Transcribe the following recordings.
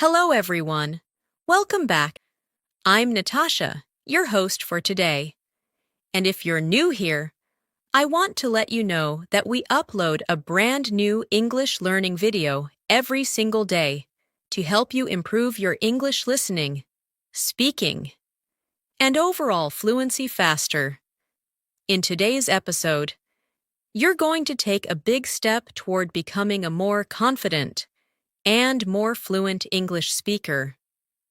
Hello, everyone. Welcome back. I'm Natasha, your host for today. And if you're new here, I want to let you know that we upload a brand new English learning video every single day to help you improve your English listening, speaking, and overall fluency faster. In today's episode, you're going to take a big step toward becoming a more confident and more fluent English speaker.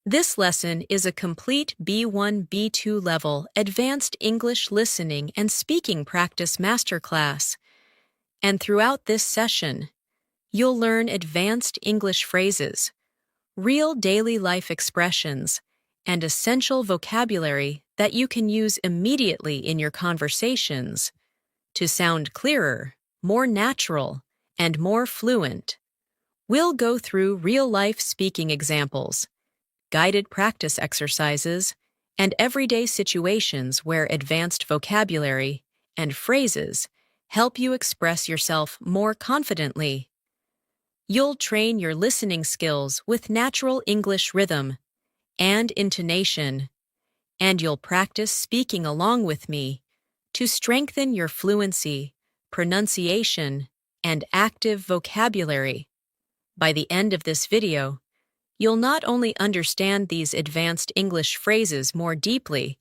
This lesson is a complete B1-B2 level advanced English listening and speaking practice masterclass. And throughout this session, you'll learn advanced English phrases, real daily life expressions, and essential vocabulary that you can use immediately in your conversations to sound clearer, more natural, and more fluent. We'll go through real-life speaking examples, guided practice exercises, and everyday situations where advanced vocabulary and phrases help you express yourself more confidently. You'll train your listening skills with natural English rhythm and intonation, and you'll practice speaking along with me to strengthen your fluency, pronunciation, and active vocabulary. By the end of this video, you'll not only understand these advanced English phrases more deeply,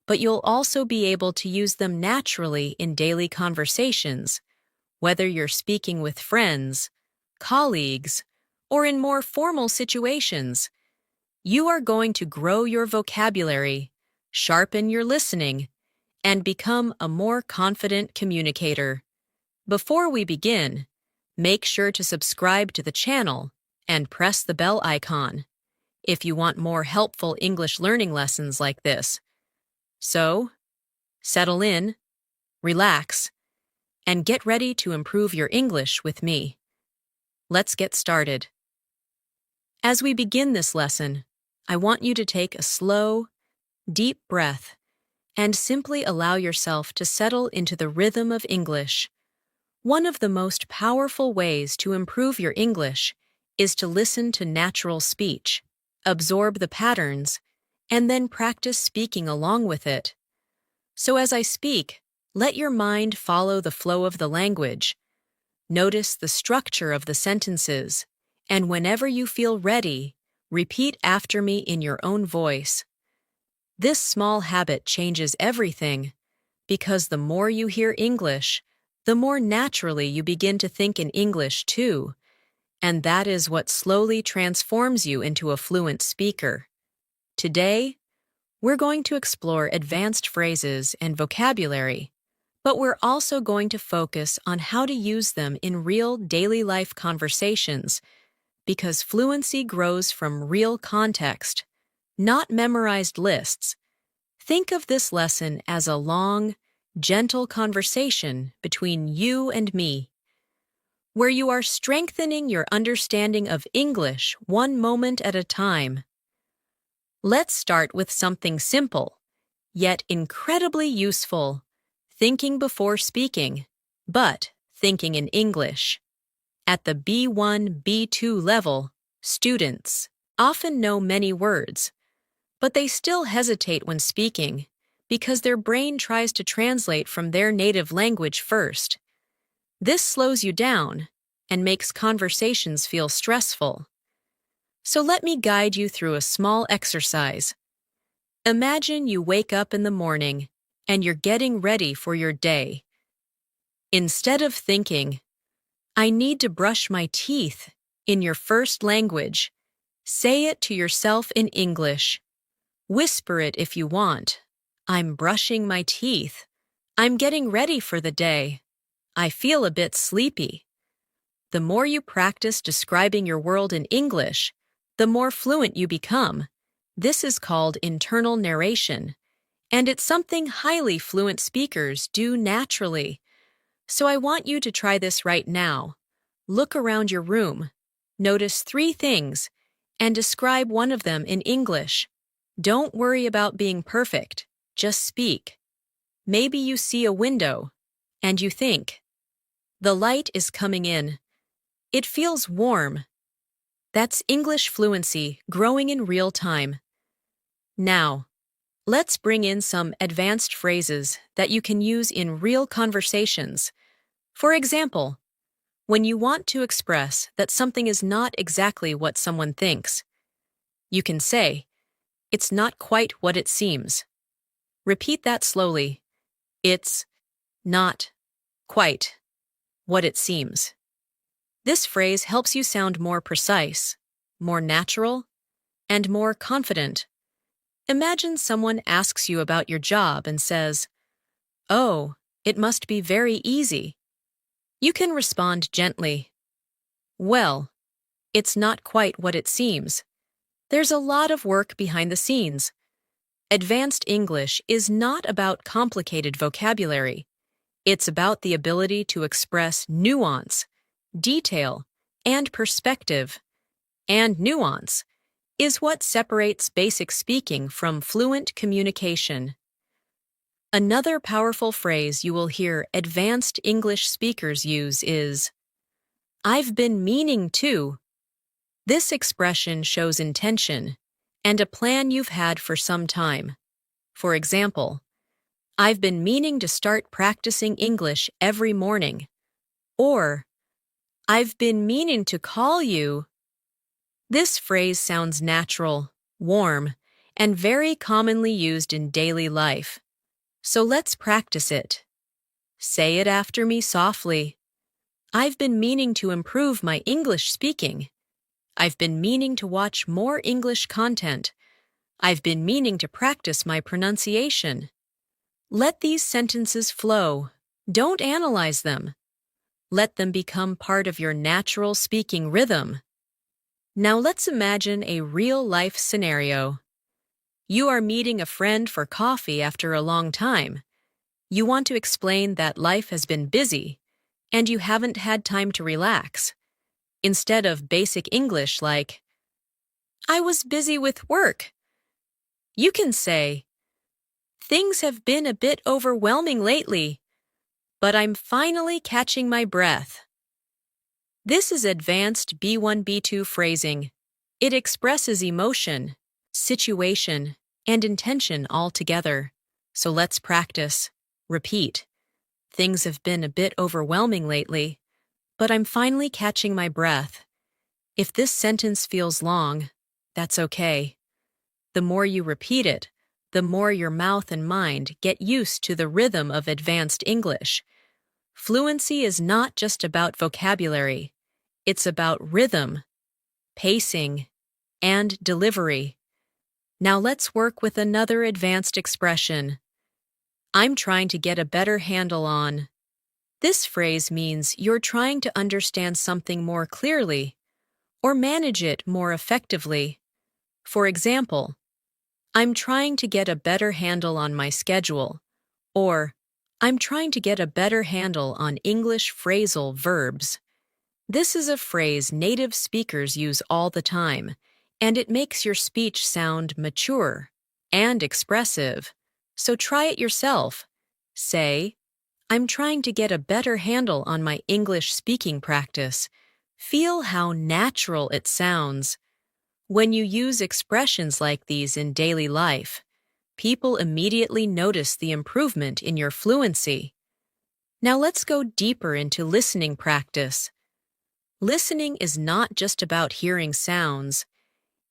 but you'll also be able to use them naturally in daily conversations, whether you're speaking with friends, colleagues, or in more formal situations. You are going to grow your vocabulary, sharpen your listening, and become a more confident communicator. Before we begin, make sure to subscribe to the channel and press the bell icon if you want more helpful English learning lessons like this. So, settle in, relax, and get ready to improve your English with me. Let's get started. As we begin this lesson, I want you to take a slow, deep breath and simply allow yourself to settle into the rhythm of English. One of the most powerful ways to improve your English is to listen to natural speech, absorb the patterns, and then practice speaking along with it. So as I speak, let your mind follow the flow of the language. Notice the structure of the sentences, and whenever you feel ready, repeat after me in your own voice. This small habit changes everything, because the more you hear English, the more naturally you begin to think in English too, and that is what slowly transforms you into a fluent speaker. Today, we're going to explore advanced phrases and vocabulary, but we're also going to focus on how to use them in real daily life conversations, because fluency grows from real context, not memorized lists. Think of this lesson as a long, gentle conversation between you and me, where you are strengthening your understanding of English one moment at a time. Let's start with something simple, yet incredibly useful: thinking before speaking, but thinking in English. At the B1-B2 level, students often know many words, but they still hesitate when speaking because their brain tries to translate from their native language first. This slows you down and makes conversations feel stressful. So let me guide you through a small exercise. Imagine you wake up in the morning and you're getting ready for your day. Instead of thinking, "I need to brush my teeth," in your first language, say it to yourself in English. Whisper it if you want. "I'm brushing my teeth. I'm getting ready for the day. I feel a bit sleepy." The more you practice describing your world in English, the more fluent you become. This is called internal narration, and it's something highly fluent speakers do naturally. So I want you to try this right now. Look around your room, notice 3 things, and describe one of them in English. Don't worry about being perfect, just speak. Maybe you see a window, and you think, "The light is coming in. It feels warm." That's English fluency growing in real time. Now, let's bring in some advanced phrases that you can use in real conversations. For example, when you want to express that something is not exactly what someone thinks, you can say, "It's not quite what it seems." Repeat that slowly. It's not quite what it seems. This phrase helps you sound more precise, more natural, and more confident. Imagine someone asks you about your job and says, "Oh, it must be very easy." You can respond gently, "Well, it's not quite what it seems. There's a lot of work behind the scenes." Advanced English is not about complicated vocabulary. It's about the ability to express nuance, detail, and perspective. And nuance is what separates basic speaking from fluent communication. Another powerful phrase you will hear advanced English speakers use is, "I've been meaning to." This expression shows intention and a plan you've had for some time. For example, "I've been meaning to start practicing English every morning." Or, "I've been meaning to call you." This phrase sounds natural, warm, and very commonly used in daily life. So let's practice it. Say it after me softly. "I've been meaning to improve my English speaking." "I've been meaning to watch more English content." "I've been meaning to practice my pronunciation." Let these sentences flow. Don't analyze them. Let them become part of your natural speaking rhythm. Now let's imagine a real-life scenario. You are meeting a friend for coffee after a long time. You want to explain that life has been busy, and you haven't had time to relax. Instead of basic English like, "I was busy with work," you can say, "Things have been a bit overwhelming lately, but I'm finally catching my breath." This is advanced B1, B2 phrasing. It expresses emotion, situation, and intention all together. So let's practice. Repeat. "Things have been a bit overwhelming lately, but I'm finally catching my breath." If this sentence feels long, that's okay. The more you repeat it, the more your mouth and mind get used to the rhythm of advanced English. Fluency is not just about vocabulary. It's about rhythm, pacing, and delivery. Now let's work with another advanced expression. "I'm trying to get a better handle on." This phrase means you're trying to understand something more clearly or manage it more effectively. For example, "I'm trying to get a better handle on my schedule," or "I'm trying to get a better handle on English phrasal verbs." This is a phrase native speakers use all the time, and it makes your speech sound mature and expressive. So try it yourself. Say, "I'm trying to get a better handle on my English speaking practice." Feel how natural it sounds. When you use expressions like these in daily life, people immediately notice the improvement in your fluency. Now let's go deeper into listening practice. Listening is not just about hearing sounds.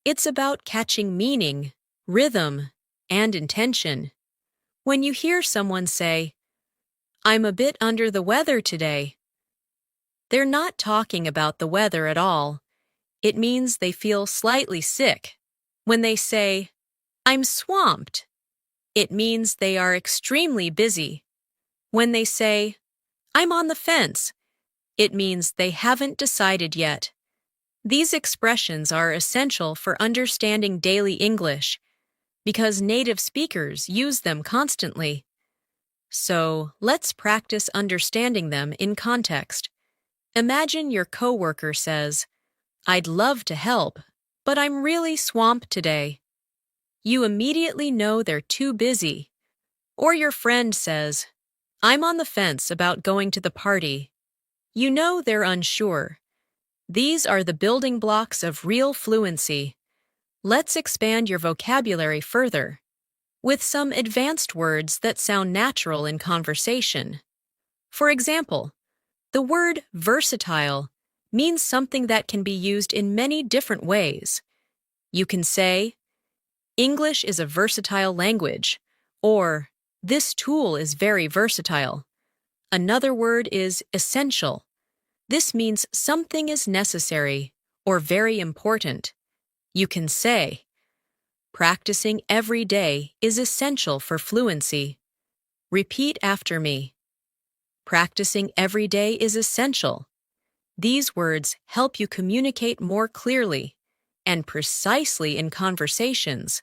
It's about catching meaning, rhythm, and intention. When you hear someone say, "I'm a bit under the weather today," they're not talking about the weather at all. It means they feel slightly sick. When they say, "I'm swamped," it means they are extremely busy. When they say, "I'm on the fence," it means they haven't decided yet. These expressions are essential for understanding daily English because native speakers use them constantly. So, let's practice understanding them in context. Imagine your coworker says, "I'd love to help, but I'm really swamped today." You immediately know they're too busy. Or your friend says, "I'm on the fence about going to the party." You know they're unsure. These are the building blocks of real fluency. Let's expand your vocabulary further with some advanced words that sound natural in conversation. For example, the word versatile means something that can be used in many different ways. You can say, English is a versatile language, or this tool is very versatile. Another word is essential. This means something is necessary or very important. You can say, practicing every day is essential for fluency. Repeat after me. Practicing every day is essential. These words help you communicate more clearly and precisely in conversations.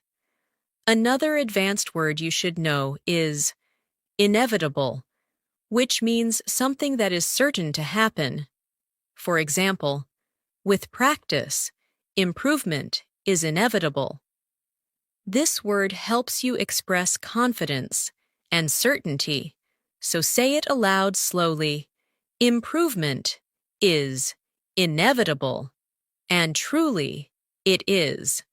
Another advanced word you should know is inevitable, which means something that is certain to happen. For example, with practice, improvement is inevitable. This word helps you express confidence and certainty, so say it aloud slowly. Improvement is inevitable, and truly, it is.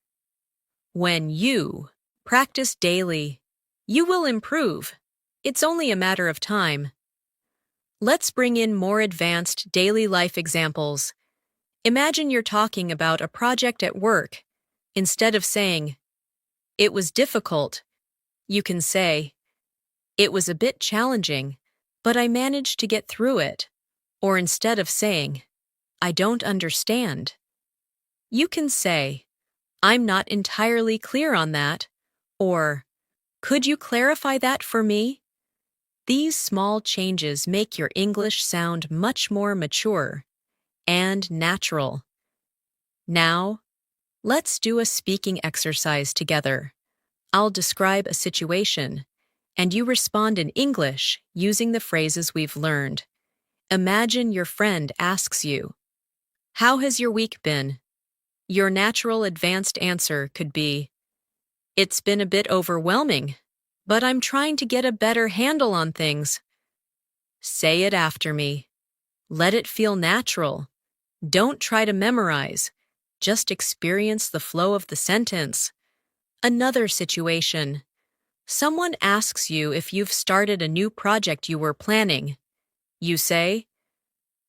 When you practice daily, you will improve. It's only a matter of time. Let's bring in more advanced daily life examples. Imagine you're talking about a project at work. Instead of saying, it was difficult, you can say, it was a bit challenging, but I managed to get through it. Or instead of saying, I don't understand, you can say, I'm not entirely clear on that, or could you clarify that for me? These small changes make your English sound much more mature and natural. Now, let's do a speaking exercise together. I'll describe a situation, and you respond in English using the phrases we've learned. Imagine your friend asks you, how has your week been? Your natural advanced answer could be, it's been a bit overwhelming, but I'm trying to get a better handle on things. Say it after me. Let it feel natural. Don't try to memorize. Just experience the flow of the sentence. Another situation. Someone asks you if you've started a new project you were planning. You say,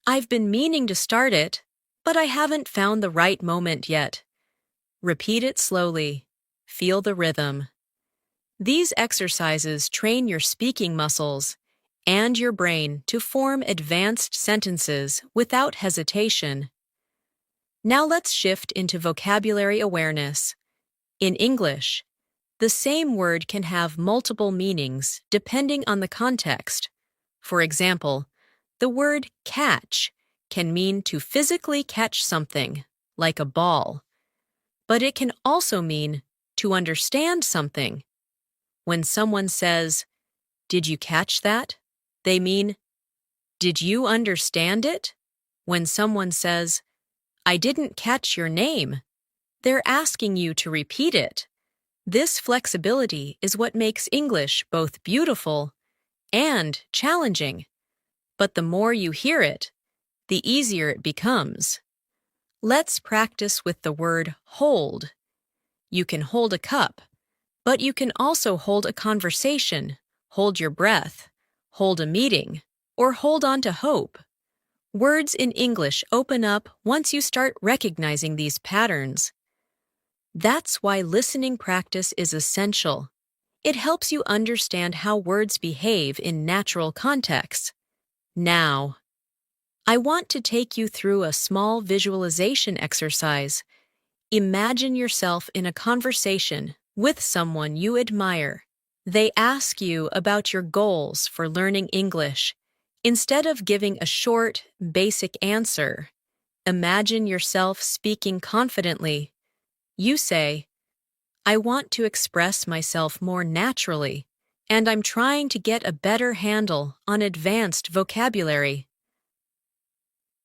I've been meaning to start it, but I haven't found the right moment yet. Repeat it slowly. Feel the rhythm. These exercises train your speaking muscles and your brain to form advanced sentences without hesitation. Now let's shift into vocabulary awareness. In English, the same word can have multiple meanings depending on the context. For example, the word catch can mean to physically catch something, like a ball. But it can also mean to understand something. When someone says, did you catch that? They mean, did you understand it? When someone says, I didn't catch your name, they're asking you to repeat it. This flexibility is what makes English both beautiful and challenging. But the more you hear it, the easier it becomes. Let's practice with the word hold. You can hold a cup, but you can also hold a conversation, hold your breath, hold a meeting, or hold on to hope. Words in English open up once you start recognizing these patterns. That's why listening practice is essential. It helps you understand how words behave in natural contexts. Now, I want to take you through a small visualization exercise. Imagine yourself in a conversation with someone you admire. They ask you about your goals for learning English. Instead of giving a short, basic answer, imagine yourself speaking confidently. You say, I want to express myself more naturally, and I'm trying to get a better handle on advanced vocabulary.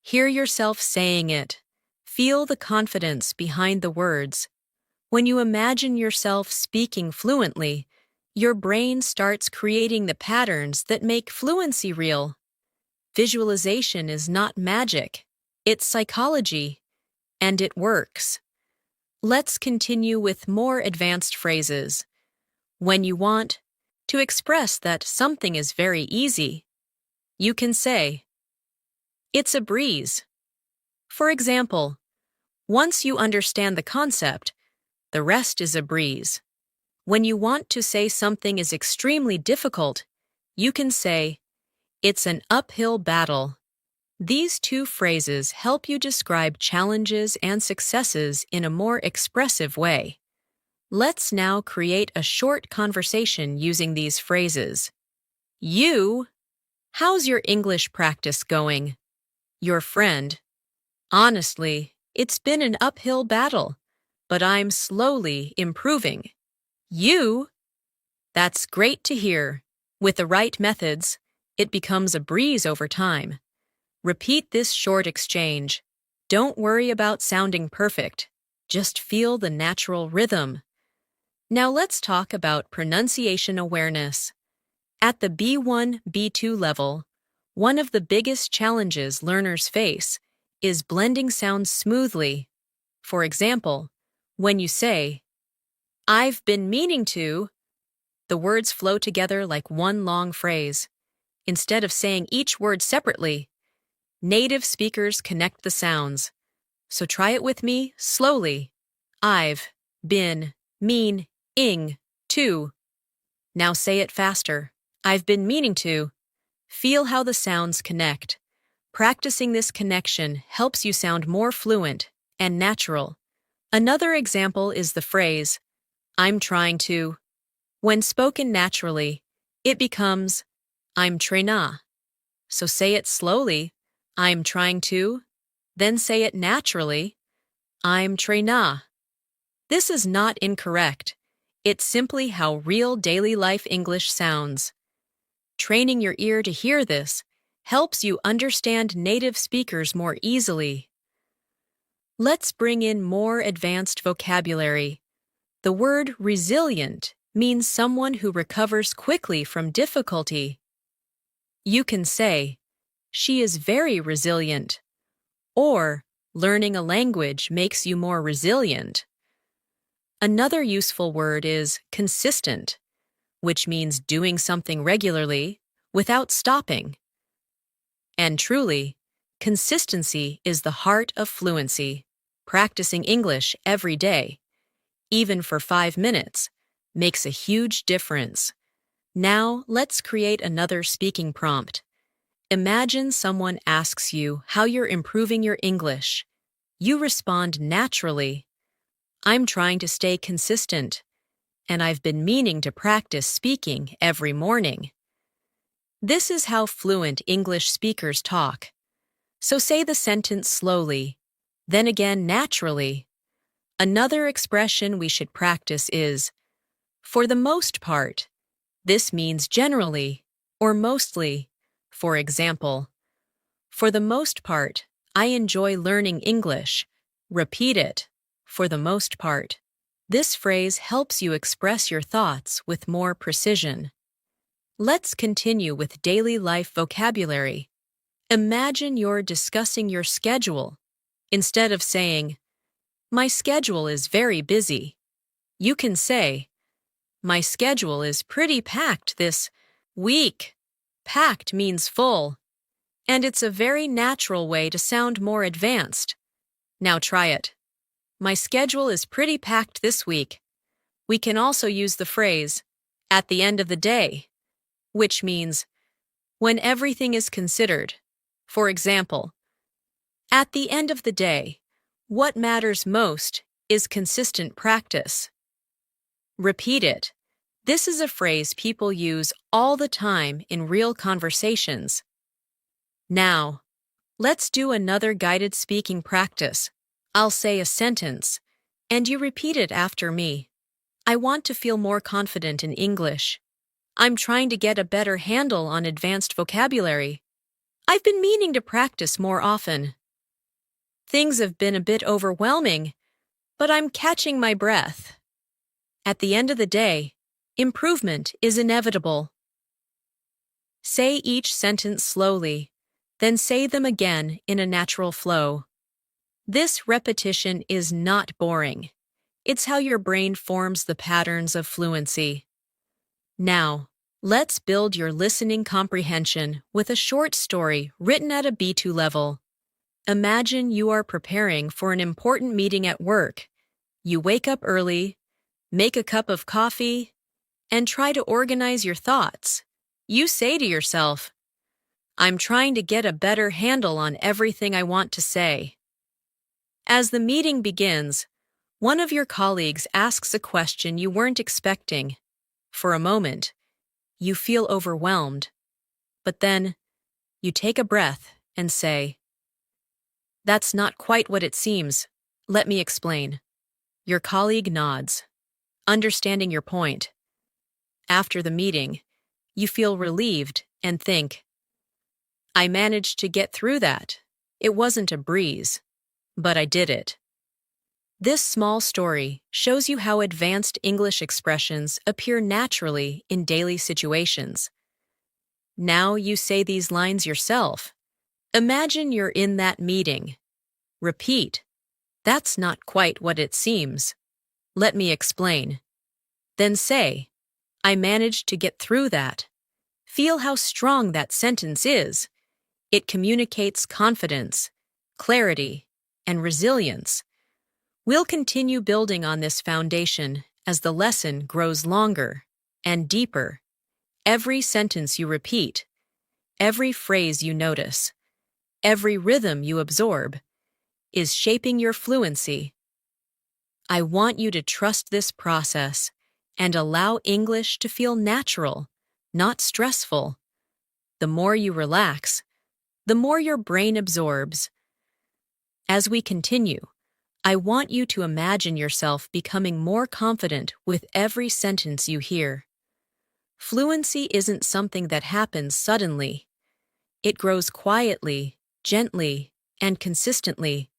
Hear yourself saying it. Feel the confidence behind the words. When you imagine yourself speaking fluently, your brain starts creating the patterns that make fluency real. Visualization is not magic. It's psychology, and it works. Let's continue with more advanced phrases. When you want to express that something is very easy, you can say, "It's a breeze." For example, once you understand the concept, the rest is a breeze. When you want to say something is extremely difficult, you can say, "It's an uphill battle." These two phrases help you describe challenges and successes in a more expressive way. Let's now create a short conversation using these phrases. You, how's your English practice going? Your friend, honestly, it's been an uphill battle, but I'm slowly improving. You, that's great to hear. With the right methods, it becomes a breeze over time. Repeat this short exchange. Don't worry about sounding perfect. Just feel the natural rhythm. Now let's talk about pronunciation awareness. At the B1, B2 level, one of the biggest challenges learners face is blending sounds smoothly. For example, when you say, "I've been meaning to," the words flow together like one long phrase. Instead of saying each word separately, native speakers connect the sounds. So try it with me slowly. I've been meaning to. Now say it faster. I've been meaning to. Feel how the sounds connect. Practicing this connection helps you sound more fluent and natural. Another example is the phrase, "I'm trying to." When spoken naturally, it becomes, "I'm tryna." So say it slowly, "I'm trying to," then say it naturally, "I'm tryna." This is not incorrect. It's simply how real daily life English sounds. Training your ear to hear this helps you understand native speakers more easily. Let's bring in more advanced vocabulary. The word resilient means someone who recovers quickly from difficulty. You can say, "She is very resilient," or "Learning a language makes you more resilient." Another useful word is consistent, which means doing something regularly without stopping. And truly, consistency is the heart of fluency. Practicing English every day, even for 5 minutes, makes a huge difference. Now, let's create another speaking prompt. Imagine someone asks you how you're improving your English. You respond naturally. "I'm trying to stay consistent, and I've been meaning to practice speaking every morning." This is how fluent English speakers talk. So say the sentence slowly, then again naturally. Another expression we should practice is, "for the most part." This means generally or mostly. For example, "For the most part, I enjoy learning English." Repeat it, "for the most part." This phrase helps you express your thoughts with more precision. Let's continue with daily life vocabulary. Imagine you're discussing your schedule. Instead of saying, "My schedule is very busy," you can say, "My schedule is pretty packed this week." Packed means full, and it's a very natural way to sound more advanced. Now try it. "My schedule is pretty packed this week." We can also use the phrase, "at the end of the day," which means when everything is considered. For example, "At the end of the day, what matters most is consistent practice." Repeat it. This is a phrase people use all the time in real conversations. Now, let's do another guided speaking practice. I'll say a sentence, and you repeat it after me. "I want to feel more confident in English." "I'm trying to get a better handle on advanced vocabulary." "I've been meaning to practice more often." "Things have been a bit overwhelming, but I'm catching my breath." At the end of the day, improvement is inevitable. Say each sentence slowly, Then say them again in a natural flow. This repetition is not boring. It's how your brain forms the patterns of fluency. Now, let's build your listening comprehension with a short story written at a B2 level. Imagine you are preparing for an important meeting at work. You wake up early, make a cup of coffee, and try to organize your thoughts. You say to yourself, "I'm trying to get a better handle on everything I want to say." As the meeting begins, one of your colleagues asks a question you weren't expecting. For a moment, you feel overwhelmed, but then you take a breath and say, "That's not quite what it seems. Let me explain." Your colleague nods, understanding your point. After the meeting, you feel relieved and think, "I managed to get through that. It wasn't a breeze, but I did it." This small story shows you how advanced English expressions appear naturally in daily situations. Now you say these lines yourself. Imagine you're in that meeting. Repeat, "That's not quite what it seems. Let me explain." Then say, "I managed to get through that." Feel how strong that sentence is. It communicates confidence, clarity, and resilience. We'll continue building on this foundation as the lesson grows longer and deeper. Every sentence you repeat, every phrase you notice, every rhythm you absorb, is shaping your fluency. I want you to trust this process and allow English to feel natural, not stressful. The more you relax, the more your brain absorbs. As we continue, I want you to imagine yourself becoming more confident with every sentence you hear. Fluency isn't something that happens suddenly. It grows quietly, gently, and consistently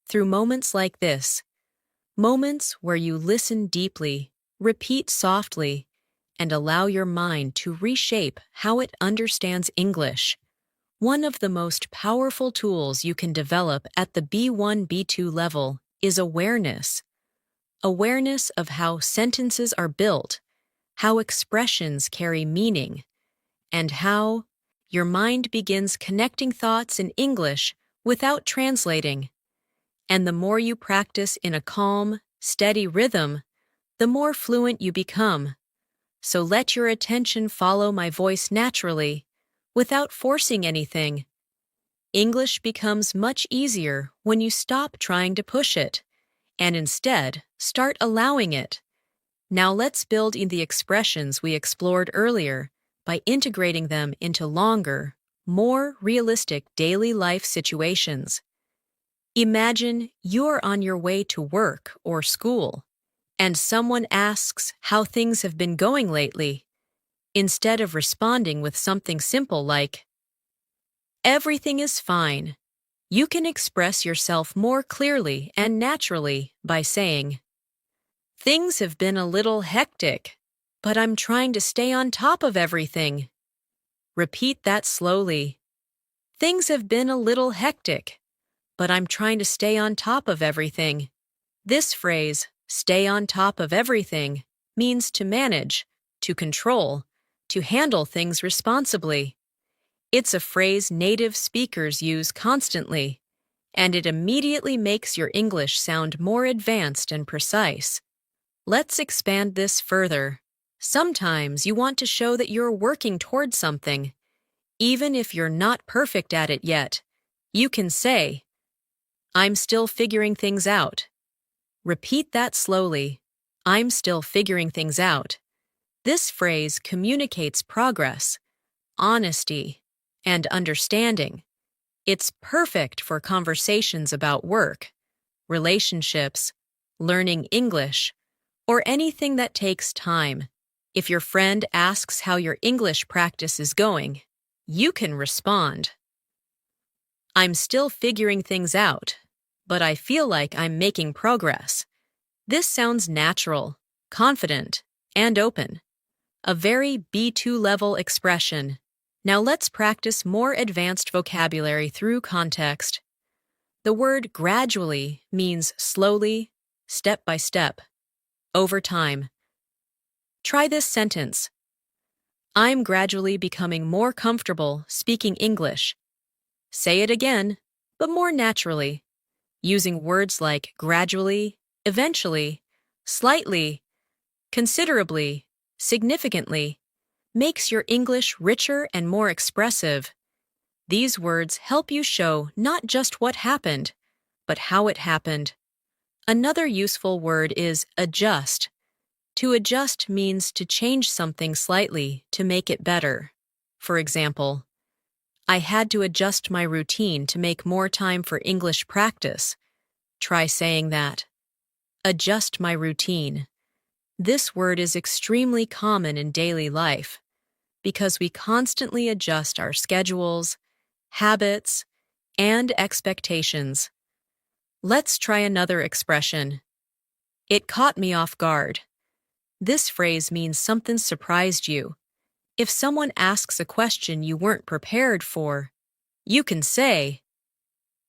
through moments like this. Moments where you listen deeply, repeat softly, and allow your mind to reshape how it understands English. One of the most powerful tools you can develop at the B1, B2 level is awareness. Awareness of how sentences are built, how expressions carry meaning, and how your mind begins connecting thoughts in English without translating. And the more you practice in a calm, steady rhythm, the more fluent you become. So let your attention follow my voice naturally, without forcing anything. English becomes much easier when you stop trying to push it, and instead start allowing it. Now let's build in the expressions we explored earlier by integrating them into longer, more realistic daily life situations. Imagine you're on your way to work or school, and someone asks how things have been going lately. Instead of responding with something simple like, "Everything is fine," you can express yourself more clearly and naturally by saying, "Things have been a little hectic, but I'm trying to stay on top of everything." Repeat that slowly. "Things have been a little hectic, but I'm trying to stay on top of everything." This phrase, "stay on top of everything," means to manage, to control, to handle things responsibly. It's a phrase native speakers use constantly, and it immediately makes your English sound more advanced and precise. Let's expand this further. Sometimes you want to show that you're working towards something. Even if you're not perfect at it yet, you can say, "I'm still figuring things out." Repeat that slowly. "I'm still figuring things out." This phrase communicates progress, honesty, and understanding. It's perfect for conversations about work, relationships, learning English, or anything that takes time. If your friend asks how your English practice is going, you can respond, "I'm still figuring things out, but I feel like I'm making progress." This sounds natural, confident, and open. A very B2 level expression. Now let's practice more advanced vocabulary through context. The word gradually means slowly, step by step, over time. Try this sentence. I'm gradually becoming more comfortable speaking English. Say it again, but more naturally, using words like gradually, eventually, slightly, considerably, significantly, makes your English richer and more expressive. These words help you show not just what happened, but how it happened. Another useful word is adjust. To adjust means to change something slightly to make it better. For example, I had to adjust my routine to make more time for English practice. Try saying that. Adjust my routine. This word is extremely common in daily life because we constantly adjust our schedules, habits, and expectations. Let's try another expression. It caught me off guard. This phrase means something surprised you. If someone asks a question you weren't prepared for, you can say,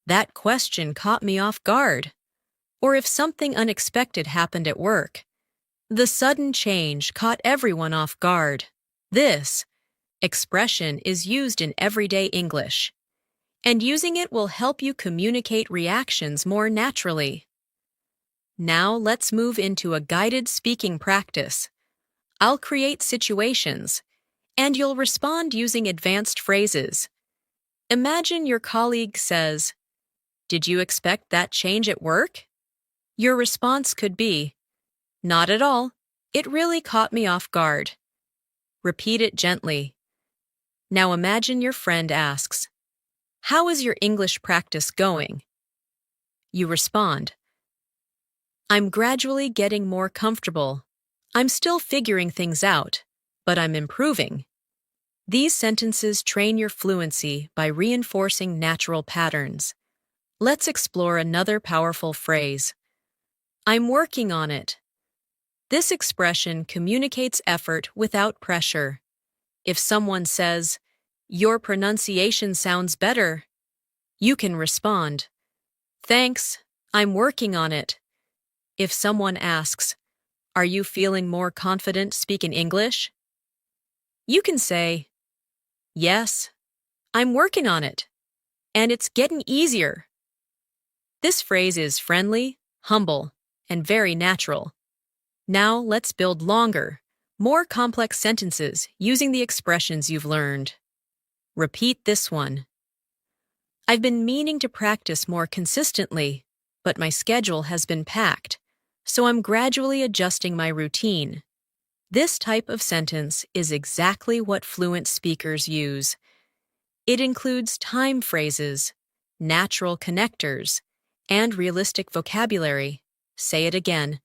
"That question caught me off guard." Or if something unexpected happened at work, "The sudden change caught everyone off guard." This expression is used in everyday English, and using it will help you communicate reactions more naturally. Now let's move into a guided speaking practice. I'll create situations, and you'll respond using advanced phrases. Imagine your colleague says, "Did you expect that change at work?" Your response could be, "Not at all. It really caught me off guard." Repeat it gently. Now imagine your friend asks, "How is your English practice going?" You respond, "I'm gradually getting more comfortable. I'm still figuring things out, but I'm improving." These sentences train your fluency by reinforcing natural patterns. Let's explore another powerful phrase. I'm working on it. This expression communicates effort without pressure. If someone says, "Your pronunciation sounds better," you can respond, "Thanks, I'm working on it." If someone asks, "Are you feeling more confident speaking English?" you can say, "Yes, I'm working on it, and it's getting easier." This phrase is friendly, humble, and very natural. Now let's build longer, more complex sentences using the expressions you've learned. Repeat this one. I've been meaning to practice more consistently, but my schedule has been packed, so I'm gradually adjusting my routine. This type of sentence is exactly what fluent speakers use. It includes time phrases, natural connectors, and realistic vocabulary. Say it again.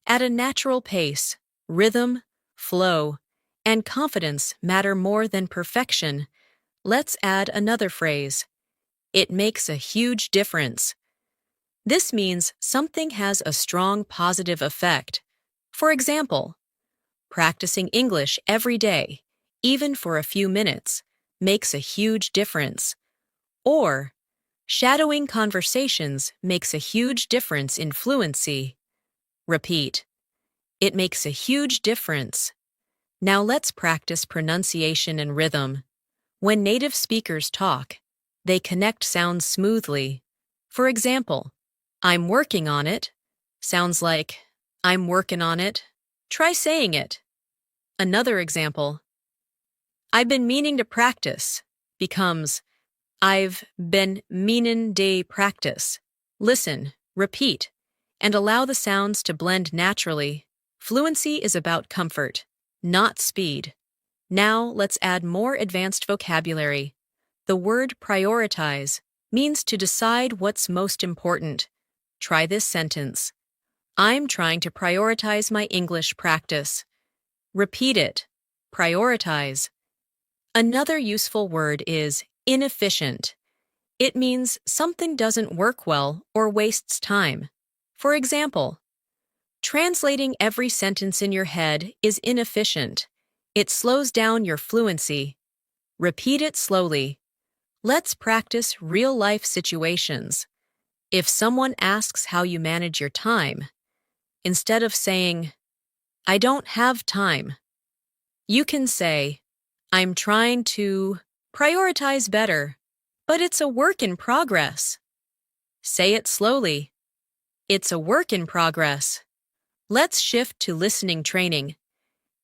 At a natural pace, rhythm, flow, and confidence matter more than perfection. Let's add another phrase. It makes a huge difference. This means something has a strong positive effect. For example, practicing English every day, even for a few minutes, makes a huge difference. Or, shadowing conversations makes a huge difference in fluency. Repeat. It makes a huge difference. Now let's practice pronunciation and rhythm. When native speakers talk, they connect sounds smoothly. For example, I'm working on it sounds like I'm working on it. Try saying it. Another example, I've been meaning to practice becomes I've been meanin' to practice. Listen, repeat, and allow the sounds to blend naturally. Fluency is about comfort, not speed. Now let's add more advanced vocabulary. The word prioritize means to decide what's most important. Try this sentence. I'm trying to prioritize my English practice. Repeat it. Prioritize. Another useful word is inefficient. It means something doesn't work well or wastes time. For example, translating every sentence in your head is inefficient. It slows down your fluency. Repeat it slowly. Let's practice real-life situations. If someone asks how you manage your time, instead of saying, "I don't have time," you can say, "I'm trying to prioritize better, but it's a work in progress." Say it slowly. It's a work in progress. Let's shift to listening training.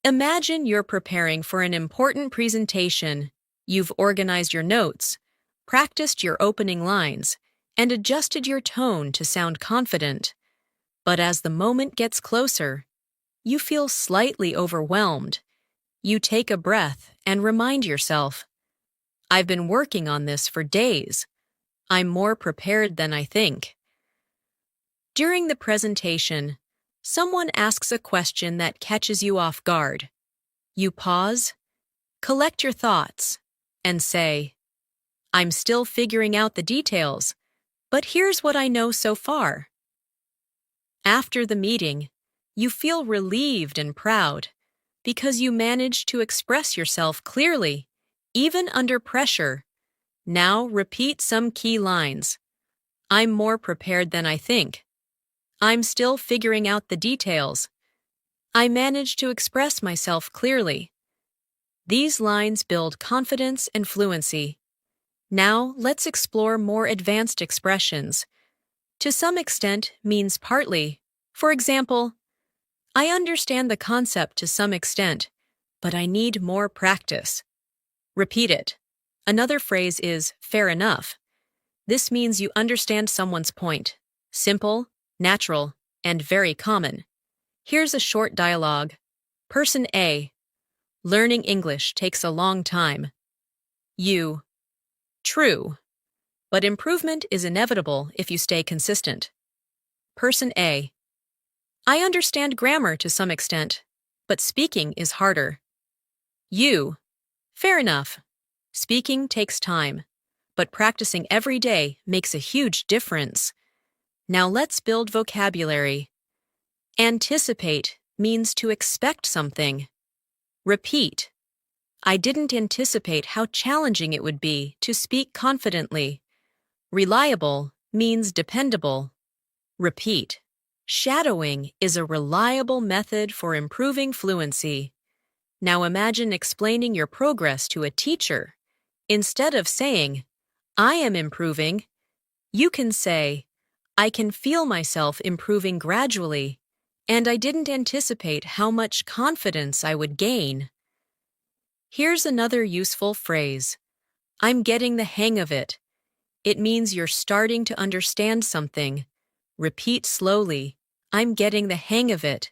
Imagine you're preparing for an important presentation. You've organized your notes, practiced your opening lines, and adjusted your tone to sound confident. But as the moment gets closer, you feel slightly overwhelmed. You take a breath and remind yourself, "I've been working on this for days. I'm more prepared than I think." During the presentation, someone asks a question that catches you off guard. You pause, collect your thoughts, and say, "I'm still figuring out the details, but here's what I know so far." After the meeting, you feel relieved and proud because you managed to express yourself clearly, even under pressure. Now repeat some key lines. "I'm more prepared than I think." "I'm still figuring out the details." "I managed to express myself clearly." These lines build confidence and fluency. Now let's explore more advanced expressions. To some extent means partly. For example, "I understand the concept to some extent, but I need more practice." Repeat it. Another phrase is "fair enough." This means you understand someone's point. Simple, natural, and very common. Here's a short dialogue. Person A: "Learning English takes a long time." You: "True, but improvement is inevitable if you stay consistent." Person A: "I understand grammar to some extent, but speaking is harder." You: "Fair enough. Speaking takes time, but practicing every day makes a huge difference." Now let's build vocabulary. Anticipate means to expect something. Repeat. "I didn't anticipate how challenging it would be to speak confidently." Reliable means dependable. Repeat. Shadowing is a reliable method for improving fluency. Now imagine explaining your progress to a teacher. Instead of saying, "I am improving," you can say, "I can feel myself improving gradually, and I didn't anticipate how much confidence I would gain." Here's another useful phrase. "I'm getting the hang of it." It means you're starting to understand something. Repeat slowly. "I'm getting the hang of it."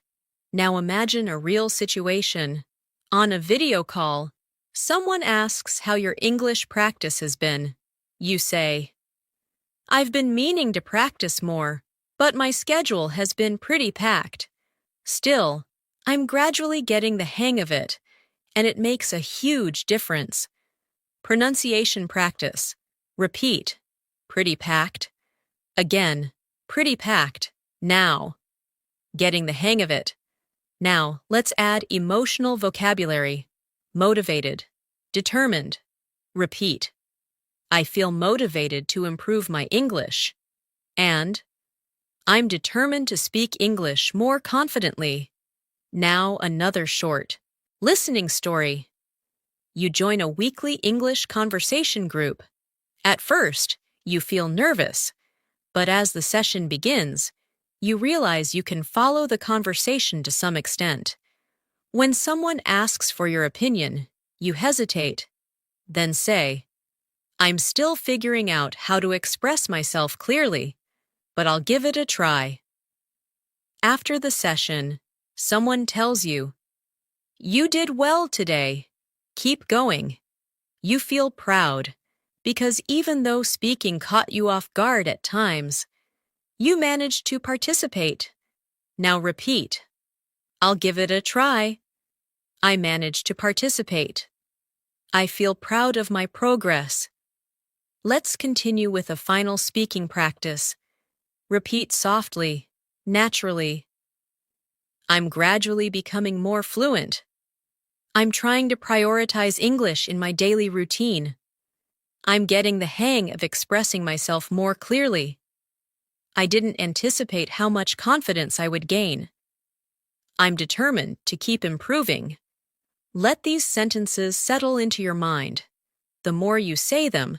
Now imagine a real situation. On a video call, someone asks how your English practice has been. You say, "I've been meaning to practice more, but my schedule has been pretty packed. Still, I'm gradually getting the hang of it, and it makes a huge difference." Pronunciation practice. Repeat. "Pretty packed." Again. "Pretty packed." Now. "Getting the hang of it." Now, let's add emotional vocabulary. Motivated. Determined. Repeat. "I feel motivated to improve my English." And, "I'm determined to speak English more confidently." Now another short listening story. You join a weekly English conversation group. At first, you feel nervous, but as the session begins, you realize you can follow the conversation to some extent. When someone asks for your opinion, you hesitate. Then say, "I'm still figuring out how to express myself clearly, but I'll give it a try." After the session, someone tells you, "You did well today. Keep going." You feel proud, because even though speaking caught you off guard at times, you managed to participate. Now repeat. "I'll give it a try." "I managed to participate." "I feel proud of my progress." Let's continue with a final speaking practice. Repeat softly, naturally. "I'm gradually becoming more fluent." I'm trying to prioritize English in my daily routine. I'm getting the hang of expressing myself more clearly. I didn't anticipate how much confidence I would gain. I'm determined to keep improving. Let these sentences settle into your mind. The more you say them,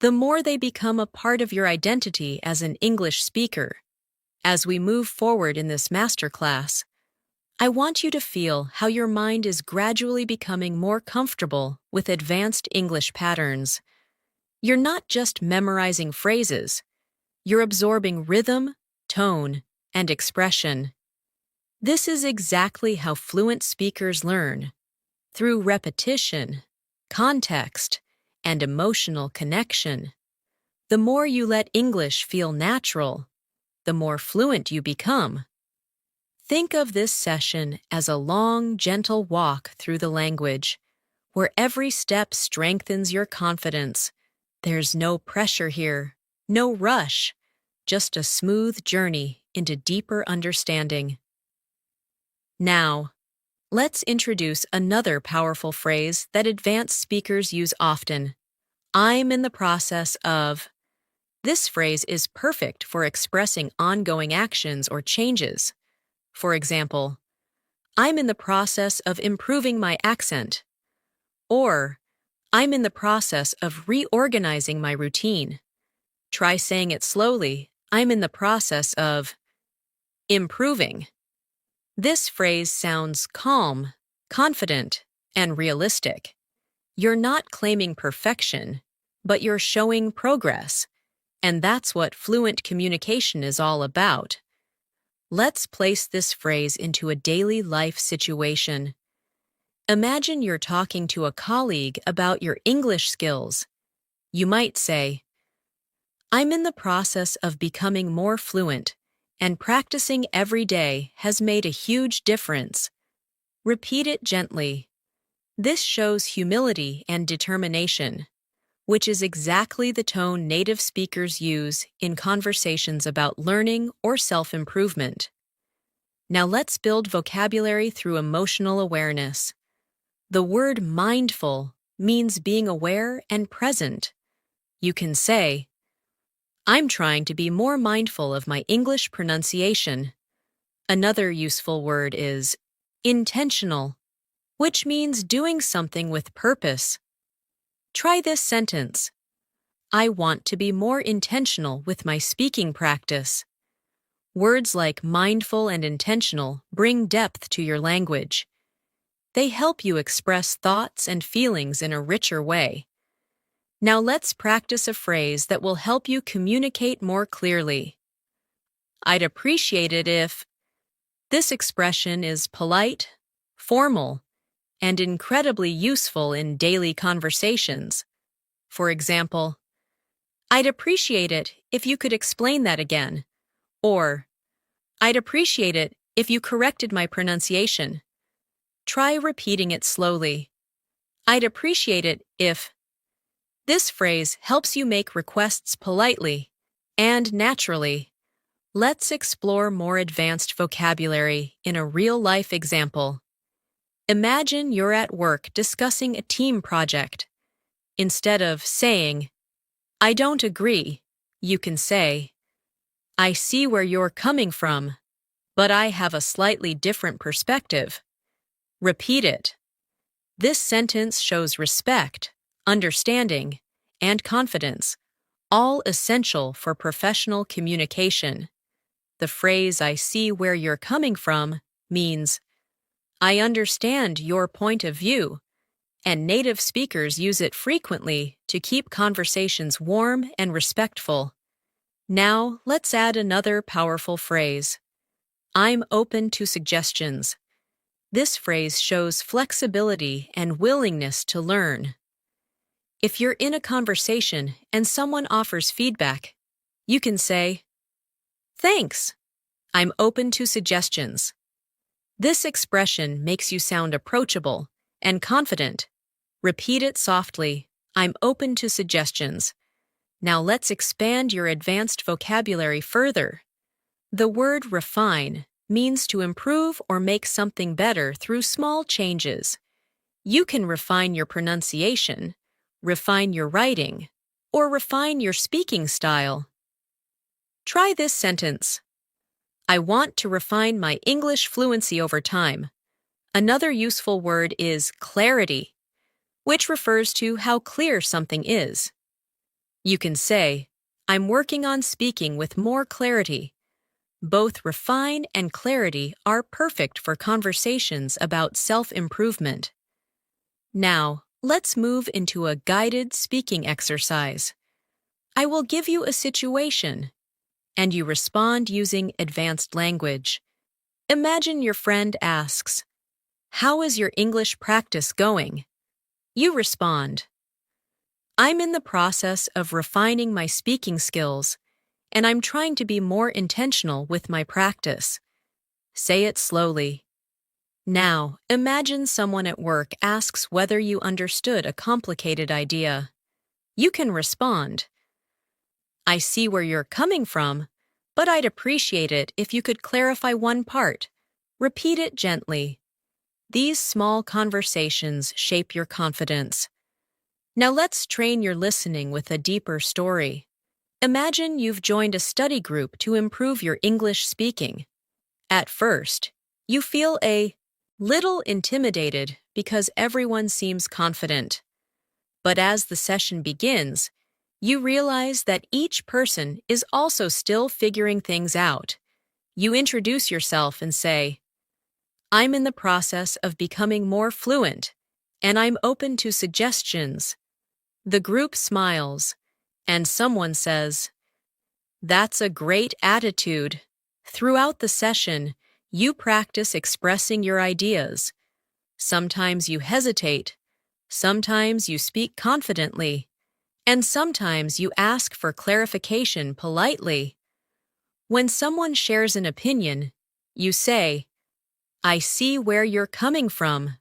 the more they become a part of your identity as an English speaker. As we move forward in this masterclass, I want you to feel how your mind is gradually becoming more comfortable with advanced English patterns. You're not just memorizing phrases, you're absorbing rhythm, tone, and expression. This is exactly how fluent speakers learn, through repetition, context, and emotional connection. The more you let English feel natural, the more fluent you become. Think of this session as a long, gentle walk through the language, where every step strengthens your confidence. There's no pressure here, no rush, just a smooth journey into deeper understanding. Now, let's introduce another powerful phrase that advanced speakers use often. I'm in the process of. This phrase is perfect for expressing ongoing actions or changes. For example, I'm in the process of improving my accent. Or, I'm in the process of reorganizing my routine. Try saying it slowly. I'm in the process of improving. This phrase sounds calm, confident, and realistic. You're not claiming perfection, but you're showing progress. And that's what fluent communication is all about. Let's place this phrase into a daily life situation. Imagine you're talking to a colleague about your English skills. You might say, I'm in the process of becoming more fluent, and practicing every day has made a huge difference. Repeat it gently. This shows humility and determination, which is exactly the tone native speakers use in conversations about learning or self-improvement. Now let's build vocabulary through emotional awareness. The word mindful means being aware and present. You can say, I'm trying to be more mindful of my English pronunciation. Another useful word is intentional, which means doing something with purpose. Try this sentence. I want to be more intentional with my speaking practice. Words like mindful and intentional bring depth to your language. They help you express thoughts and feelings in a richer way. Now let's practice a phrase that will help you communicate more clearly. I'd appreciate it if. This expression is polite, formal, and incredibly useful in daily conversations. For example, I'd appreciate it if you could explain that again. Or, I'd appreciate it if you corrected my pronunciation. Try repeating it slowly. I'd appreciate it if. This phrase helps you make requests politely and naturally. Let's explore more advanced vocabulary in a real-life example. Imagine you're at work discussing a team project. Instead of saying, I don't agree, you can say, I see where you're coming from, but I have a slightly different perspective. Repeat it. This sentence shows respect, understanding, and confidence, all essential for professional communication. The phrase, I see where you're coming from, means, I understand your point of view, and native speakers use it frequently to keep conversations warm and respectful. Now, let's add another powerful phrase. I'm open to suggestions. This phrase shows flexibility and willingness to learn. If you're in a conversation and someone offers feedback, you can say, Thanks. I'm open to suggestions. This expression makes you sound approachable and confident. Repeat it softly. I'm open to suggestions. Now let's expand your advanced vocabulary further. The word refine means to improve or make something better through small changes. You can refine your pronunciation, refine your writing, or refine your speaking style. Try this sentence. I want to refine my English fluency over time. Another useful word is clarity, which refers to how clear something is. You can say, I'm working on speaking with more clarity. Both refine and clarity are perfect for conversations about self-improvement. Now, let's move into a guided speaking exercise. I will give you a situation, and you respond using advanced language. Imagine your friend asks, How is your English practice going? You respond, I'm in the process of refining my speaking skills, and I'm trying to be more intentional with my practice. Say it slowly. Now, imagine someone at work asks whether you understood a complicated idea. You can respond, I see where you're coming from, but I'd appreciate it if you could clarify one part. Repeat it gently. These small conversations shape your confidence. Now let's train your listening with a deeper story. Imagine you've joined a study group to improve your English speaking. At first, you feel a little intimidated because everyone seems confident. But as the session begins, you realize that each person is also still figuring things out. You introduce yourself and say, I'm in the process of becoming more fluent, and I'm open to suggestions. The group smiles, and someone says, That's a great attitude. Throughout the session, you practice expressing your ideas. Sometimes you hesitate, sometimes you speak confidently, and sometimes you ask for clarification politely. When someone shares an opinion, you say, I see where you're coming from.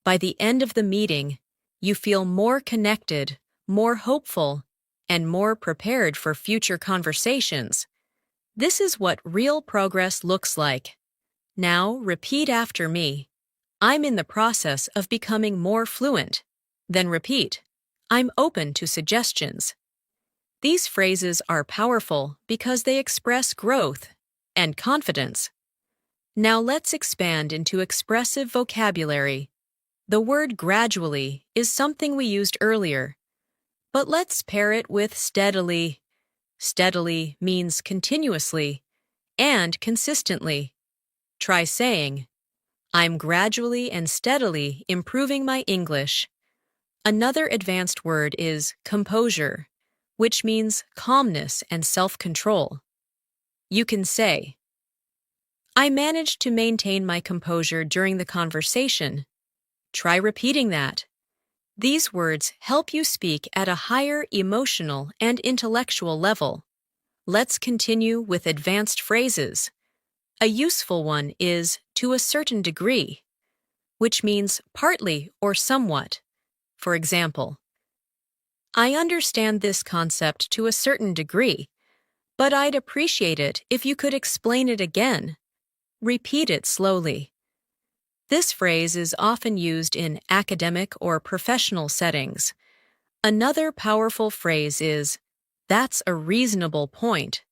By the end of the meeting, you feel more connected, more hopeful, and more prepared for future conversations. This is what real progress looks like. Now, repeat after me. I'm in the process of becoming more fluent. Then repeat, I'm open to suggestions. These phrases are powerful because they express growth and confidence. Now let's expand into expressive vocabulary. The word gradually is something we used earlier, but let's pair it with steadily. Steadily means continuously and consistently. Try saying, I'm gradually and steadily improving my English. Another advanced word is composure, which means calmness and self-control. You can say, I managed to maintain my composure during the conversation. Try repeating that. These words help you speak at a higher emotional and intellectual level. Let's continue with advanced phrases. A useful one is to a certain degree, which means partly or somewhat. For example, I understand this concept to a certain degree, but I'd appreciate it if you could explain it again. Repeat it slowly. This phrase is often used in academic or professional settings. Another powerful phrase is, That's a reasonable point.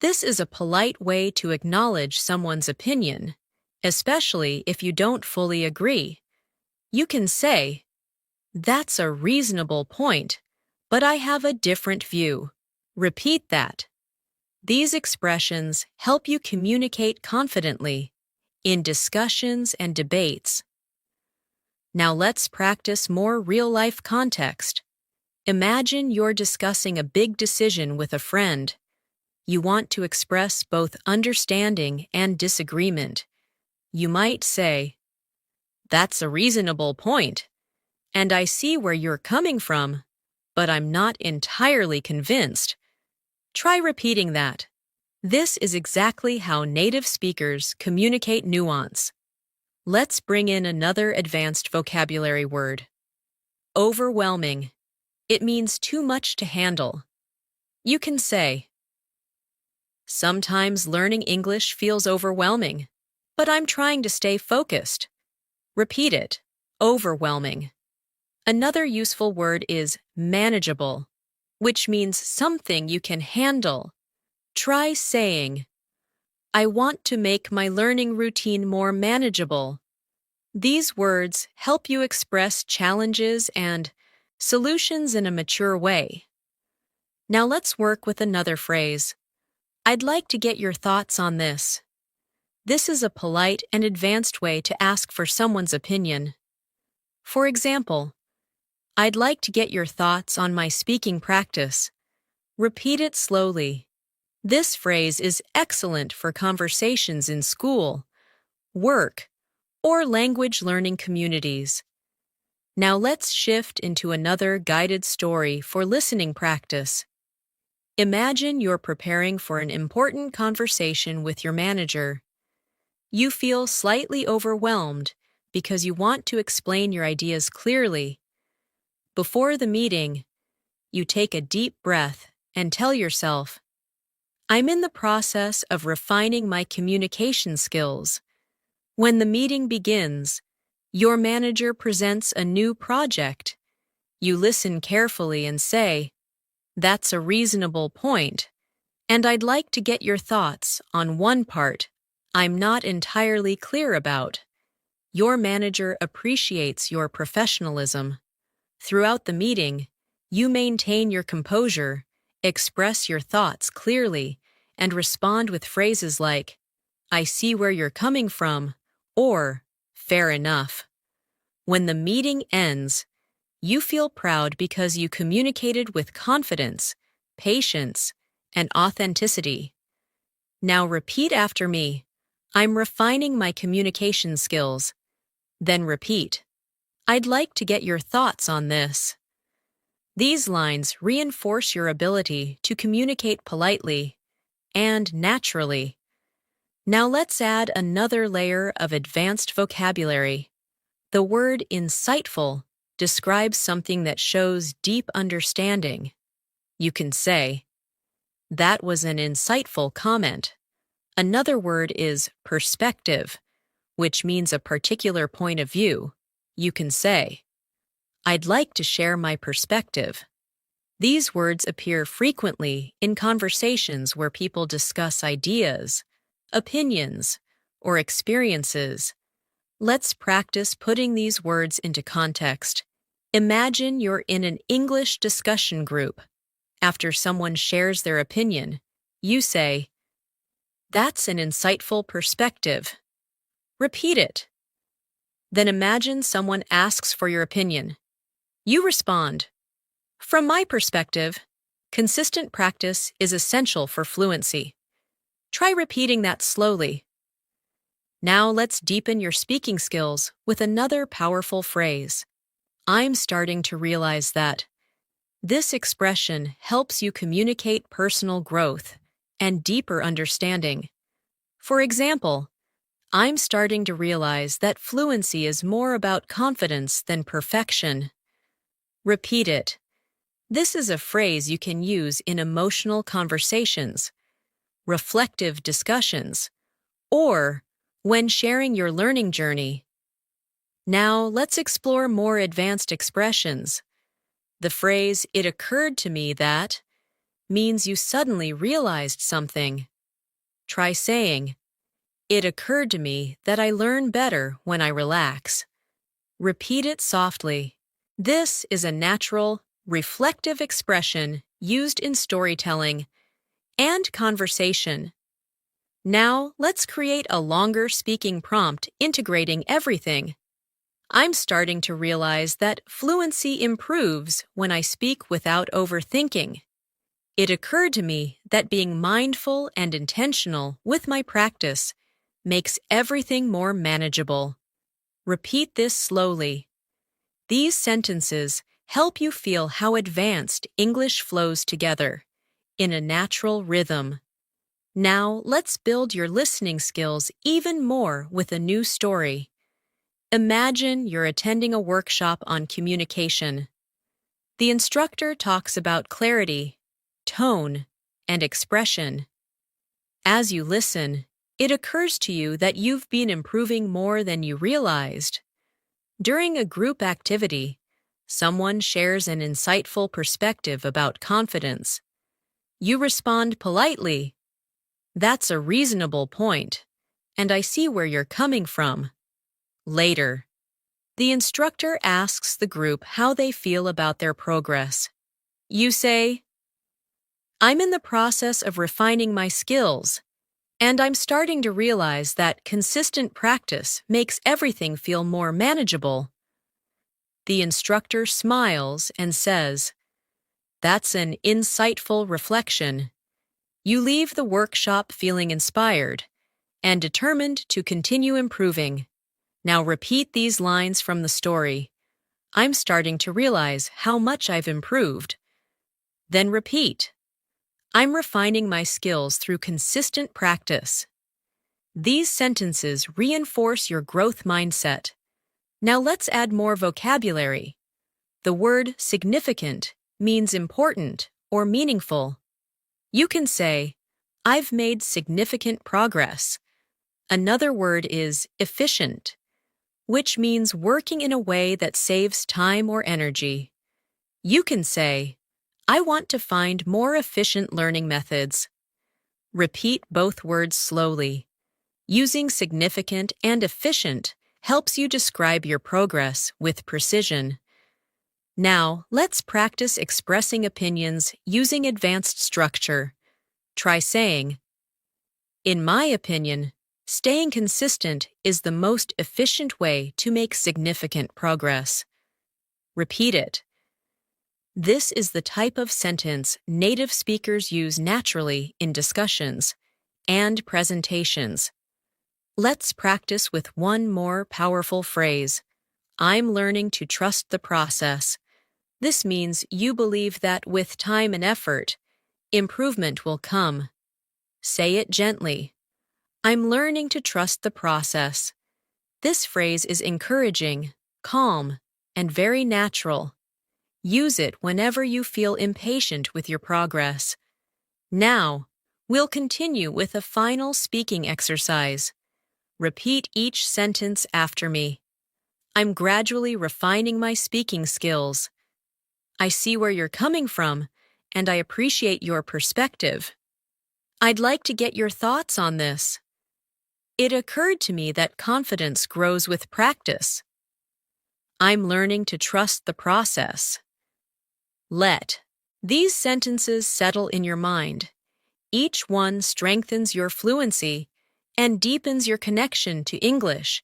This is a polite way to acknowledge someone's opinion, especially if you don't fully agree. You can say, That's a reasonable point, but I have a different view. Repeat that. These expressions help you communicate confidently in discussions and debates. Now let's practice more real-life context. Imagine you're discussing a big decision with a friend. You want to express both understanding and disagreement. You might say, That's a reasonable point, and I see where you're coming from, but I'm not entirely convinced. Try repeating that. This is exactly how native speakers communicate nuance. Let's bring in another advanced vocabulary word. Overwhelming. It means too much to handle. You can say, Sometimes learning English feels overwhelming, but I'm trying to stay focused. Repeat it. overwhelming. Another useful word is manageable, which means something you can handle. Try saying, I want to make my learning routine more manageable. These words help you express challenges and solutions in a mature way. Now let's work with another phrase. I'd like to get your thoughts on this. This is a polite and advanced way to ask for someone's opinion. For example, I'd like to get your thoughts on my speaking practice. Repeat it slowly. This phrase is excellent for conversations in school, work, or language learning communities. Now let's shift into another guided story for listening practice. Imagine you're preparing for an important conversation with your manager. You feel slightly overwhelmed because you want to explain your ideas clearly. Before the meeting, you take a deep breath and tell yourself, I'm in the process of refining my communication skills. When the meeting begins, your manager presents a new project. You listen carefully and say, that's a reasonable point, and I'd like to get your thoughts on one part I'm not entirely clear about. Your manager appreciates your professionalism. Throughout the meeting, you maintain your composure, express your thoughts clearly, and respond with phrases like, I see where you're coming from, or fair enough. When the meeting ends, you feel proud because you communicated with confidence, patience, and authenticity. Now repeat after me. I'm refining my communication skills. Then repeat. I'd like to get your thoughts on this. These lines reinforce your ability to communicate politely and naturally. Now let's add another layer of advanced vocabulary. The word insightful describes something that shows deep understanding. You can say, that was an insightful comment. Another word is perspective, which means a particular point of view. You can say, I'd like to share my perspective. These words appear frequently in conversations where people discuss ideas, opinions, or experiences. Let's practice putting these words into context. Imagine you're in an English discussion group. After someone shares their opinion, you say, that's an insightful perspective. Repeat it. Then imagine someone asks for your opinion. You respond, from my perspective, consistent practice is essential for fluency. Try repeating that slowly. Now let's deepen your speaking skills with another powerful phrase. I'm starting to realize that. This expression helps you communicate personal growth and deeper understanding. For example, I'm starting to realize that fluency is more about confidence than perfection. Repeat it. This is a phrase you can use in emotional conversations, reflective discussions, or when sharing your learning journey. Now let's explore more advanced expressions. The phrase, it occurred to me that, means you suddenly realized something. Try saying, it occurred to me that I learn better when I relax. Repeat it softly. This is a natural, reflective expression used in storytelling and conversation. Now let's create a longer speaking prompt integrating everything. I'm starting to realize that fluency improves when I speak without overthinking. It occurred to me that being mindful and intentional with my practice makes everything more manageable. Repeat this slowly. These sentences help you feel how advanced English flows together in a natural rhythm. Now let's build your listening skills even more with a new story. Imagine you're attending a workshop on communication. The instructor talks about clarity, tone, and expression. As you listen, it occurs to you that you've been improving more than you realized. During a group activity, someone shares an insightful perspective about confidence. You respond politely, "That's a reasonable point, and I see where you're coming from." Later, the instructor asks the group how they feel about their progress. You say, "I'm in the process of refining my skills, and I'm starting to realize that consistent practice makes everything feel more manageable." The instructor smiles and says, "That's an insightful reflection. You leave the workshop feeling inspired and determined to continue improving. Now repeat these lines from the story. I'm starting to realize how much I've improved." Then repeat, "I'm refining my skills through consistent practice." These sentences reinforce your growth mindset. Now let's add more vocabulary. The word significant means important or meaningful. You can say, "I've made significant progress." Another word is efficient, which means working in a way that saves time or energy. You can say, "I want to find more efficient learning methods." Repeat both words slowly. Using significant and efficient helps you describe your progress with precision. Now, let's practice expressing opinions using advanced structure. Try saying, "In my opinion, staying consistent is the most efficient way to make significant progress." Repeat it. This is the type of sentence native speakers use naturally in discussions and presentations. Let's practice with one more powerful phrase. "I'm learning to trust the process." This means you believe that with time and effort, improvement will come. Say it gently. "I'm learning to trust the process." This phrase is encouraging, calm, and very natural. Use it whenever you feel impatient with your progress. Now, we'll continue with a final speaking exercise. Repeat each sentence after me. "I'm gradually refining my speaking skills." "I see where you're coming from, and I appreciate your perspective." "I'd like to get your thoughts on this." "It occurred to me that confidence grows with practice." "I'm learning to trust the process." Let these sentences settle in your mind. Each one strengthens your fluency and deepens your connection to English.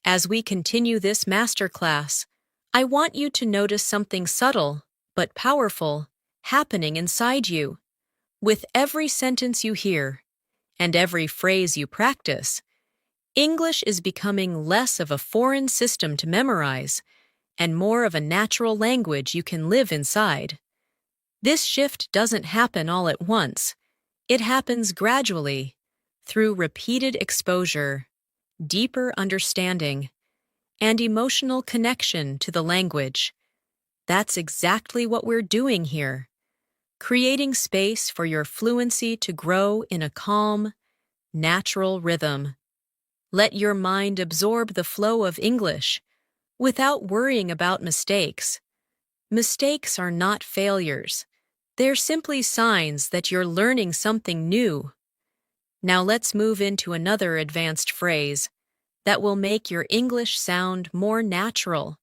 As we continue this masterclass, I want you to notice something subtle but powerful happening inside you. With every sentence you hear and every phrase you practice, English is becoming less of a foreign system to memorize and more of a natural language you can live inside. This shift doesn't happen all at once. It happens gradually, through repeated exposure, deeper understanding, and emotional connection to the language. That's exactly what we're doing here, creating space for your fluency to grow in a calm, natural rhythm. Let your mind absorb the flow of English without worrying about mistakes. Mistakes are not failures. They're simply signs that you're learning something new. Now let's move into another advanced phrase that will make your English sound more natural.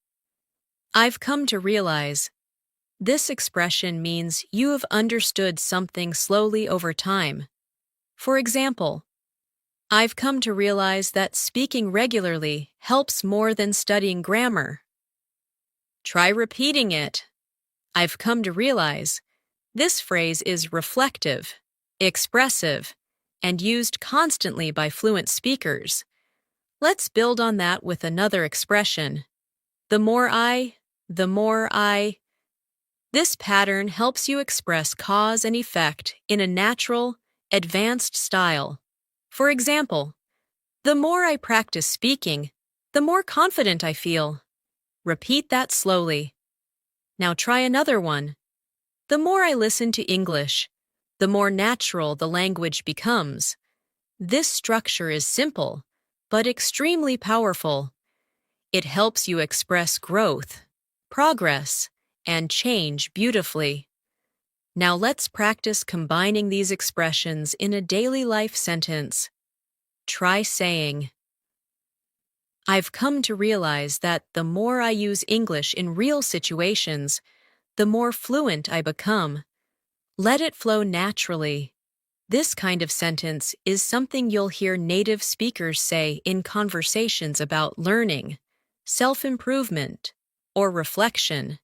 "I've come to realize." This expression means you have understood something slowly over time. For example, "I've come to realize that speaking regularly helps more than studying grammar." Try repeating it. "I've come to realize." This phrase is reflective, expressive, and used constantly by fluent speakers. Let's build on that with another expression. The more I. This pattern helps you express cause and effect in a natural, advanced style. For example, "The more I practice speaking, the more confident I feel." Repeat that slowly. Now try another one. "The more I listen to English, the more natural the language becomes." This structure is simple, but extremely powerful. It helps you express growth, progress, and change beautifully. Now let's practice combining these expressions in a daily life sentence. Try saying, I've come to realize that the more I use English in real situations, the more fluent I become. Let it flow naturally. This kind of sentence is something you'll hear native speakers say in conversations about learning, self-improvement, or reflection.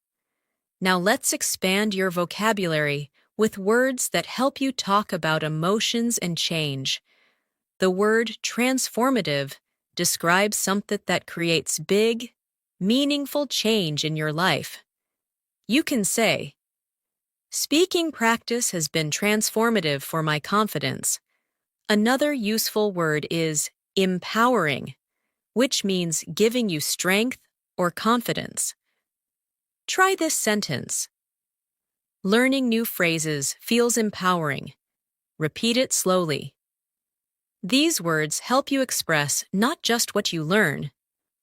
Now let's expand your vocabulary with words that help you talk about emotions and change. The word transformative describes something that creates big, meaningful change in your life. You can say, speaking practice has been transformative for my confidence. Another useful word is empowering, which means giving you strength or confidence. Try this sentence. Learning new phrases feels empowering. Repeat it slowly. These words help you express not just what you learn,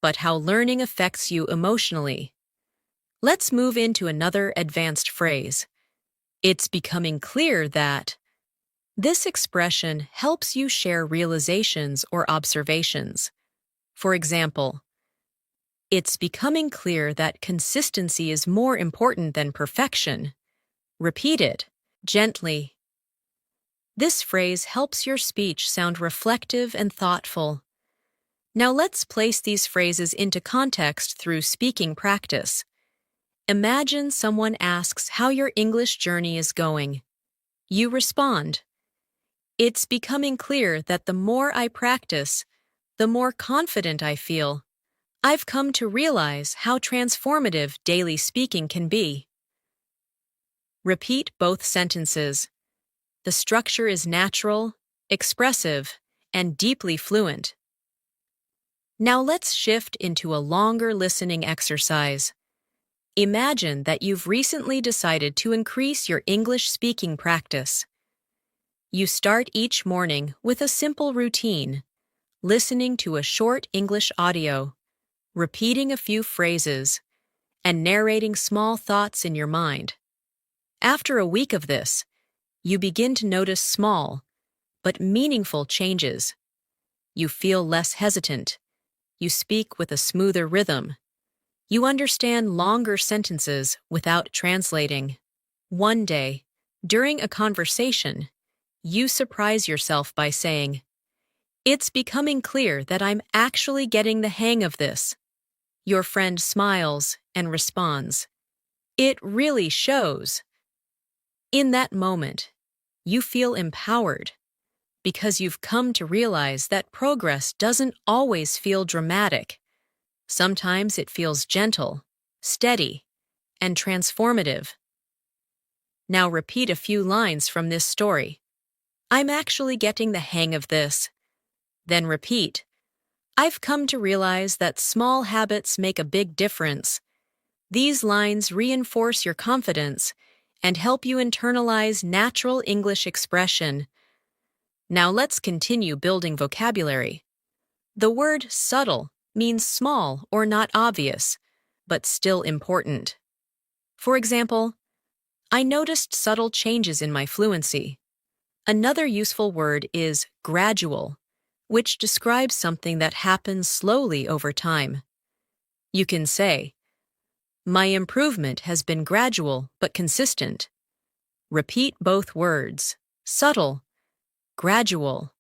but how learning affects you emotionally. Let's move into another advanced phrase. It's becoming clear that. This expression helps you share realizations or observations. For example, it's becoming clear that consistency is more important than perfection. Repeat it gently. This phrase helps your speech sound reflective and thoughtful. Now let's place these phrases into context through speaking practice. Imagine someone asks how your English journey is going. You respond, It's becoming clear that the more I practice, the more confident I feel. I've come to realize how transformative daily speaking can be. Repeat both sentences. The structure is natural, expressive, and deeply fluent. Now let's shift into a longer listening exercise. Imagine that you've recently decided to increase your English speaking practice. You start each morning with a simple routine, listening to a short English audio, repeating a few phrases, and narrating small thoughts in your mind. After a week of this, you begin to notice small, but meaningful changes. You feel less hesitant. You speak with a smoother rhythm. You understand longer sentences without translating. One day, during a conversation, you surprise yourself by saying, It's becoming clear that I'm actually getting the hang of this. Your friend smiles and responds, It really shows. In that moment, you feel empowered because you've come to realize that progress doesn't always feel dramatic. Sometimes it feels gentle, steady, and transformative. Now repeat a few lines from this story. I'm actually getting the hang of this. Then repeat, I've come to realize that small habits make a big difference. These lines reinforce your confidence and help you internalize natural English expression. Now let's continue building vocabulary. The word subtle means small or not obvious, but still important. For example, I noticed subtle changes in my fluency. Another useful word is gradual, which describes something that happens slowly over time. You can say, My improvement has been gradual but consistent. Repeat both words, subtle, gradual.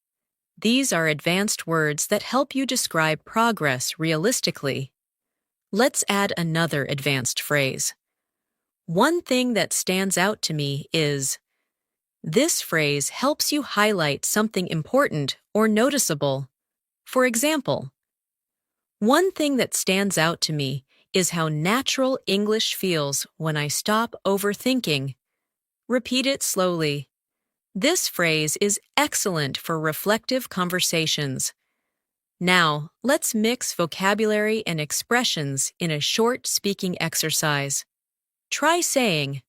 These are advanced words that help you describe progress realistically. Let's add another advanced phrase. One thing that stands out to me is. This phrase helps you highlight something important or noticeable. For example, one thing that stands out to me is how natural English feels when I stop overthinking. Repeat it slowly. This phrase is excellent for reflective conversations. Now, let's mix vocabulary and expressions in a short speaking exercise. Try saying,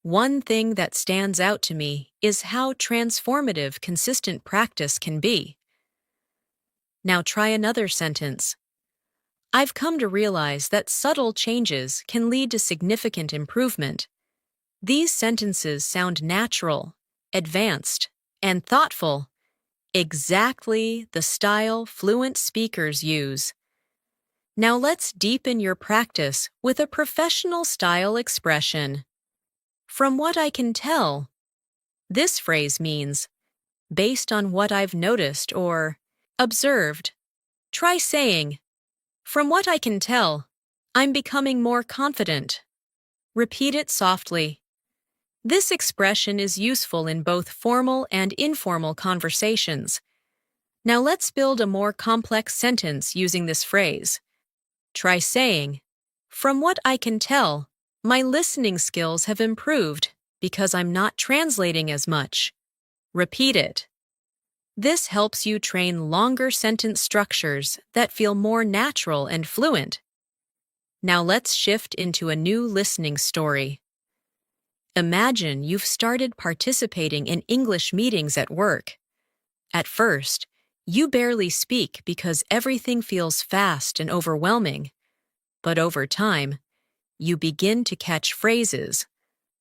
One thing that stands out to me is how transformative consistent practice can be. Now try another sentence. I've come to realize that subtle changes can lead to significant improvement. These sentences sound natural, advanced, and thoughtful, exactly the style fluent speakers use. Now let's deepen your practice with a professional style expression. From what I can tell, this phrase means, based on what I've noticed or observed. Try saying, from what I can tell, I'm becoming more confident. Repeat it softly. This expression is useful in both formal and informal conversations. Now let's build a more complex sentence using this phrase. Try saying, from what I can tell, my listening skills have improved because I'm not translating as much. Repeat it. This helps you train longer sentence structures that feel more natural and fluent. Now let's shift into a new listening story. Imagine you've started participating in English meetings at work. At first, you barely speak because everything feels fast and overwhelming. But over time, you begin to catch phrases,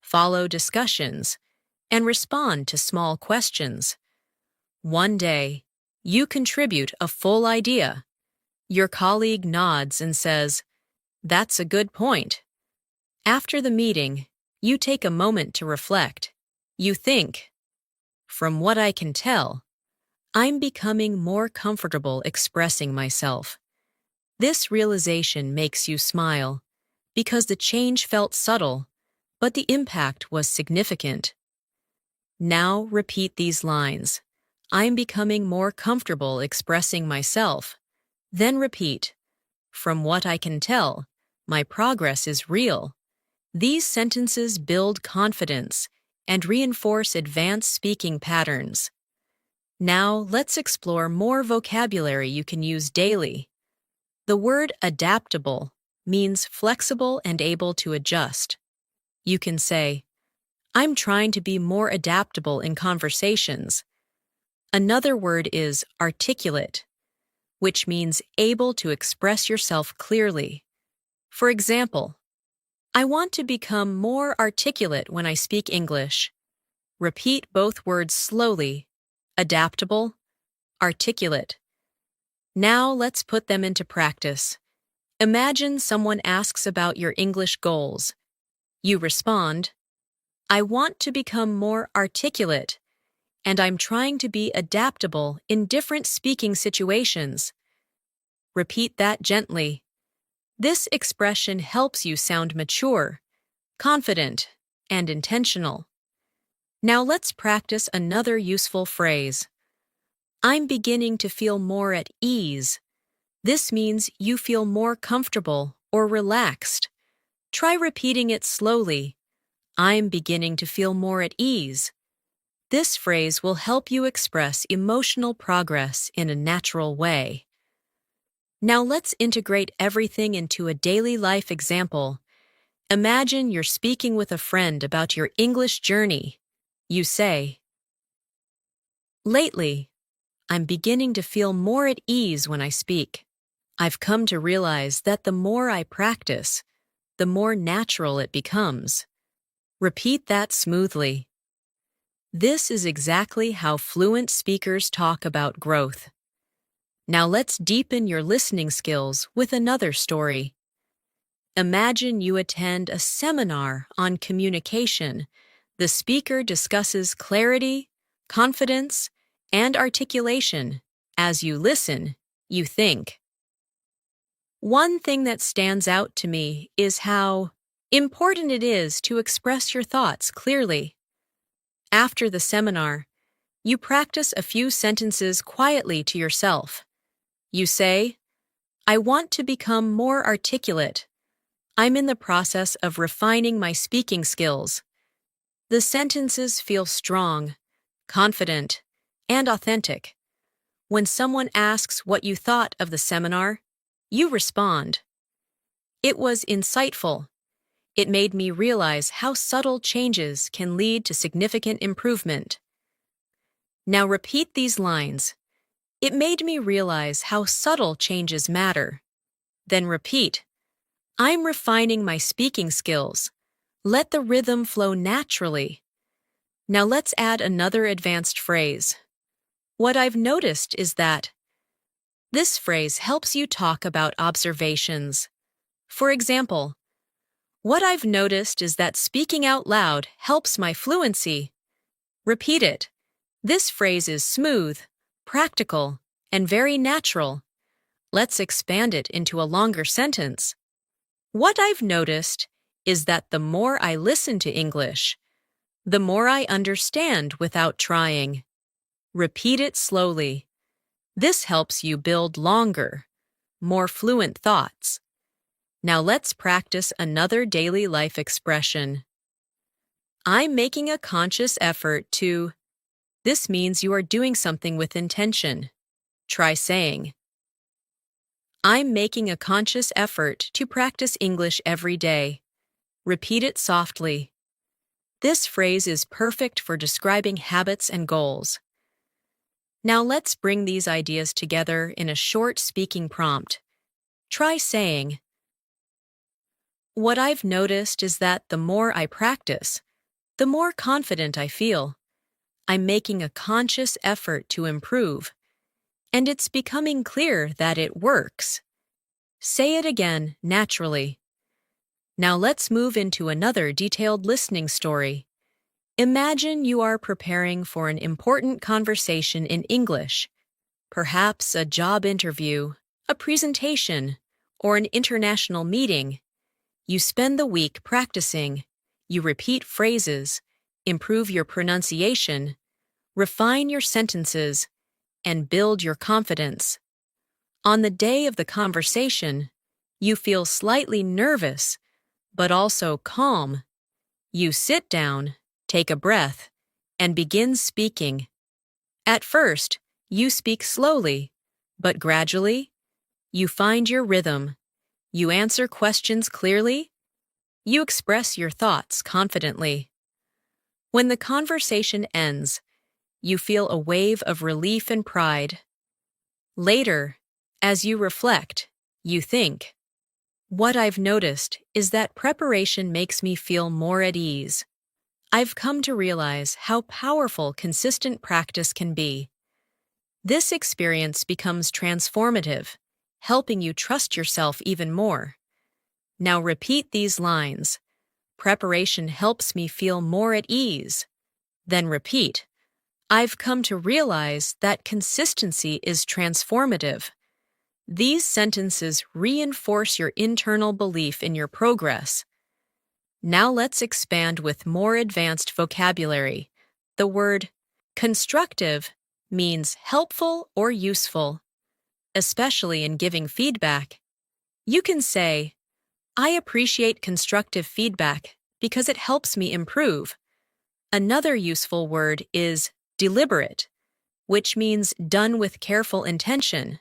follow discussions, and respond to small questions. One day, you contribute a full idea. Your colleague nods and says, "That's a good point." After the meeting, you take a moment to reflect. You think, from what I can tell, I'm becoming more comfortable expressing myself. This realization makes you smile because the change felt subtle, but the impact was significant. Now repeat these lines. I'm becoming more comfortable expressing myself. Then repeat, from what I can tell, my progress is real. These sentences build confidence and reinforce advanced speaking patterns. Now let's explore more vocabulary you can use daily. The word adaptable means flexible and able to adjust. You can say, I'm trying to be more adaptable in conversations. Another word is articulate, which means able to express yourself clearly. For example, I want to become more articulate when I speak English. Repeat both words slowly. Adaptable, articulate. Now let's put them into practice. Imagine someone asks about your English goals. You respond, I want to become more articulate, and I'm trying to be adaptable in different speaking situations. Repeat that gently. This expression helps you sound mature, confident, and intentional. Now let's practice another useful phrase. I'm beginning to feel more at ease. This means you feel more comfortable or relaxed. Try repeating it slowly. I'm beginning to feel more at ease. This phrase will help you express emotional progress in a natural way. Now let's integrate everything into a daily life example. Imagine you're speaking with a friend about your English journey. You say, lately, I'm beginning to feel more at ease when I speak. I've come to realize that the more I practice, the more natural it becomes. Repeat that smoothly. This is exactly how fluent speakers talk about growth. Now let's deepen your listening skills with another story. Imagine you attend a seminar on communication. The speaker discusses clarity, confidence, and articulation. As you listen, you think. One thing that stands out to me is how important it is to express your thoughts clearly. After the seminar, you practice a few sentences quietly to yourself. You say, I want to become more articulate. I'm in the process of refining my speaking skills. The sentences feel strong, confident, and authentic. When someone asks what you thought of the seminar, you respond. It was insightful. It made me realize how subtle changes can lead to significant improvement. Now repeat these lines. It made me realize how subtle changes matter. Then repeat, I'm refining my speaking skills. Let the rhythm flow naturally. Now let's add another advanced phrase. What I've noticed is that this phrase helps you talk about observations. For example, what I've noticed is that speaking out loud helps my fluency. Repeat it. This phrase is smooth, practical, and very natural. Let's expand it into a longer sentence. What I've noticed is that the more I listen to English, the more I understand without trying. Repeat it slowly. This helps you build longer, more fluent thoughts. Now let's practice another daily life expression. I'm making a conscious effort to. This means you are doing something with intention. Try saying, I'm making a conscious effort to practice English every day. Repeat it softly. This phrase is perfect for describing habits and goals. Now let's bring these ideas together in a short speaking prompt. Try saying, what I've noticed is that the more I practice, the more confident I feel. I'm making a conscious effort to improve, and it's becoming clear that it works. Say it again naturally. Now let's move into another detailed listening story. Imagine you are preparing for an important conversation in English, perhaps a job interview, a presentation, or an international meeting. You spend the week practicing. You repeat phrases, improve your pronunciation, refine your sentences, and build your confidence. On the day of the conversation, you feel slightly nervous, but also calm. You sit down, take a breath, and begin speaking. At first, you speak slowly, but gradually, you find your rhythm. You answer questions clearly. You express your thoughts confidently. When the conversation ends, you feel a wave of relief and pride. Later, as you reflect, you think, what I've noticed is that preparation makes me feel more at ease. I've come to realize how powerful consistent practice can be. This experience becomes transformative, helping you trust yourself even more. Now repeat these lines. Preparation helps me feel more at ease. Then repeat. I've come to realize that consistency is transformative. These sentences reinforce your internal belief in your progress. Now let's expand with more advanced vocabulary. The word constructive means helpful or useful, especially in giving feedback. You can say, I appreciate constructive feedback because it helps me improve. Another useful word is deliberate, which means done with careful intention.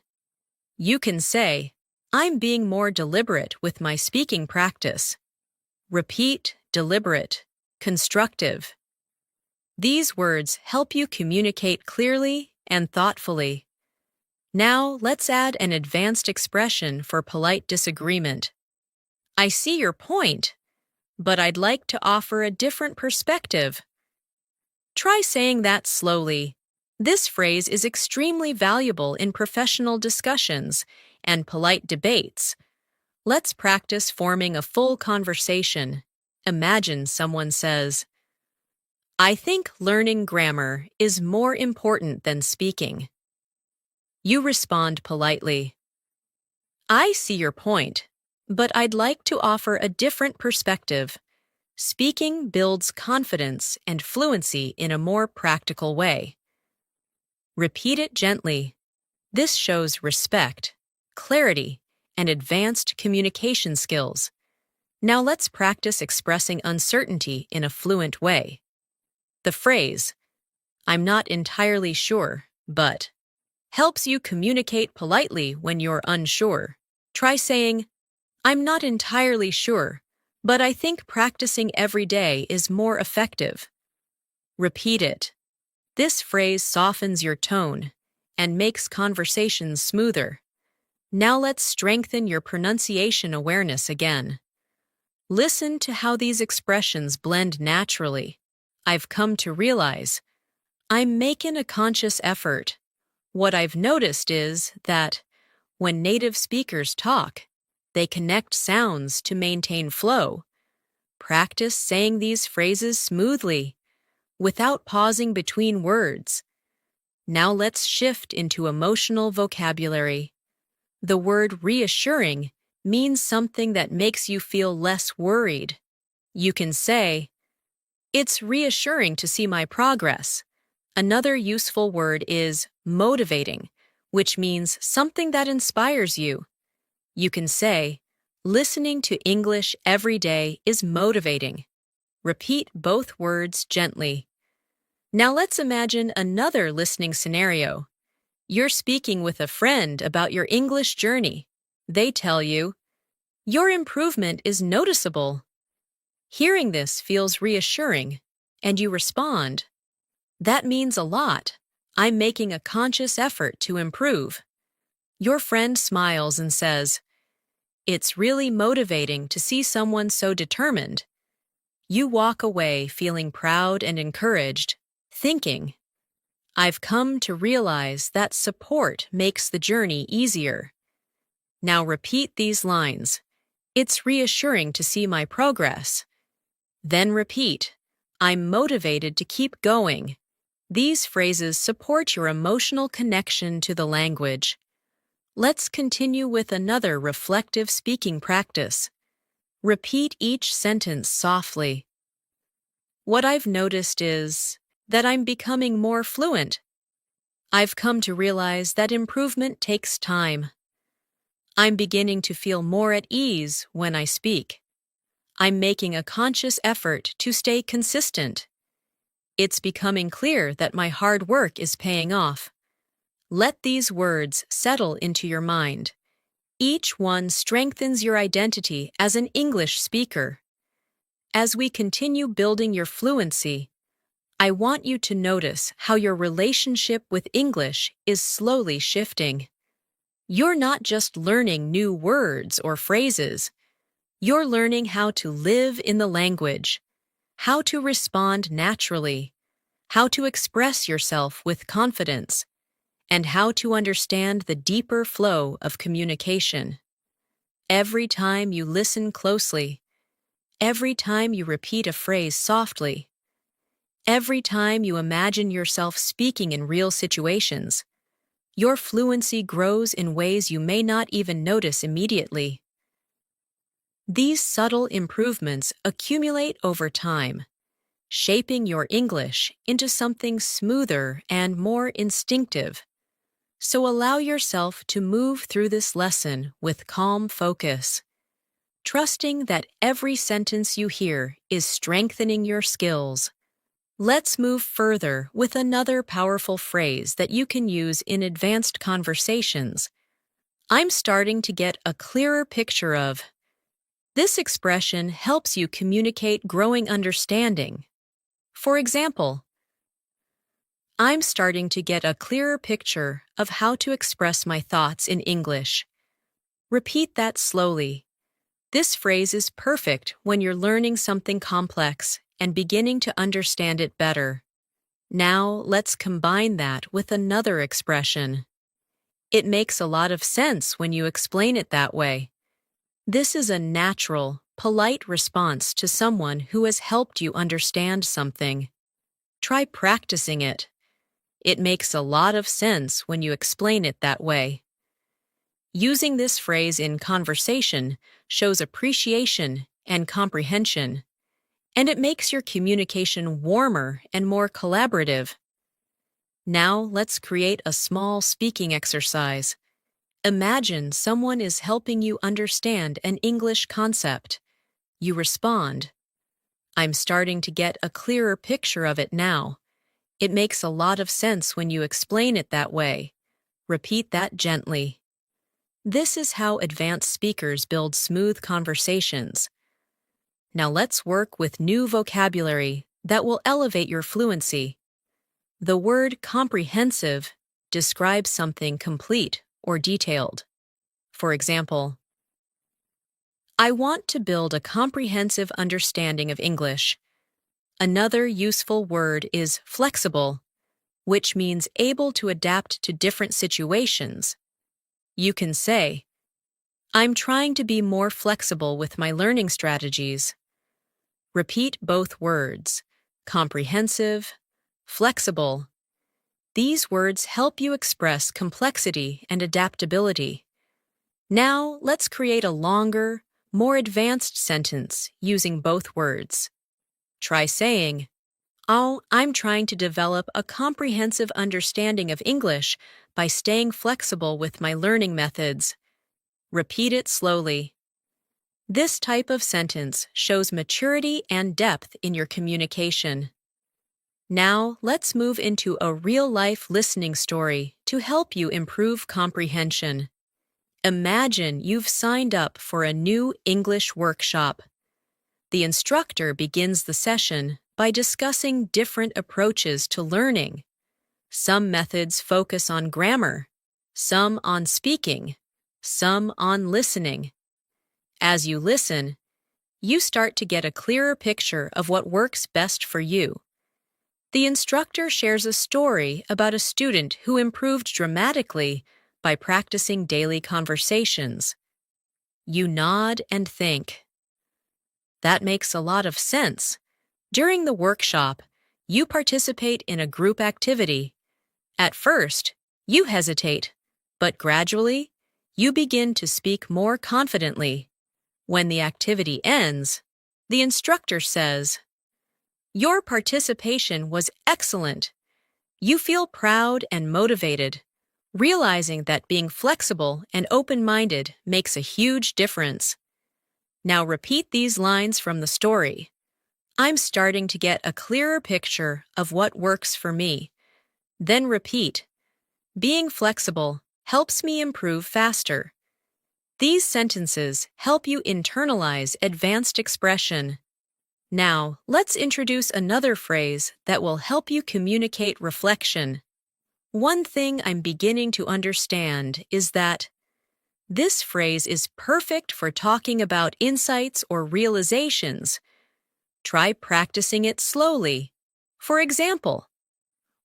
You can say, I'm being more deliberate with my speaking practice. Repeat, deliberate, constructive. These words help you communicate clearly and thoughtfully. Now let's add an advanced expression for polite disagreement. I see your point, but I'd like to offer a different perspective. Try saying that slowly. This phrase is extremely valuable in professional discussions and polite debates. Let's practice forming a full conversation. Imagine someone says, I think learning grammar is more important than speaking. You respond politely. I see your point, but I'd like to offer a different perspective. Speaking builds confidence and fluency in a more practical way. Repeat it gently. This shows respect, clarity, and advanced communication skills. Now let's practice expressing uncertainty in a fluent way. The phrase, I'm not entirely sure, but, helps you communicate politely when you're unsure. Try saying, I'm not entirely sure, but I think practicing every day is more effective. Repeat it. This phrase softens your tone and makes conversations smoother. Now let's strengthen your pronunciation awareness again. Listen to how these expressions blend naturally. I've come to realize I'm making a conscious effort. What I've noticed is that when native speakers talk, they connect sounds to maintain flow. Practice saying these phrases smoothly, without pausing between words. Now let's shift into emotional vocabulary. The word reassuring means something that makes you feel less worried. You can say, "It's reassuring to see my progress." Another useful word is motivating, which means something that inspires you. You can say, "Listening to English every day is motivating." Repeat both words gently. Now let's imagine another listening scenario. You're speaking with a friend about your English journey. They tell you, "Your improvement is noticeable." Hearing this feels reassuring, and you respond, "That means a lot. I'm making a conscious effort to improve." Your friend smiles and says, "It's really motivating to see someone so determined." You walk away feeling proud and encouraged, thinking, "I've come to realize that support makes the journey easier." Now repeat these lines. "It's reassuring to see my progress." Then repeat, "I'm motivated to keep going." These phrases support your emotional connection to the language. Let's continue with another reflective speaking practice. Repeat each sentence softly. What I've noticed is that I'm becoming more fluent. I've come to realize that improvement takes time. I'm beginning to feel more at ease when I speak. I'm making a conscious effort to stay consistent. It's becoming clear that my hard work is paying off. Let these words settle into your mind. Each one strengthens your identity as an English speaker. As we continue building your fluency, I want you to notice how your relationship with English is slowly shifting. You're not just learning new words or phrases. You're learning how to live in the language, how to respond naturally, how to express yourself with confidence, and how to understand the deeper flow of communication. Every time you listen closely, every time you repeat a phrase softly, every time you imagine yourself speaking in real situations, your fluency grows in ways you may not even notice immediately. These subtle improvements accumulate over time, shaping your English into something smoother and more instinctive. So allow yourself to move through this lesson with calm focus, trusting that every sentence you hear is strengthening your skills. Let's move further with another powerful phrase that you can use in advanced conversations. I'm starting to get a clearer picture of. This expression helps you communicate growing understanding. For example, I'm starting to get a clearer picture of how to express my thoughts in English. Repeat that slowly. This phrase is perfect when you're learning something complex and beginning to understand it better. Now let's combine that with another expression. It makes a lot of sense when you explain it that way. This is a natural, polite response to someone who has helped you understand something. Try practicing it. It makes a lot of sense when you explain it that way. Using this phrase in conversation shows appreciation and comprehension, and it makes your communication warmer and more collaborative. Now let's create a small speaking exercise. Imagine someone is helping you understand an English concept. You respond, "I'm starting to get a clearer picture of it now." It makes a lot of sense when you explain it that way. Repeat that gently. This is how advanced speakers build smooth conversations. Now let's work with new vocabulary that will elevate your fluency. The word comprehensive describes something complete or detailed. For example, I want to build a comprehensive understanding of English. Another useful word is flexible, which means able to adapt to different situations. You can say, I'm trying to be more flexible with my learning strategies. Repeat both words, comprehensive, flexible. These words help you express complexity and adaptability. Now, let's create a longer, more advanced sentence using both words. Try saying, Oh, I'm trying to develop a comprehensive understanding of English by staying flexible with my learning methods. Repeat it slowly. This type of sentence shows maturity and depth in your communication. Now, let's move into a real-life listening story to help you improve comprehension. Imagine you've signed up for a new English workshop. The instructor begins the session by discussing different approaches to learning. Some methods focus on grammar, some on speaking, some on listening. As you listen, you start to get a clearer picture of what works best for you. The instructor shares a story about a student who improved dramatically by practicing daily conversations. You nod and think. That makes a lot of sense. During the workshop, you participate in a group activity. At first, you hesitate, but gradually, you begin to speak more confidently. When the activity ends, the instructor says, Your participation was excellent. You feel proud and motivated, realizing that being flexible and open-minded makes a huge difference. Now repeat these lines from the story. I'm starting to get a clearer picture of what works for me. Then repeat. Being flexible helps me improve faster. These sentences help you internalize advanced expression. Now, let's introduce another phrase that will help you communicate reflection. One thing I'm beginning to understand is that this phrase is perfect for talking about insights or realizations. Try practicing it slowly. For example,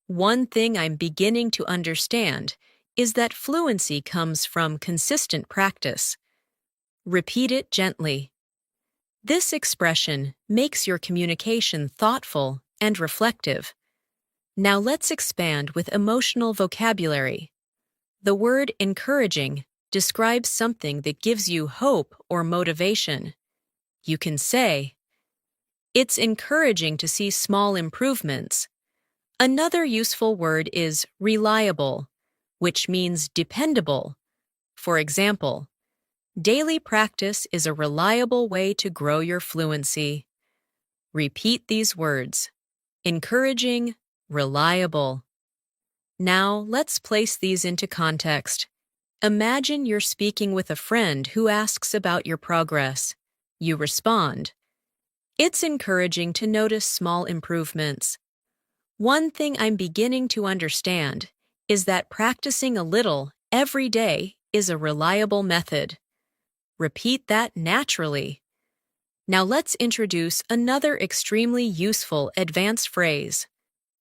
one thing I'm beginning to understand is that fluency comes from consistent practice. Repeat it gently. This expression makes your communication thoughtful and reflective. Now let's expand with emotional vocabulary. The word encouraging describes something that gives you hope or motivation. You can say, It's encouraging to see small improvements. Another useful word is reliable, which means dependable. For example, daily practice is a reliable way to grow your fluency. Repeat these words. Encouraging, reliable. Now, let's place these into context. Imagine you're speaking with a friend who asks about your progress. You respond, It's encouraging to notice small improvements. One thing I'm beginning to understand is that practicing a little every day is a reliable method. Repeat that naturally. Now let's introduce another extremely useful advanced phrase.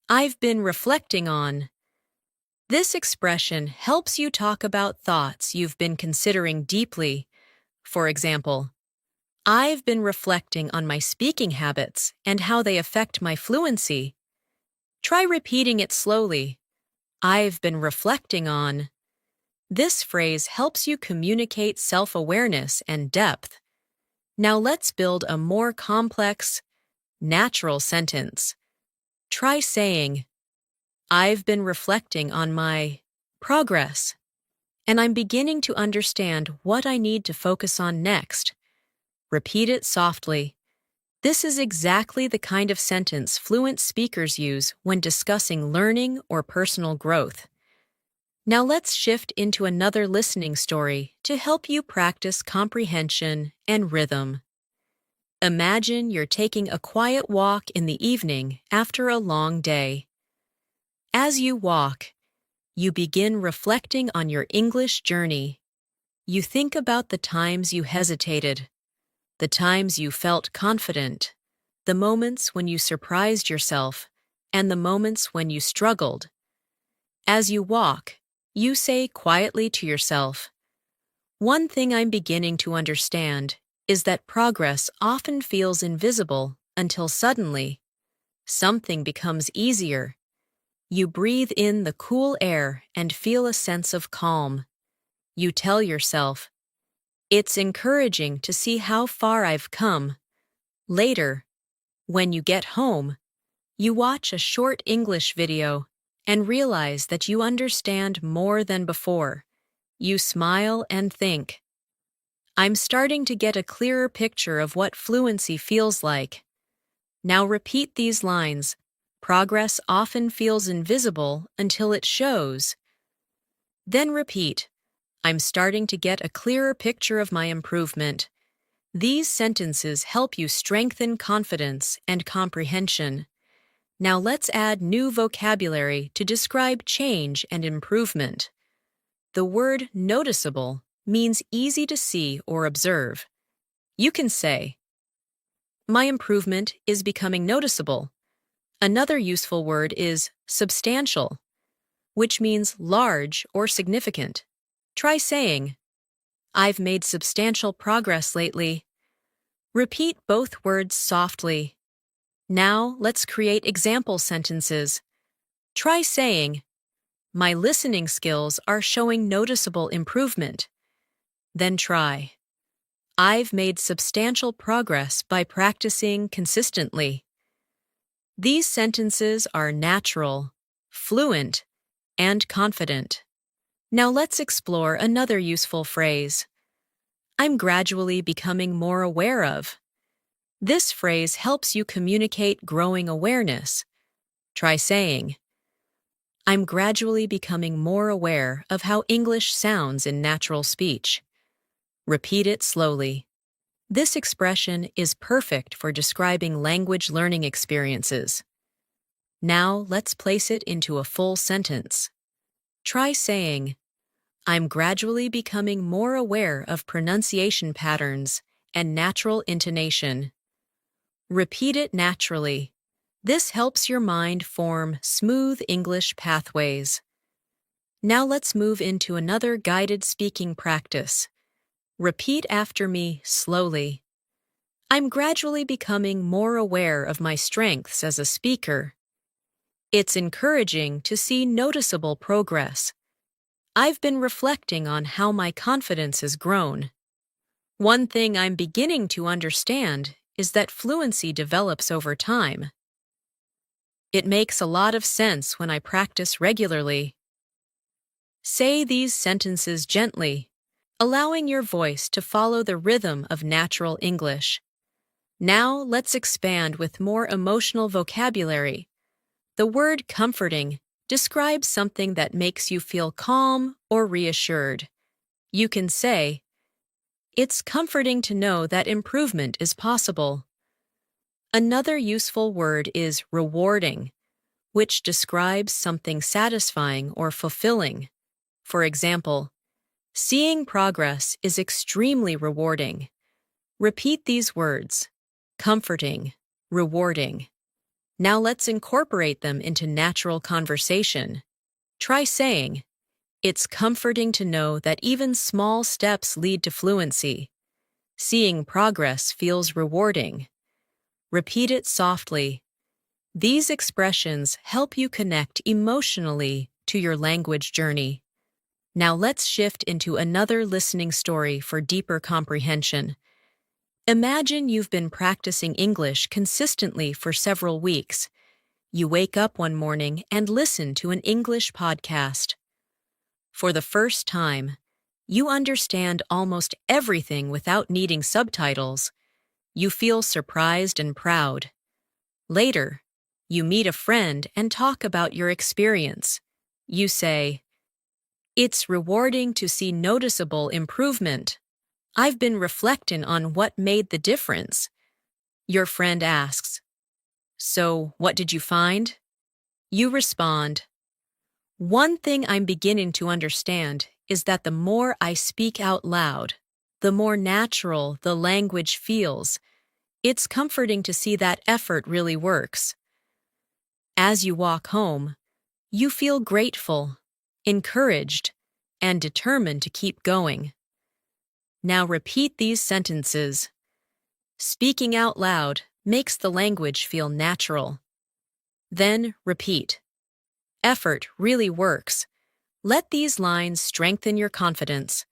I've been reflecting on. This expression helps you talk about thoughts you've been considering deeply. For example, I've been reflecting on my speaking habits and how they affect my fluency. Try repeating it slowly. I've been reflecting on. This phrase helps you communicate self-awareness and depth. Now let's build a more complex, natural sentence. Try saying, I've been reflecting on my progress, and I'm beginning to understand what I need to focus on next. Repeat it softly. This is exactly the kind of sentence fluent speakers use when discussing learning or personal growth. Now let's shift into another listening story to help you practice comprehension and rhythm. Imagine you're taking a quiet walk in the evening after a long day. As you walk, you begin reflecting on your English journey. You think about the times you hesitated, the times you felt confident, the moments when you surprised yourself, and the moments when you struggled. As you walk, you say quietly to yourself, "One thing I'm beginning to understand is that progress often feels invisible until suddenly something becomes easier." You breathe in the cool air and feel a sense of calm. You tell yourself, "It's encouraging to see how far I've come." Later, when you get home, you watch a short English video and realize that you understand more than before. You smile and think, "I'm starting to get a clearer picture of what fluency feels like." Now repeat these lines. Progress often feels invisible until it shows. Then repeat, "I'm starting to get a clearer picture of my improvement." These sentences help you strengthen confidence and comprehension. Now let's add new vocabulary to describe change and improvement. The word noticeable means easy to see or observe. You can say, "My improvement is becoming noticeable." Another useful word is substantial, which means large or significant. Try saying, "I've made substantial progress lately." Repeat both words softly. Now let's create example sentences. Try saying, "My listening skills are showing noticeable improvement." Then try, "I've made substantial progress by practicing consistently." These sentences are natural, fluent, and confident. Now let's explore another useful phrase. "I'm gradually becoming more aware of." This phrase helps you communicate growing awareness. Try saying, "I'm gradually becoming more aware of how English sounds in natural speech." Repeat it slowly. This expression is perfect for describing language learning experiences. Now let's place it into a full sentence. Try saying, "I'm gradually becoming more aware of pronunciation patterns and natural intonation." Repeat it naturally. This helps your mind form smooth English pathways. Now let's move into another guided speaking practice. Repeat after me slowly. "I'm gradually becoming more aware of my strengths as a speaker." It's encouraging to see noticeable progress. "I've been reflecting on how my confidence has grown." One thing I'm beginning to understand is that fluency develops over time. It makes a lot of sense when I practice regularly. Say these sentences gently, allowing your voice to follow the rhythm of natural English. Now let's expand with more emotional vocabulary. The word comforting describes something that makes you feel calm or reassured. You can say, "It's comforting to know that improvement is possible." Another useful word is rewarding, which describes something satisfying or fulfilling. For example, "Seeing progress is extremely rewarding." Repeat these words, comforting, rewarding. Now let's incorporate them into natural conversation. Try saying, "It's comforting to know that even small steps lead to fluency." Seeing progress feels rewarding. Repeat it softly. These expressions help you connect emotionally to your language journey. Now let's shift into another listening story for deeper comprehension. Imagine you've been practicing English consistently for several weeks. You wake up one morning and listen to an English podcast. For the first time, you understand almost everything without needing subtitles. You feel surprised and proud. Later, you meet a friend and talk about your experience. You say, "It's rewarding to see noticeable improvement. I've been reflecting on what made the difference." Your friend asks, "So, what did you find?" You respond, "One thing I'm beginning to understand is that the more I speak out loud, the more natural the language feels. It's comforting to see that effort really works. As you walk home, you feel grateful, encouraged, and determined to keep going. Now repeat these sentences. Speaking out loud makes the language feel natural. Then repeat. Effort really works. Let these lines strengthen your confidence.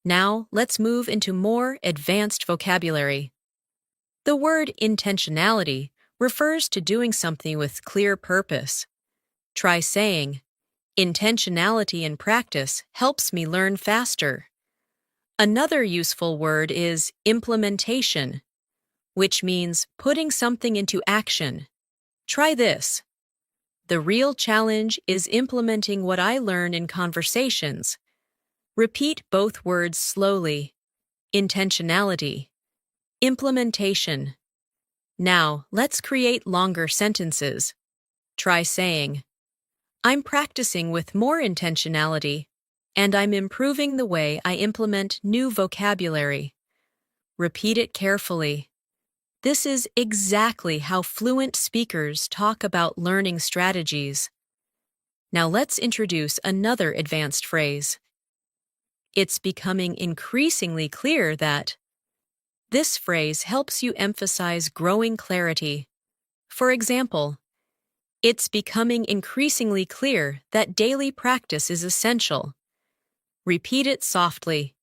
Now let's move into more advanced vocabulary. The word intentionality refers to doing something with clear purpose. Try saying, intentionality in practice helps me learn faster. Another useful word is implementation, which means putting something into action. Try this. The real challenge is implementing what I learn in conversations. Repeat both words slowly. Intentionality. Implementation. Now, let's create longer sentences. Try saying, I'm practicing with more intentionality, and I'm improving the way I implement new vocabulary. Repeat it carefully. This is exactly how fluent speakers talk about learning strategies. Now let's introduce another advanced phrase. It's becoming increasingly clear that. This phrase helps you emphasize growing clarity. For example, it's becoming increasingly clear that daily practice is essential. Repeat it softly.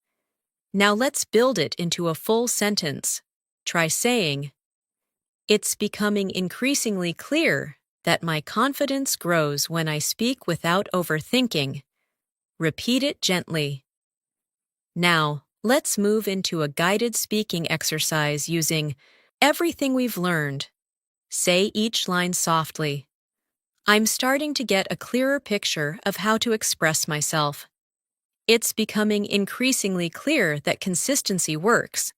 Now let's build it into a full sentence. Try saying, it's becoming increasingly clear that my confidence grows when I speak without overthinking. Repeat it gently. Now, let's move into a guided speaking exercise using everything we've learned. Say each line softly. I'm starting to get a clearer picture of how to express myself. It's becoming increasingly clear that consistency works.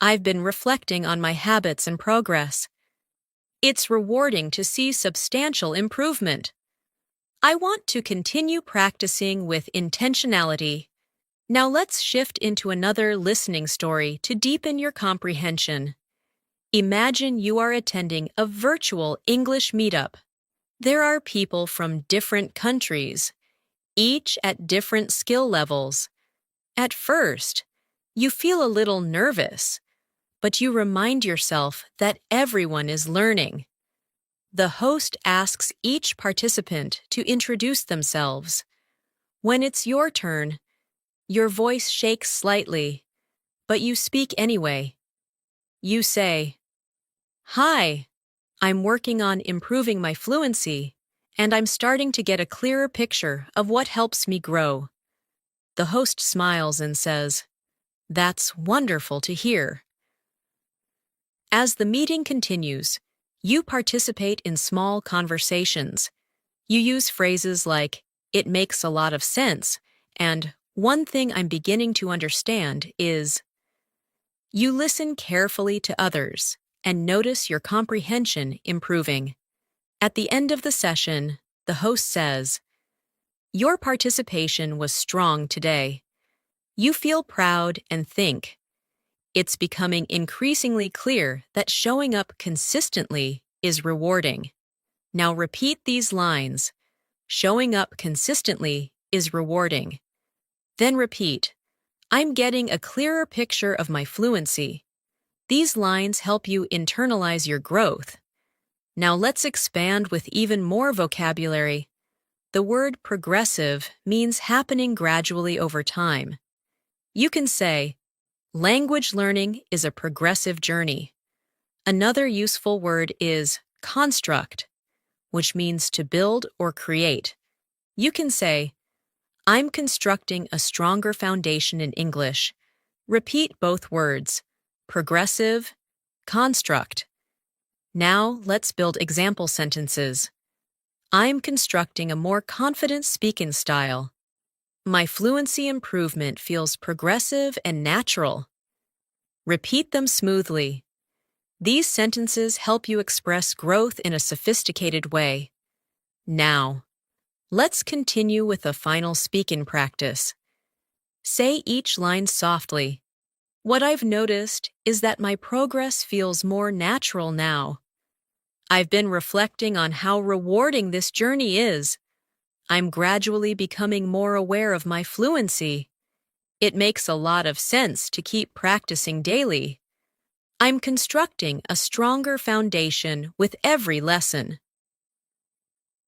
I've been reflecting on my habits and progress. It's rewarding to see substantial improvement. I want to continue practicing with intentionality. Now let's shift into another listening story to deepen your comprehension. Imagine you are attending a virtual English meetup. There are people from different countries, each at different skill levels. At first, you feel a little nervous, but you remind yourself that everyone is learning. The host asks each participant to introduce themselves. When it's your turn, your voice shakes slightly, but you speak anyway. You say, "Hi, I'm working on improving my fluency, and I'm starting to get a clearer picture of what helps me grow." The host smiles and says, "That's wonderful to hear." As the meeting continues, you participate in small conversations. You use phrases like, "It makes a lot of sense," and "One thing I'm beginning to understand is." You listen carefully to others and notice your comprehension improving. At the end of the session, the host says, "Your participation was strong today." You feel proud and think, it's becoming increasingly clear that showing up consistently is rewarding. Now repeat these lines. Showing up consistently is rewarding. Then repeat, I'm getting a clearer picture of my fluency. These lines help you internalize your growth. Now let's expand with even more vocabulary. The word progressive means happening gradually over time. You can say, language learning is a progressive journey. Another useful word is construct, which means to build or create. You can say, I'm constructing a stronger foundation in English. Repeat both words, progressive, construct. Now let's build example sentences. I'm constructing a more confident speaking style. My fluency improvement feels progressive and natural. Repeat them smoothly. These sentences help you express growth in a sophisticated way. Now, let's continue with a final speaking practice. Say each line softly. What I've noticed is that my progress feels more natural now. I've been reflecting on how rewarding this journey is. I'm gradually becoming more aware of my fluency. It makes a lot of sense to keep practicing daily. I'm constructing a stronger foundation with every lesson.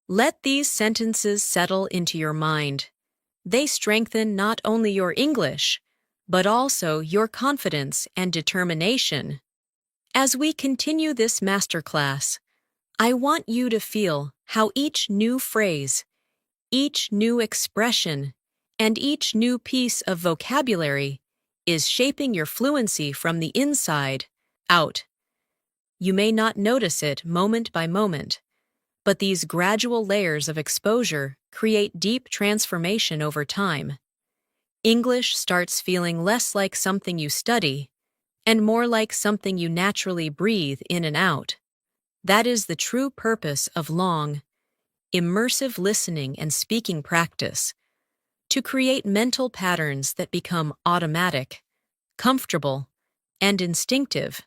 Let these sentences settle into your mind. They strengthen not only your English, but also your confidence and determination. As we continue this masterclass, I want you to feel how each new phrase, each new expression, and each new piece of vocabulary is shaping your fluency from the inside out. You may not notice it moment by moment, but these gradual layers of exposure create deep transformation over time. English starts feeling less like something you study and more like something you naturally breathe in and out. That is the true purpose of long, immersive listening and speaking practice, to create mental patterns that become automatic, comfortable, and instinctive.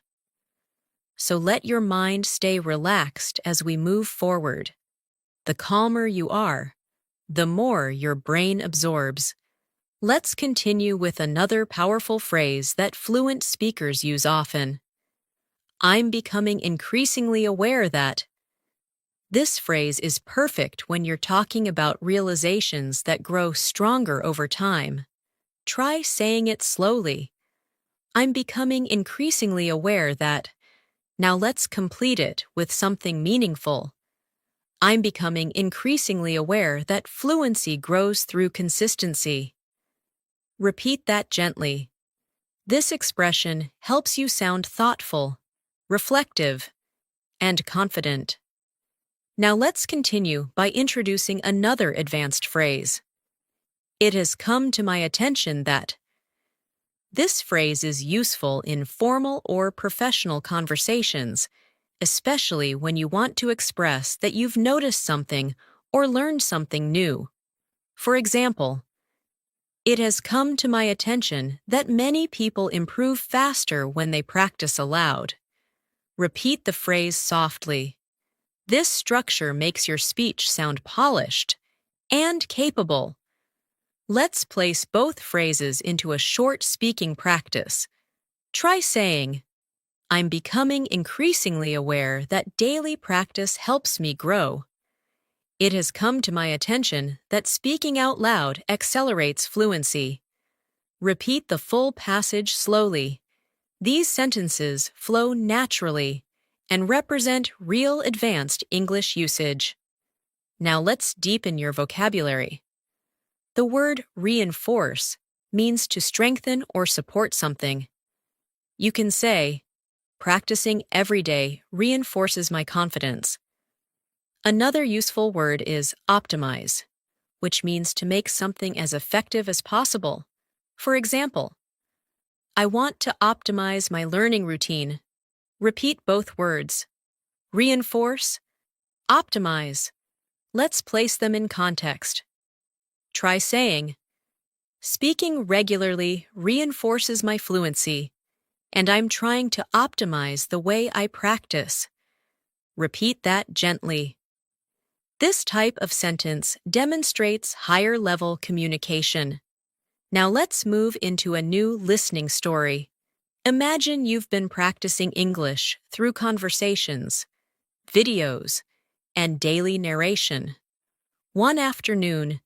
So let your mind stay relaxed as we move forward. The calmer you are, the more your brain absorbs. Let's continue with another powerful phrase that fluent speakers use often. I'm becoming increasingly aware that. This phrase is perfect when you're talking about realizations that grow stronger over time. Try saying it slowly. I'm becoming increasingly aware that. Now let's complete it with something meaningful. I'm becoming increasingly aware that fluency grows through consistency. Repeat that gently. This expression helps you sound thoughtful, reflective, and confident. Now let's continue by introducing another advanced phrase. It has come to my attention that. This phrase is useful in formal or professional conversations, especially when you want to express that you've noticed something or learned something new. For example, it has come to my attention that many people improve faster when they practice aloud. Repeat the phrase softly. This structure makes your speech sound polished and capable. Let's place both phrases into a short speaking practice. Try saying, I'm becoming increasingly aware that daily practice helps me grow. It has come to my attention that speaking out loud accelerates fluency. Repeat the full passage slowly. These sentences flow naturally and represent real advanced English usage. Now let's deepen your vocabulary. The word reinforce means to strengthen or support something. You can say, practicing every day reinforces my confidence. Another useful word is optimize, which means to make something as effective as possible. For example, I want to optimize my learning routine. Repeat both words. Reinforce, optimize. Let's place them in context. Try saying, speaking regularly reinforces my fluency, and I'm trying to optimize the way I practice. Repeat that gently. This type of sentence demonstrates higher-level communication. Now let's move into a new listening story. Imagine you've been practicing English through conversations, videos, and daily narration. One afternoon,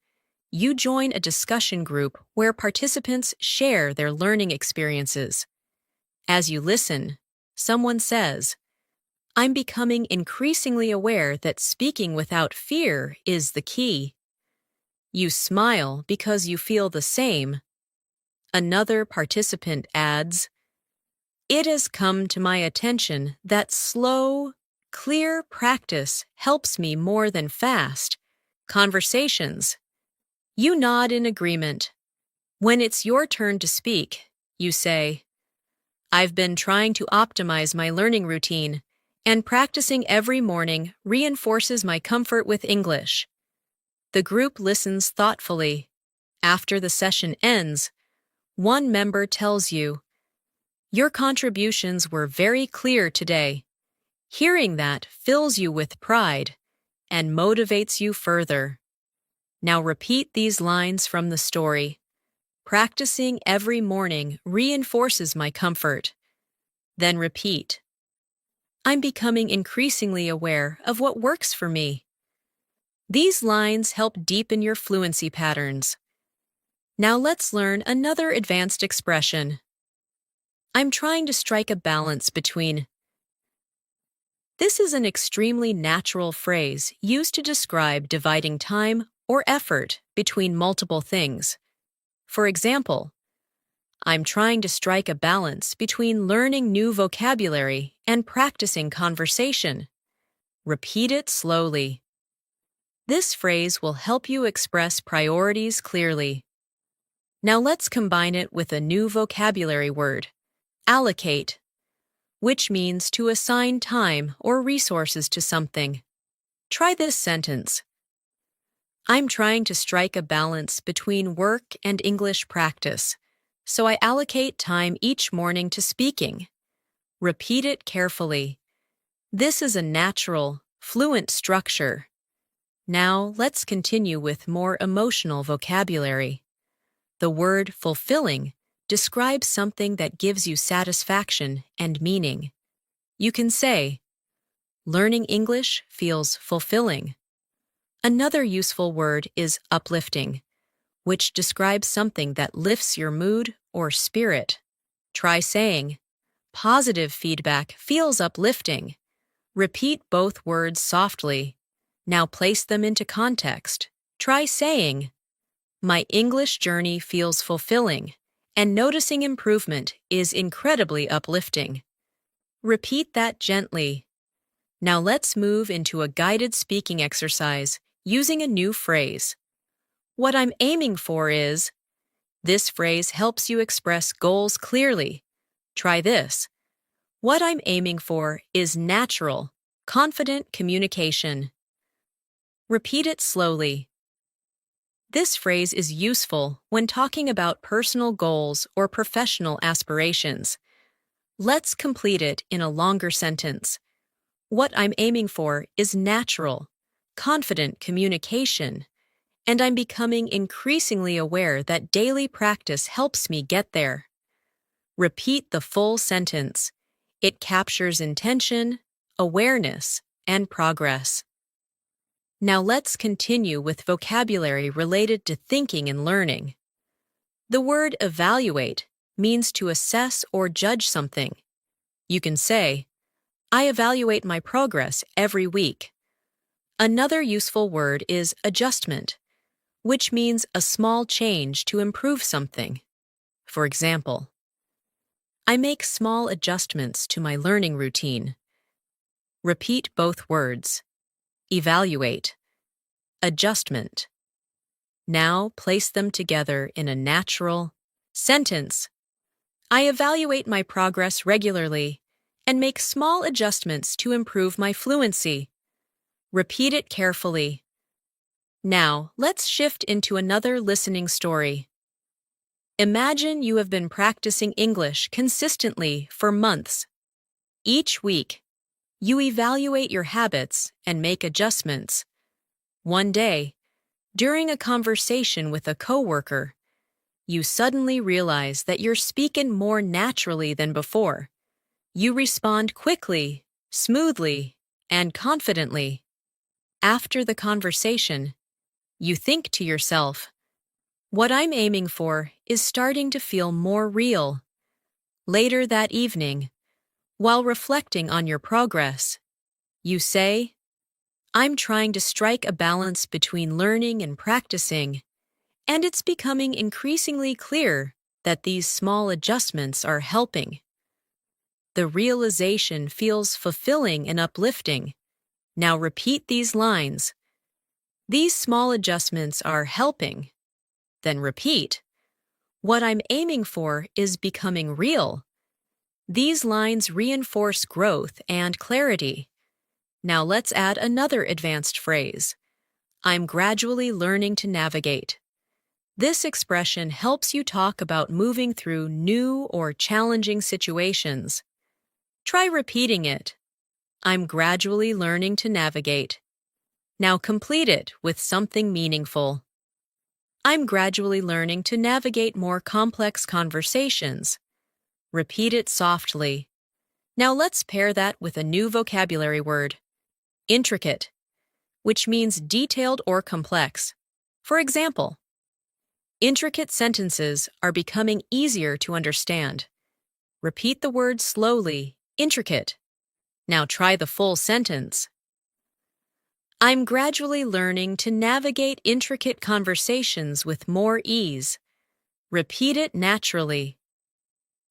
you join a discussion group where participants share their learning experiences. As you listen, someone says, I'm becoming increasingly aware that speaking without fear is the key. You smile because you feel the same. Another participant adds, it has come to my attention that slow, clear practice helps me more than fast conversations. You nod in agreement. When it's your turn to speak, you say, I've been trying to optimize my learning routine, and practicing every morning reinforces my comfort with English. The group listens thoughtfully. After the session ends, One member tells you, "Your contributions were very clear today." Hearing that fills you with pride and motivates you further. Now repeat these lines from the story. Practicing every morning reinforces my comfort. Then repeat. I'm becoming increasingly aware of what works for me. These lines help deepen your fluency patterns. Now let's learn another advanced expression. I'm trying to strike a balance between. This is an extremely natural phrase used to describe dividing time or effort between multiple things. For example, I'm trying to strike a balance between learning new vocabulary and practicing conversation. Repeat it slowly. This phrase will help you express priorities clearly. Now let's combine it with a new vocabulary word, allocate, which means to assign time or resources to something. Try this sentence. I'm trying to strike a balance between work and English practice, so I allocate time each morning to speaking. Repeat it carefully. This is a natural, fluent structure. Now let's continue with more emotional vocabulary. The word fulfilling describes something that gives you satisfaction and meaning. You can say, learning English feels fulfilling. Another useful word is uplifting, which describes something that lifts your mood or spirit. Try saying, positive feedback feels uplifting. Repeat both words softly. Now place them into context. Try saying, my English journey feels fulfilling, and noticing improvement is incredibly uplifting. Repeat that gently. Now let's move into a guided speaking exercise using a new phrase. What I'm aiming for is. This phrase helps you express goals clearly. Try this. What I'm aiming for is natural, confident communication. Repeat it slowly. This phrase is useful when talking about personal goals or professional aspirations. Let's complete it in a longer sentence. What I'm aiming for is natural, confident communication, and I'm becoming increasingly aware that daily practice helps me get there. Repeat the full sentence. It captures intention, awareness, and progress. Now let's continue with vocabulary related to thinking and learning. The word evaluate means to assess or judge something. You can say, I evaluate my progress every week. Another useful word is adjustment, which means a small change to improve something. For example, I make small adjustments to my learning routine. Repeat both words. Evaluate. Adjustment. Now place them together in a natural sentence. I evaluate my progress regularly and make small adjustments to improve my fluency. Repeat it carefully. Now, let's shift into another listening story. Imagine you have been practicing English consistently for months. Each week, you evaluate your habits and make adjustments. One day, during a conversation with a coworker, you suddenly realize that you're speaking more naturally than before. You respond quickly, smoothly, and confidently. After the conversation, you think to yourself, what I'm aiming for is starting to feel more real. Later that evening, while reflecting on your progress, you say, I'm trying to strike a balance between learning and practicing, and it's becoming increasingly clear that these small adjustments are helping. The realization feels fulfilling and uplifting. Now repeat these lines. These small adjustments are helping. Then repeat. What I'm aiming for is becoming real. These lines reinforce growth and clarity. Now let's add another advanced phrase. I'm gradually learning to navigate. This expression helps you talk about moving through new or challenging situations. Try repeating it. I'm gradually learning to navigate. Now complete it with something meaningful. I'm gradually learning to navigate more complex conversations. Repeat it softly. Now let's pair that with a new vocabulary word, intricate, which means detailed or complex. For example, intricate sentences are becoming easier to understand. Repeat the word slowly, intricate. Now try the full sentence. I'm gradually learning to navigate intricate conversations with more ease. Repeat it naturally.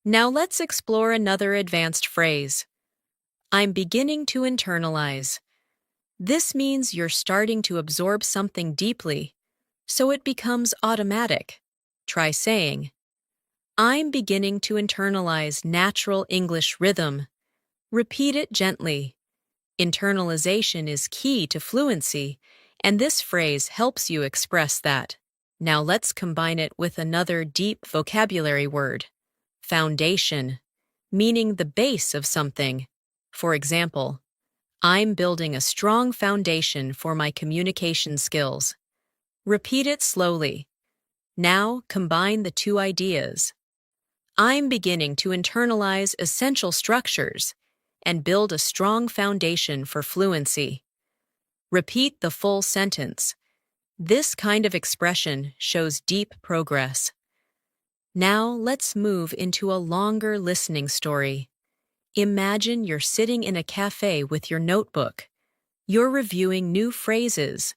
Now let's explore another advanced phrase. I'm beginning to internalize. This means you're starting to absorb something deeply, so it becomes automatic. Try saying, I'm beginning to internalize natural English rhythm. Repeat it gently. Internalization is key to fluency, and this phrase helps you express that. Now let's combine it with another deep vocabulary word, foundation, meaning the base of something. For example, I'm building a strong foundation for my communication skills. Repeat it slowly. Now combine the two ideas. I'm beginning to internalize essential structures and build a strong foundation for fluency. Repeat the full sentence. This kind of expression shows deep progress. Now let's move into a longer listening story. Imagine you're sitting in a cafe with your notebook. You're reviewing new phrases,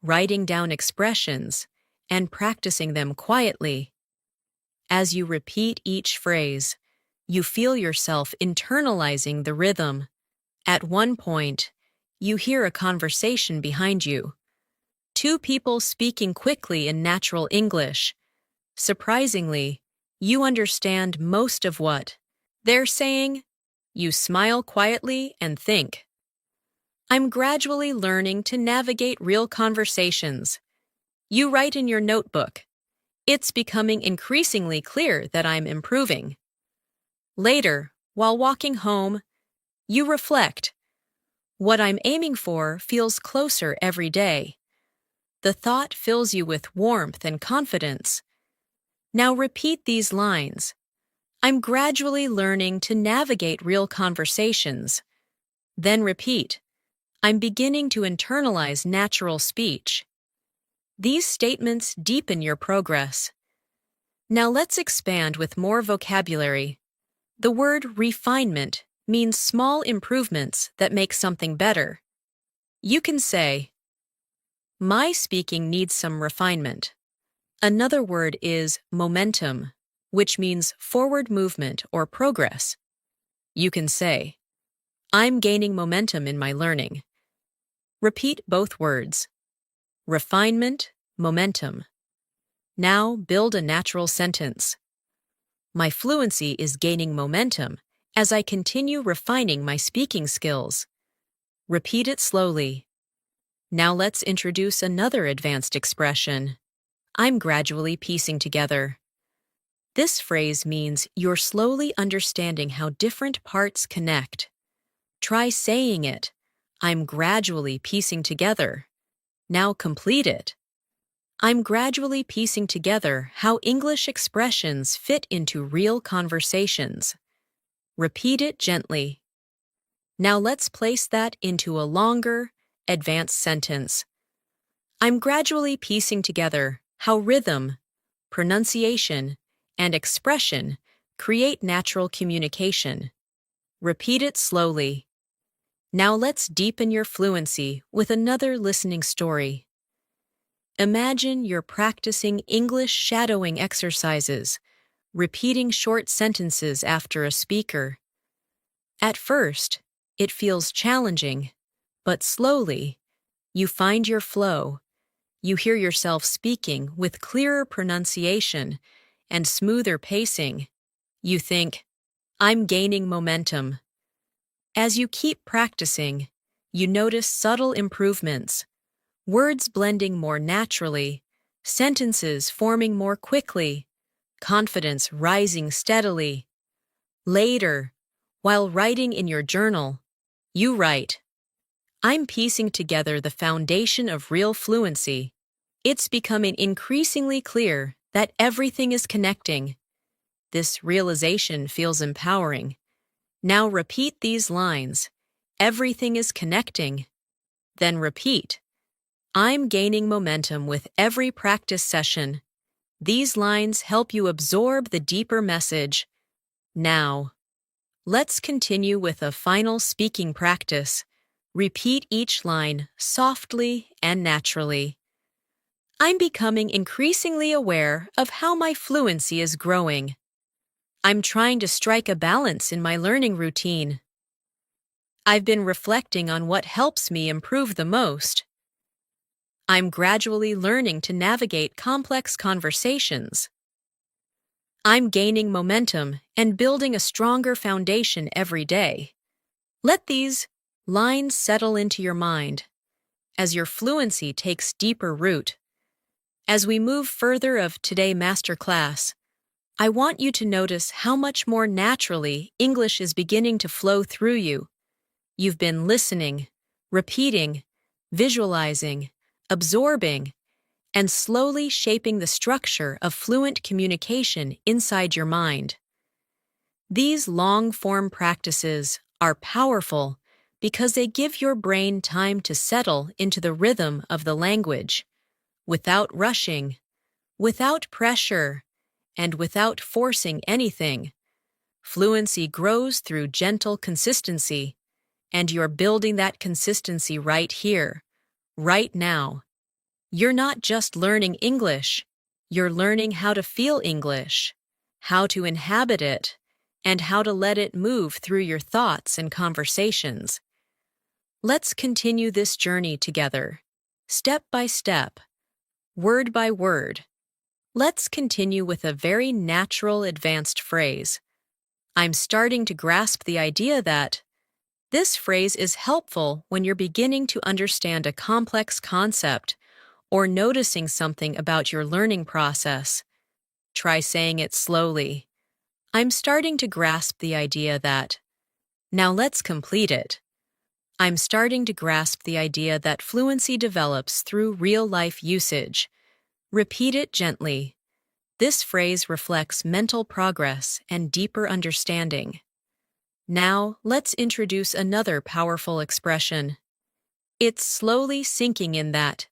writing down expressions, and practicing them quietly. As you repeat each phrase, you feel yourself internalizing the rhythm. At one point, you hear a conversation behind you. Two people speaking quickly in natural English. Surprisingly, you understand most of what they're saying. You smile quietly and think, I'm gradually learning to navigate real conversations. You write in your notebook, it's becoming increasingly clear that I'm improving. Later, while walking home, you reflect, what I'm aiming for feels closer every day. The thought fills you with warmth and confidence. Now repeat these lines. I'm gradually learning to navigate real conversations. Then repeat, I'm beginning to internalize natural speech. These statements deepen your progress. Now let's expand with more vocabulary. The word refinement means small improvements that make something better. You can say, my speaking needs some refinement. Another word is momentum, which means forward movement or progress. You can say, I'm gaining momentum in my learning. Repeat both words. Refinement, momentum. Now build a natural sentence. My fluency is gaining momentum as I continue refining my speaking skills. Repeat it slowly. Now let's introduce another advanced expression. I'm gradually piecing together. This phrase means you're slowly understanding how different parts connect. Try saying it. I'm gradually piecing together. Now complete it. I'm gradually piecing together how English expressions fit into real conversations. Repeat it gently. Now let's place that into a longer, advanced sentence. I'm gradually piecing together how rhythm, pronunciation, and expression create natural communication. Repeat it slowly. Now let's deepen your fluency with another listening story. Imagine you're practicing English shadowing exercises, repeating short sentences after a speaker. At first, it feels challenging, but slowly, you find your flow. You hear yourself speaking with clearer pronunciation and smoother pacing. You think, I'm gaining momentum. As you keep practicing, you notice subtle improvements, words blending more naturally, sentences forming more quickly, confidence rising steadily. Later, while writing in your journal, you write, "I'm piecing together the foundation of real fluency. It's becoming increasingly clear that everything is connecting. This realization feels empowering. Now repeat these lines. Everything is connecting." Then repeat, "I'm gaining momentum with every practice session." These lines help you absorb the deeper message. Now, let's continue with a final speaking practice. Repeat each line softly and naturally. "I'm becoming increasingly aware of how my fluency is growing. I'm trying to strike a balance in my learning routine. I've been reflecting on what helps me improve the most. I'm gradually learning to navigate complex conversations. I'm gaining momentum and building a stronger foundation every day." Let these lines settle into your mind as your fluency takes deeper root. As we move further of today's masterclass, I want you to notice how much more naturally English is beginning to flow through you. You've been listening, repeating, visualizing, absorbing, and slowly shaping the structure of fluent communication inside your mind. These long-form practices are powerful because they give your brain time to settle into the rhythm of the language, without rushing, without pressure, and without forcing anything. Fluency grows through gentle consistency, and you're building that consistency right here, right now. You're not just learning English, you're learning how to feel English, how to inhabit it, and how to let it move through your thoughts and conversations. Let's continue this journey together, step by step, word by word. Let's continue with a very natural advanced phrase. I'm starting to grasp the idea that this phrase is helpful when you're beginning to understand a complex concept or noticing something about your learning process. Try saying it slowly. I'm starting to grasp the idea that. Now let's complete it. I'm starting to grasp the idea that fluency develops through real-life usage. Repeat it gently. This phrase reflects mental progress and deeper understanding. Now let's introduce another powerful expression. It's slowly sinking in that.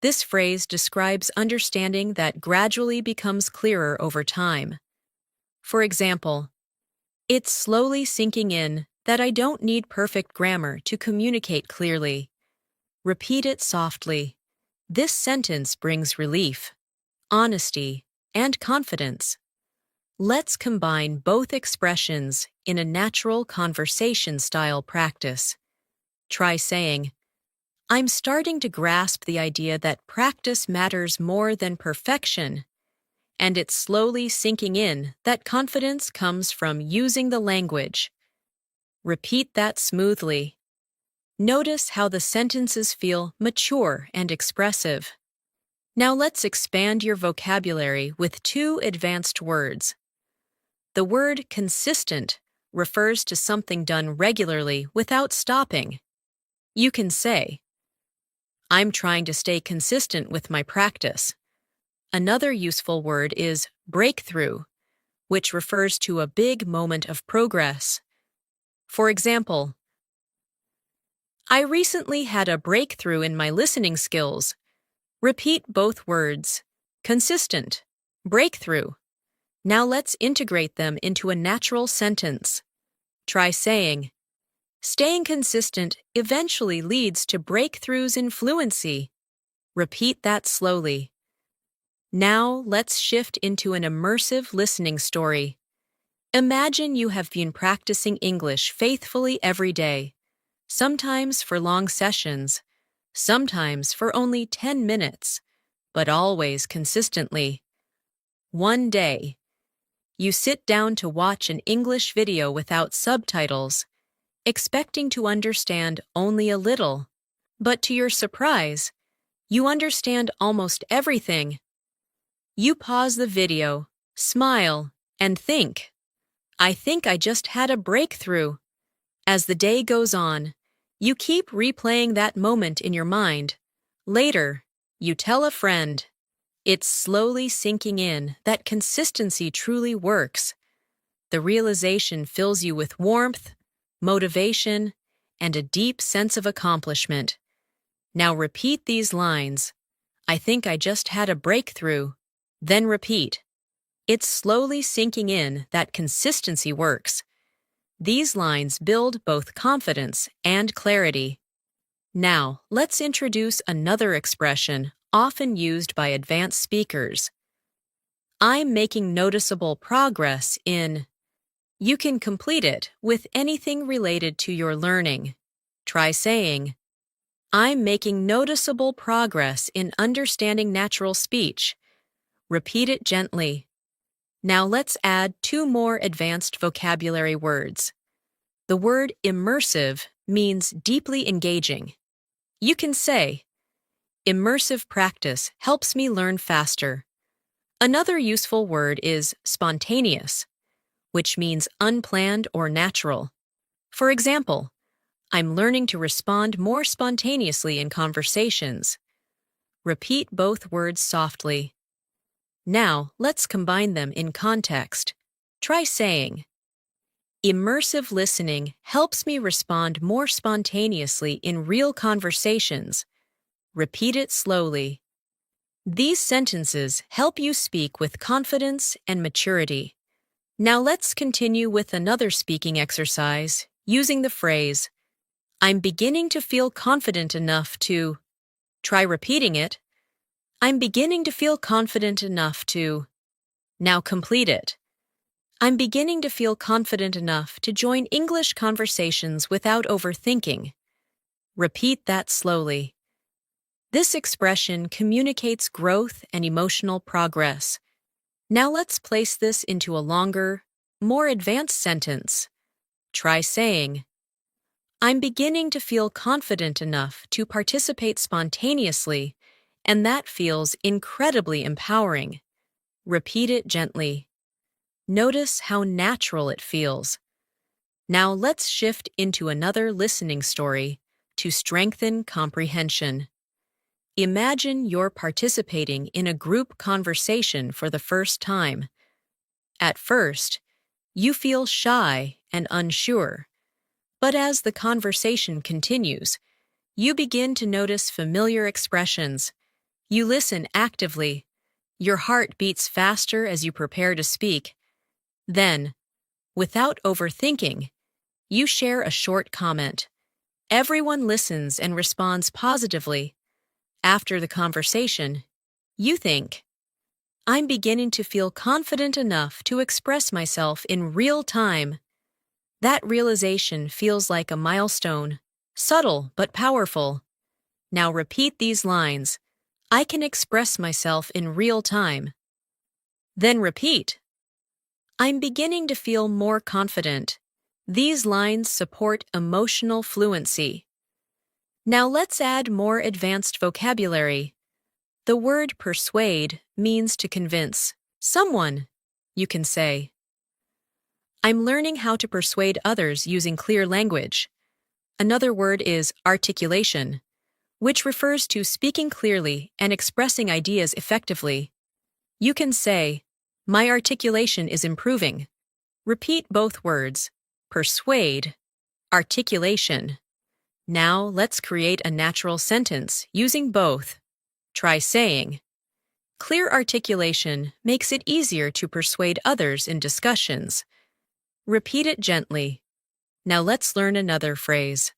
This phrase describes understanding that gradually becomes clearer over time. For example, it's slowly sinking in that I don't need perfect grammar to communicate clearly. Repeat it softly. This sentence brings relief, honesty, and confidence. Let's combine both expressions in a natural conversation-style practice. Try saying, I'm starting to grasp the idea that practice matters more than perfection, and it's slowly sinking in that confidence comes from using the language. Repeat that smoothly. Notice how the sentences feel mature and expressive. Now let's expand your vocabulary with two advanced words. The word consistent refers to something done regularly without stopping. You can say, I'm trying to stay consistent with my practice. Another useful word is breakthrough, which refers to a big moment of progress. For example, I recently had a breakthrough in my listening skills. Repeat both words, consistent, breakthrough. Now let's integrate them into a natural sentence. Try saying, staying consistent eventually leads to breakthroughs in fluency. Repeat that slowly. Now let's shift into an immersive listening story. Imagine you have been practicing English faithfully every day, sometimes for long sessions, sometimes for only 10 minutes, but always consistently. One day, you sit down to watch an English video without subtitles, expecting to understand only a little. But to your surprise, You understand almost everything. You pause the video, smile, and think, I think I just had a breakthrough. As the day goes on, you keep replaying that moment in your mind. Later, you tell a friend. It's slowly sinking in that consistency truly works. The realization fills you with warmth, motivation, and a deep sense of accomplishment. Now repeat these lines. I think I just had a breakthrough. Then repeat. It's slowly sinking in that consistency works. These lines build both confidence and clarity. Now, let's introduce another expression often used by advanced speakers. I'm making noticeable progress in. You can complete it with anything related to your learning. Try saying, I'm making noticeable progress in understanding natural speech. Repeat it gently. Now let's add 2 more advanced vocabulary words. The word immersive means deeply engaging. You can say, immersive practice helps me learn faster. Another useful word is spontaneous, which means unplanned or natural. For example, I'm learning to respond more spontaneously in conversations. Repeat both words softly. Now, let's combine them in context. Try saying, immersive listening helps me respond more spontaneously in real conversations. Repeat it slowly. These sentences help you speak with confidence and maturity. Now let's continue with another speaking exercise using the phrase, I'm beginning to feel confident enough to. Try repeating it. I'm beginning to feel confident enough to. Now complete it. I'm beginning to feel confident enough to join English conversations without overthinking. Repeat that slowly. This expression communicates growth and emotional progress. Now let's place this into a longer, more advanced sentence. Try saying, I'm beginning to feel confident enough to participate spontaneously, and that feels incredibly empowering. Repeat it gently. Notice how natural it feels. Now let's shift into another listening story to strengthen comprehension. Imagine you're participating in a group conversation for the first time. At first, you feel shy and unsure. But as the conversation continues, you begin to notice familiar expressions. You listen actively. Your heart beats faster as you prepare to speak. Then, without overthinking, you share a short comment. Everyone listens and responds positively. After the conversation, you think, I'm beginning to feel confident enough to express myself in real time. That realization feels like a milestone, subtle but powerful. Now repeat these lines. I can express myself in real time. Then repeat. I'm beginning to feel more confident. These lines support emotional fluency. Now let's add more advanced vocabulary. The word persuade means to convince someone. You can say, I'm learning how to persuade others using clear language. Another word is articulation, which refers to speaking clearly and expressing ideas effectively. You can say, my articulation is improving. Repeat both words, persuade, articulation. Now let's create a natural sentence using both. Try saying, clear articulation makes it easier to persuade others in discussions. Repeat it gently. Now let's learn another phrase.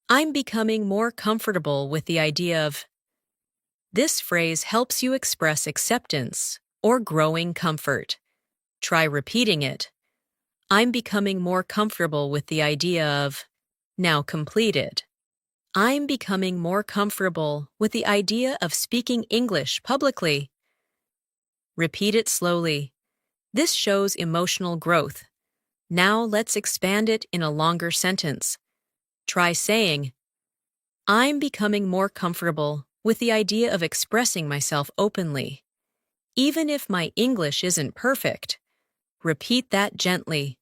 I'm becoming more comfortable with the idea of. This phrase helps you express acceptance or growing comfort. Try repeating it. I'm becoming more comfortable with the idea of. Now complete it. I'm becoming more comfortable with the idea of speaking English publicly. Repeat it slowly. This shows emotional growth. Now let's expand it in a longer sentence. Try saying, I'm becoming more comfortable with the idea of expressing myself openly. Even if my English isn't perfect, repeat that gently.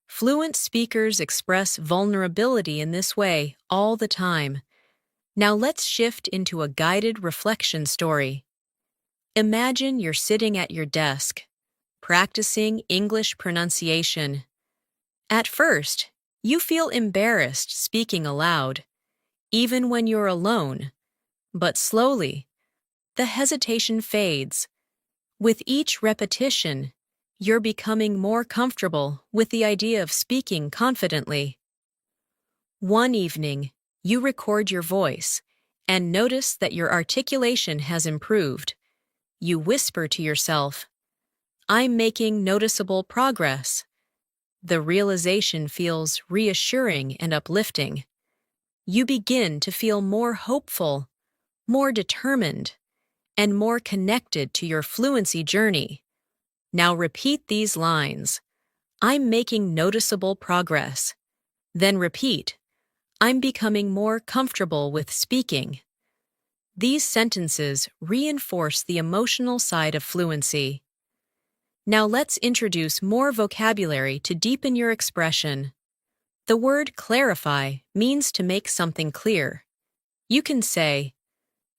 Fluent speakers express vulnerability in this way all the time. Now let's shift into a guided reflection story. Imagine you're sitting at your desk, practicing English pronunciation. At first, you feel embarrassed speaking aloud, even when you're alone. But slowly, the hesitation fades. With each repetition, you're becoming more comfortable with the idea of speaking confidently. One evening, you record your voice and notice that your articulation has improved. You whisper to yourself, "I'm making noticeable progress." The realization feels reassuring and uplifting. You begin to feel more hopeful, more determined, and more connected to your fluency journey. Now repeat these lines. I'm making noticeable progress. Then repeat, I'm becoming more comfortable with speaking. These sentences reinforce the emotional side of fluency. Now let's introduce more vocabulary to deepen your expression. The word clarify means to make something clear. You can say,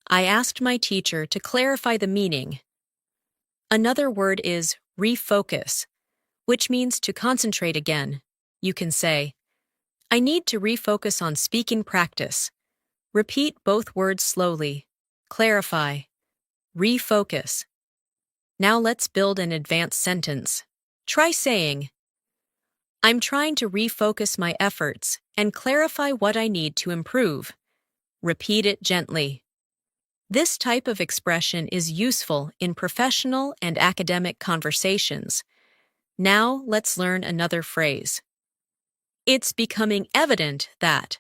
I asked my teacher to clarify the meaning. Another word is refocus, which means to concentrate again. You can say, I need to refocus on speaking practice. Repeat both words slowly. Clarify. Refocus. Now let's build an advanced sentence. Try saying, I'm trying to refocus my efforts and clarify what I need to improve. Repeat it gently. This type of expression is useful in professional and academic conversations. Now let's learn another phrase. It's becoming evident that.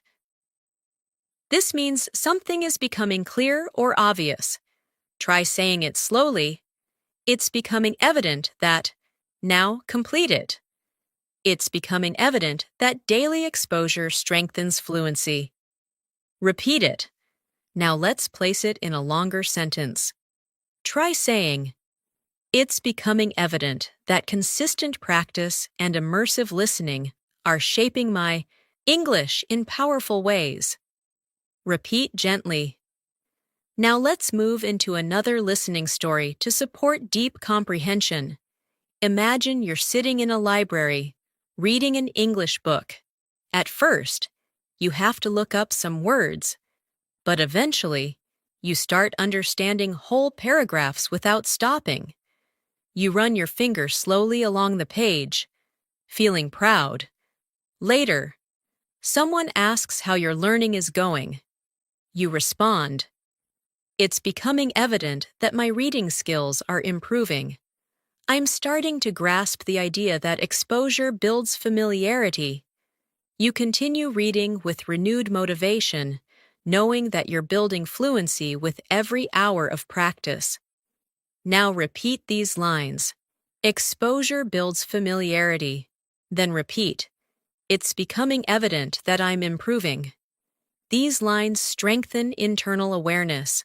This means something is becoming clear or obvious. Try saying it slowly. It's becoming evident that. Now complete it. It's becoming evident that daily exposure strengthens fluency. Repeat it. Now let's place it in a longer sentence. Try saying, it's becoming evident that consistent practice and immersive listening are shaping my English in powerful ways. Repeat gently. Now let's move into another listening story to support deep comprehension. Imagine you're sitting in a library, reading an English book. At first, you have to look up some words, but eventually, you start understanding whole paragraphs without stopping. You run your finger slowly along the page, feeling proud. Later, someone asks how your learning is going. You respond, it's becoming evident that my reading skills are improving. I'm starting to grasp the idea that exposure builds familiarity. You continue reading with renewed motivation, knowing that you're building fluency with every hour of practice. Now repeat these lines. Exposure builds familiarity. Then repeat. It's becoming evident that I'm improving. These lines strengthen internal awareness.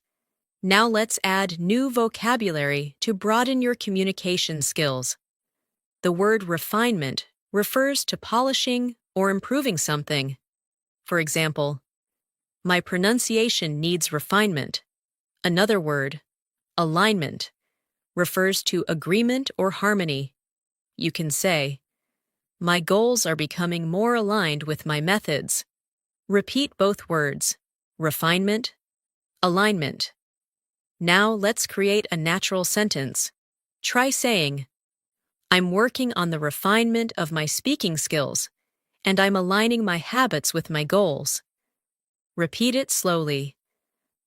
Now let's add new vocabulary to broaden your communication skills. The word refinement refers to polishing or improving something. For example, my pronunciation needs refinement. Another word, alignment, refers to agreement or harmony. You can say, my goals are becoming more aligned with my methods. Repeat both words, refinement, alignment. Now let's create a natural sentence. Try saying, I'm working on the refinement of my speaking skills, and I'm aligning my habits with my goals. Repeat it slowly.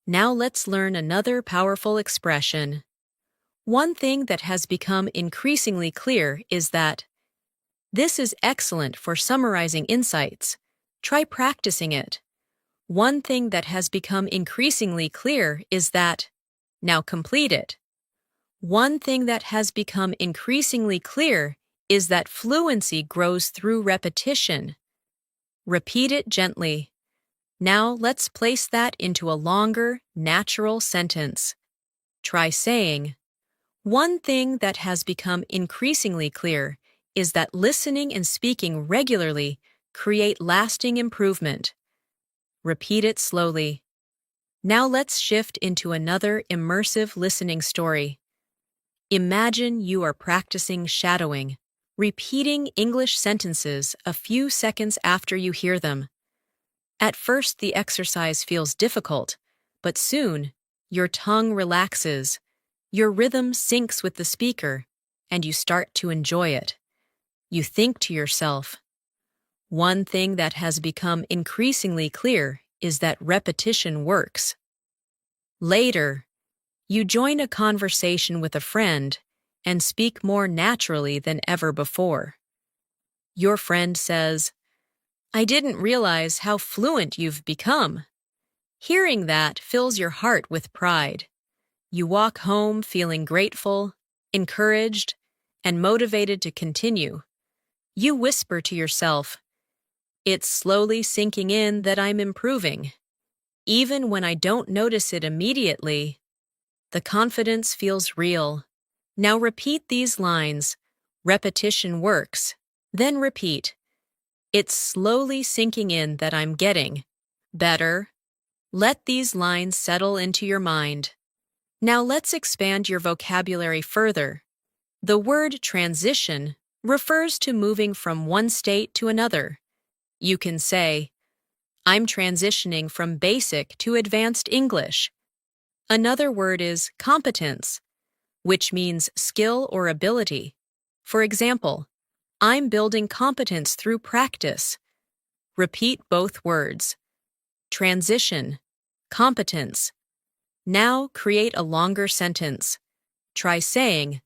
Now let's learn another powerful expression. One thing that has become increasingly clear is that this is excellent for summarizing insights. Try practicing it. One thing that has become increasingly clear is that. Now complete it. One thing that has become increasingly clear is that fluency grows through repetition. Repeat it gently. Now let's place that into a longer, natural sentence. Try saying, one thing that has become increasingly clear is that listening and speaking regularly create lasting improvement. Repeat it slowly. Now let's shift into another immersive listening story. Imagine you are practicing shadowing, repeating English sentences a few seconds after you hear them. At first, the exercise feels difficult, but soon, your tongue relaxes, your rhythm syncs with the speaker, and you start to enjoy it. You think to yourself, one thing that has become increasingly clear is that repetition works. Later, you join a conversation with a friend and speak more naturally than ever before. Your friend says, I didn't realize how fluent you've become. Hearing that fills your heart with pride. You walk home feeling grateful, encouraged, and motivated to continue. You whisper to yourself, it's slowly sinking in that I'm improving. Even when I don't notice it immediately, the confidence feels real. Now repeat these lines. Repetition works. Then repeat. It's slowly sinking in that I'm getting better. Let these lines settle into your mind. Now let's expand your vocabulary further. The word transition refers to moving from one state to another. You can say, I'm transitioning from basic to advanced English. Another word is competence, which means skill or ability. For example, I'm building competence through practice. Repeat both words. Transition, competence. Now create a longer sentence. Try saying,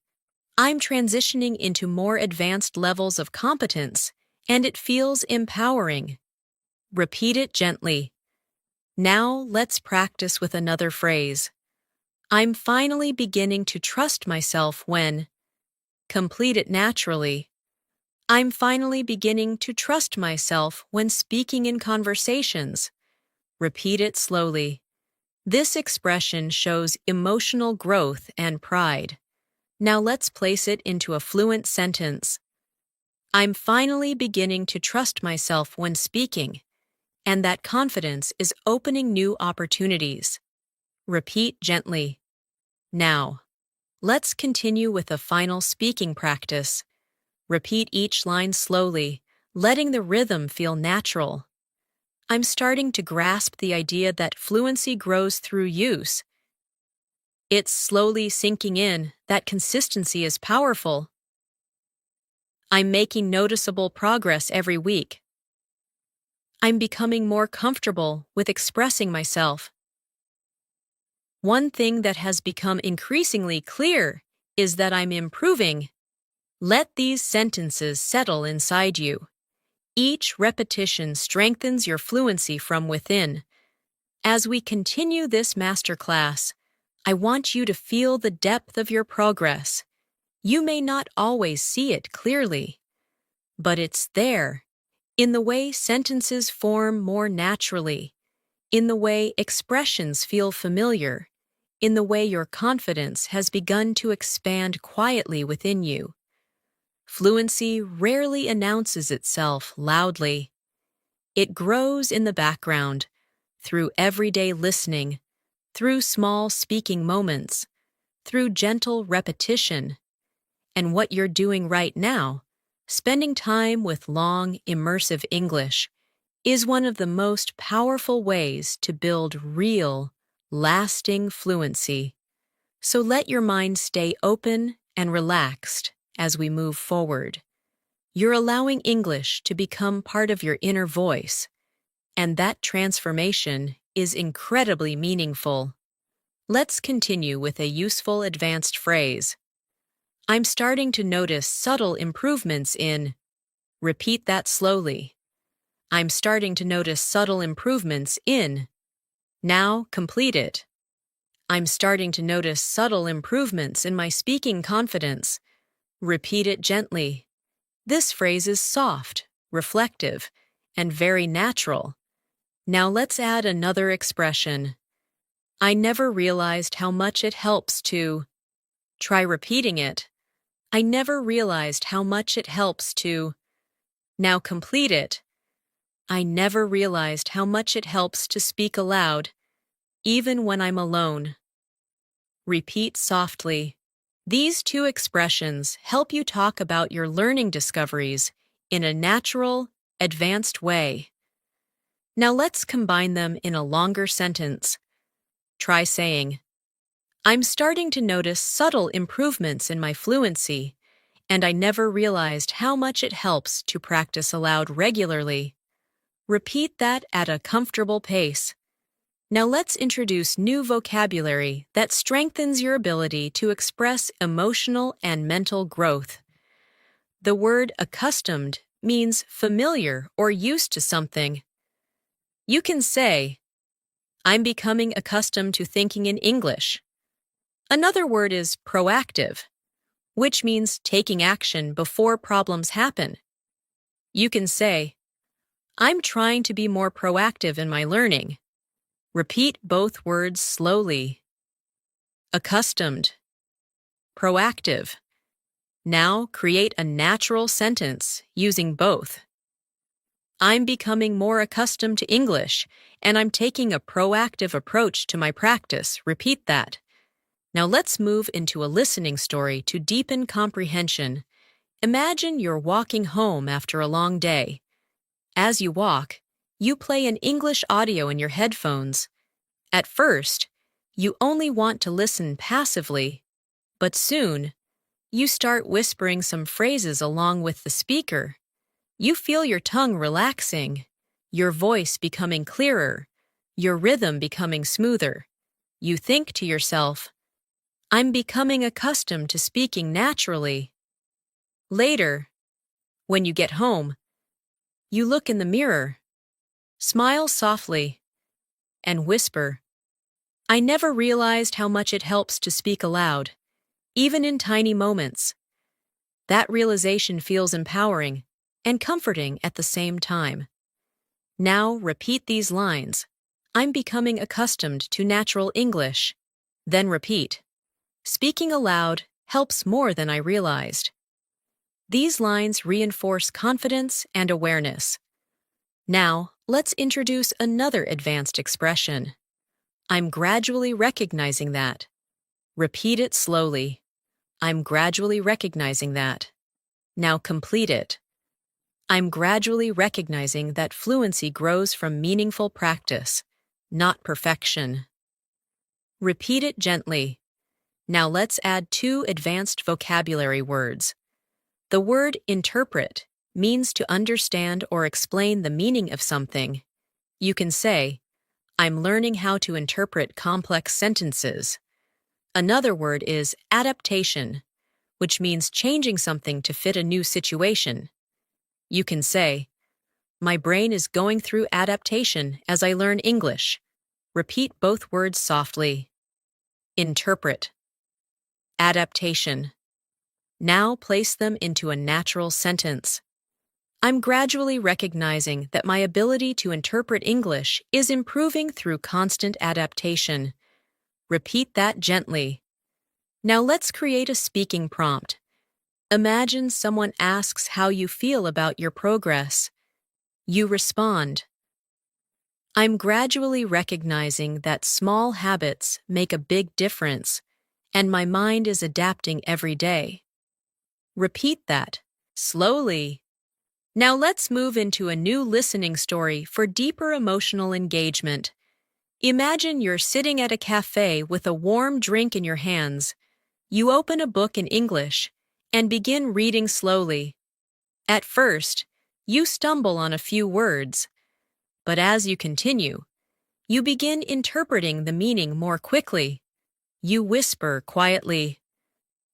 I'm transitioning into more advanced levels of competence, and it feels empowering. Repeat it gently. Now let's practice with another phrase. I'm finally beginning to trust myself when. Complete it naturally. I'm finally beginning to trust myself when speaking in conversations. Repeat it slowly. This expression shows emotional growth and pride. Now let's place it into a fluent sentence. I'm finally beginning to trust myself when speaking, and that confidence is opening new opportunities. Repeat gently. Now, let's continue with a final speaking practice. Repeat each line slowly, letting the rhythm feel natural. I'm starting to grasp the idea that fluency grows through use. It's slowly sinking in that consistency is powerful. I'm making noticeable progress every week. I'm becoming more comfortable with expressing myself. One thing that has become increasingly clear is that I'm improving. Let these sentences settle inside you. Each repetition strengthens your fluency from within. As we continue this masterclass, I want you to feel the depth of your progress. You may not always see it clearly, but it's there, in the way sentences form more naturally, in the way expressions feel familiar, in the way your confidence has begun to expand quietly within you. Fluency rarely announces itself loudly. It grows in the background, through everyday listening, through small speaking moments, through gentle repetition. And what you're doing right now, spending time with long, immersive English, is one of the most powerful ways to build real, lasting fluency. So let your mind stay open and relaxed as we move forward. You're allowing English to become part of your inner voice, and that transformation is incredibly meaningful. Let's continue with a useful advanced phrase. I'm starting to notice subtle improvements in. Repeat that slowly. I'm starting to notice subtle improvements in. Now complete it. I'm starting to notice subtle improvements in my speaking confidence. Repeat it gently. This phrase is soft, reflective, and very natural. Now let's add another expression. I never realized how much it helps to. Try repeating it. I never realized how much it helps to. Now complete it. I never realized how much it helps to speak aloud, even when I'm alone. Repeat softly. These two expressions help you talk about your learning discoveries in a natural, advanced way. Now let's combine them in a longer sentence. Try saying, I'm starting to notice subtle improvements in my fluency, and I never realized how much it helps to practice aloud regularly. Repeat that at a comfortable pace. Now let's introduce new vocabulary that strengthens your ability to express emotional and mental growth. The word accustomed means familiar or used to something. You can say, I'm becoming accustomed to thinking in English. Another word is proactive, which means taking action before problems happen. You can say, I'm trying to be more proactive in my learning. Repeat both words slowly. Accustomed. Proactive. Now create a natural sentence using both. I'm becoming more accustomed to English, and I'm taking a proactive approach to my practice. Repeat that. Now let's move into a listening story to deepen comprehension. Imagine you're walking home after a long day. As you walk, you play an English audio in your headphones. At first, you only want to listen passively, but soon, you start whispering some phrases along with the speaker. You feel your tongue relaxing, your voice becoming clearer, your rhythm becoming smoother. You think to yourself, I'm becoming accustomed to speaking naturally. Later, when you get home, you look in the mirror, smile softly, and whisper, I never realized how much it helps to speak aloud, even in tiny moments. That realization feels empowering and comforting at the same time. Now repeat these lines. I'm becoming accustomed to natural English. Then repeat. Speaking aloud helps more than I realized. These lines reinforce confidence and awareness. Now, let's introduce another advanced expression. I'm gradually recognizing that. Repeat it slowly. I'm gradually recognizing that. Now complete it. I'm gradually recognizing that fluency grows from meaningful practice, not perfection. Repeat it gently. Now let's add two advanced vocabulary words. The word interpret means to understand or explain the meaning of something. You can say, I'm learning how to interpret complex sentences. Another word is adaptation, which means changing something to fit a new situation. You can say, my brain is going through adaptation as I learn English. Repeat both words softly. Interpret. Adaptation. Now place them into a natural sentence. I'm gradually recognizing that my ability to interpret English is improving through constant adaptation. Repeat that gently. Now let's create a speaking prompt. Imagine someone asks how you feel about your progress. You respond, I'm gradually recognizing that small habits make a big difference, and my mind is adapting every day. Repeat that, slowly. Now let's move into a new listening story for deeper emotional engagement. Imagine you're sitting at a cafe with a warm drink in your hands. You open a book in English and begin reading slowly. At first, you stumble on a few words, but as you continue, you begin interpreting the meaning more quickly. You whisper quietly,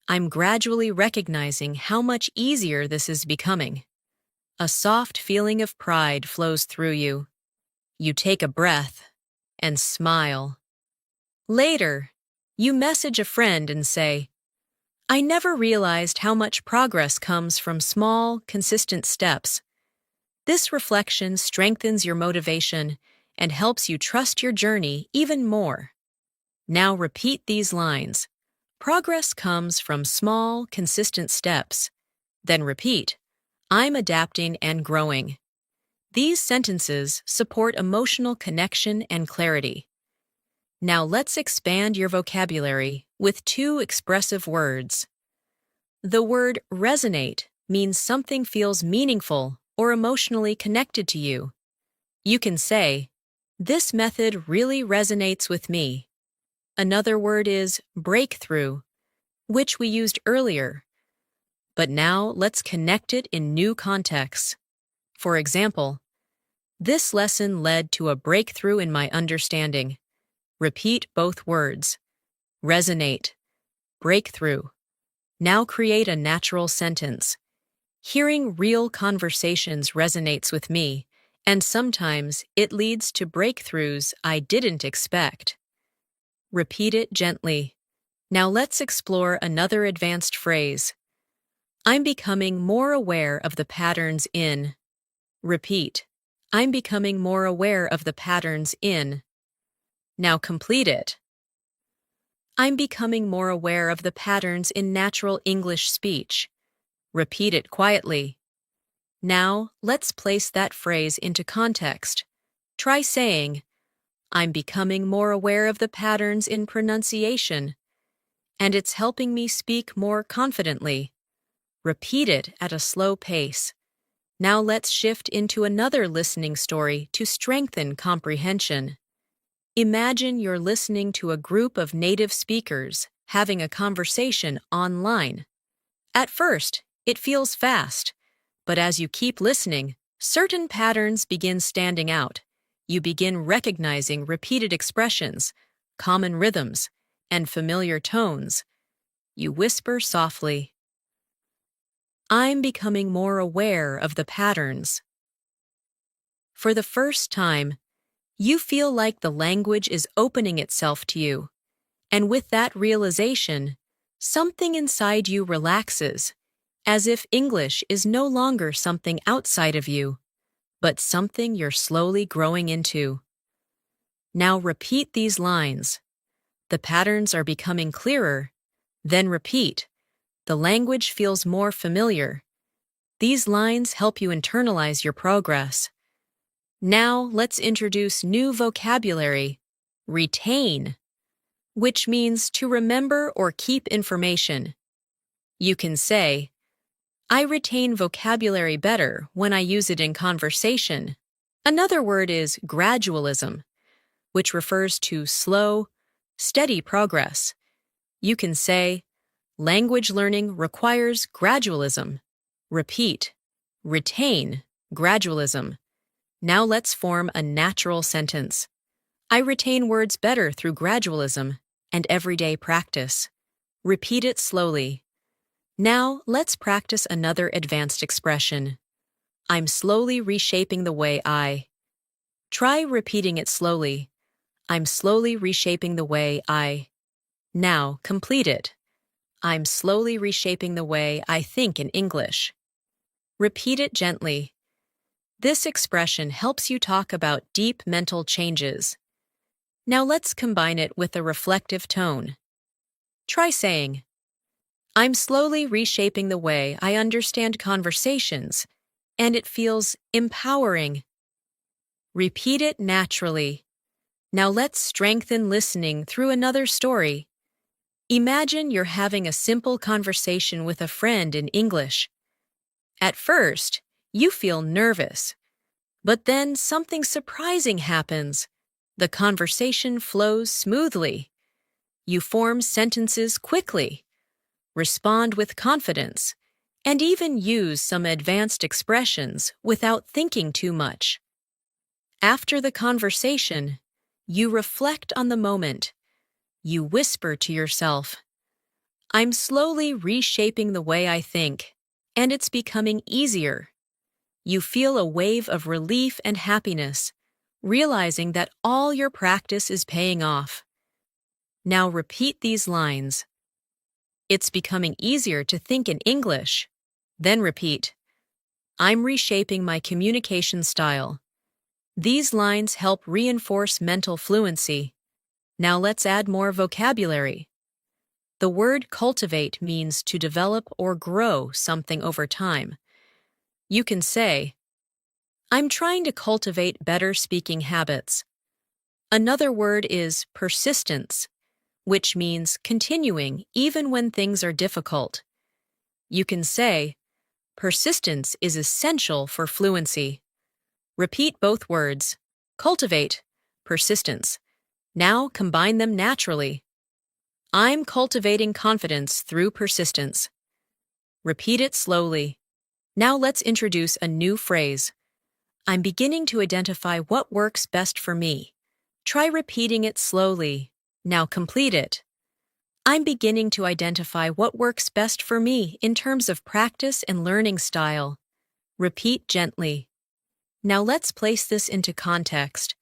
I'm gradually recognizing how much easier this is becoming. A soft feeling of pride flows through you. You take a breath and smile. Later, you message a friend and say, I never realized how much progress comes from small, consistent steps. This reflection strengthens your motivation and helps you trust your journey even more. Now repeat these lines. Progress comes from small, consistent steps. Then repeat, I'm adapting and growing. These sentences support emotional connection and clarity. Now let's expand your vocabulary with two expressive words. The word resonate means something feels meaningful or emotionally connected to you. You can say, this method really resonates with me. Another word is breakthrough, which we used earlier. But now let's connect it in new contexts. For example, this lesson led to a breakthrough in my understanding. Repeat both words. Resonate. Breakthrough. Now create a natural sentence. Hearing real conversations resonates with me, and sometimes it leads to breakthroughs I didn't expect. Repeat it gently. Now let's explore another advanced phrase. I'm becoming more aware of the patterns in. Repeat. I'm becoming more aware of the patterns in. Now complete it. I'm becoming more aware of the patterns in natural English speech. Repeat it quietly. Now, let's place that phrase into context. Try saying, I'm becoming more aware of the patterns in pronunciation, and it's helping me speak more confidently. Repeat it at a slow pace. Now let's shift into another listening story to strengthen comprehension. Imagine you're listening to a group of native speakers having a conversation online. At first, it feels fast, but as you keep listening, certain patterns begin standing out. You begin recognizing repeated expressions, common rhythms, and familiar tones. You whisper softly, I'm becoming more aware of the patterns. For the first time, you feel like the language is opening itself to you, and with that realization, something inside you relaxes, as if English is no longer something outside of you, but something you're slowly growing into. Now repeat these lines. The patterns are becoming clearer. Then repeat. The language feels more familiar. These lines help you internalize your progress. Now let's introduce new vocabulary. Retain, which means to remember or keep information. You can say, I retain vocabulary better when I use it in conversation. Another word is gradualism, which refers to slow, steady progress. You can say, language learning requires gradualism. Repeat, retain, gradualism. Now let's form a natural sentence. I retain words better through gradualism and everyday practice. Repeat it slowly. Now let's practice another advanced expression. I'm slowly reshaping the way I. Try repeating it slowly. I'm slowly reshaping the way I. Now complete it. I'm slowly reshaping the way I think in English. Repeat it gently. This expression helps you talk about deep mental changes. Now let's combine it with a reflective tone. Try saying, I'm slowly reshaping the way I understand conversations, and it feels empowering. Repeat it naturally. Now let's strengthen listening through another story. Imagine you're having a simple conversation with a friend in English. At first, you feel nervous, but then something surprising happens. The conversation flows smoothly. You form sentences quickly, respond with confidence, and even use some advanced expressions without thinking too much. After the conversation, you reflect on the moment. You whisper to yourself, I'm slowly reshaping the way I think, and it's becoming easier. You feel a wave of relief and happiness, realizing that all your practice is paying off. Now repeat these lines. It's becoming easier to think in English. Then repeat, I'm reshaping my communication style. These lines help reinforce mental fluency. Now let's add more vocabulary. The word cultivate means to develop or grow something over time. You can say, I'm trying to cultivate better speaking habits. Another word is persistence, which means continuing even when things are difficult. You can say, persistence is essential for fluency. Repeat both words, cultivate, persistence. Now combine them naturally. I'm cultivating confidence through persistence. Repeat it slowly. Now let's introduce a new phrase. I'm beginning to identify what works best for me. Try repeating it slowly. Now complete it. I'm beginning to identify what works best for me in terms of practice and learning style. Repeat gently. Now let's place this into context.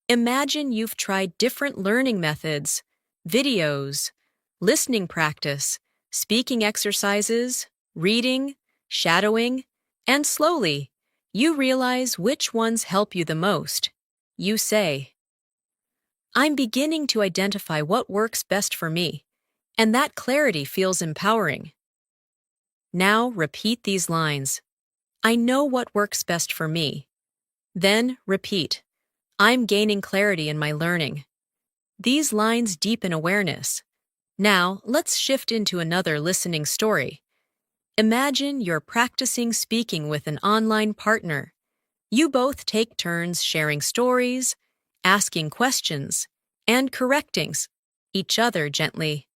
Imagine you've tried different learning methods, videos, listening practice, speaking exercises, reading, shadowing, and slowly, you realize which ones help you the most. You say, I'm beginning to identify what works best for me, and that clarity feels empowering. Now repeat these lines. I know what works best for me. Then repeat, I'm gaining clarity in my learning. These lines deepen awareness. Now, let's shift into another listening story. Imagine you're practicing speaking with an online partner. You both take turns sharing stories, asking questions, and correcting each other gently.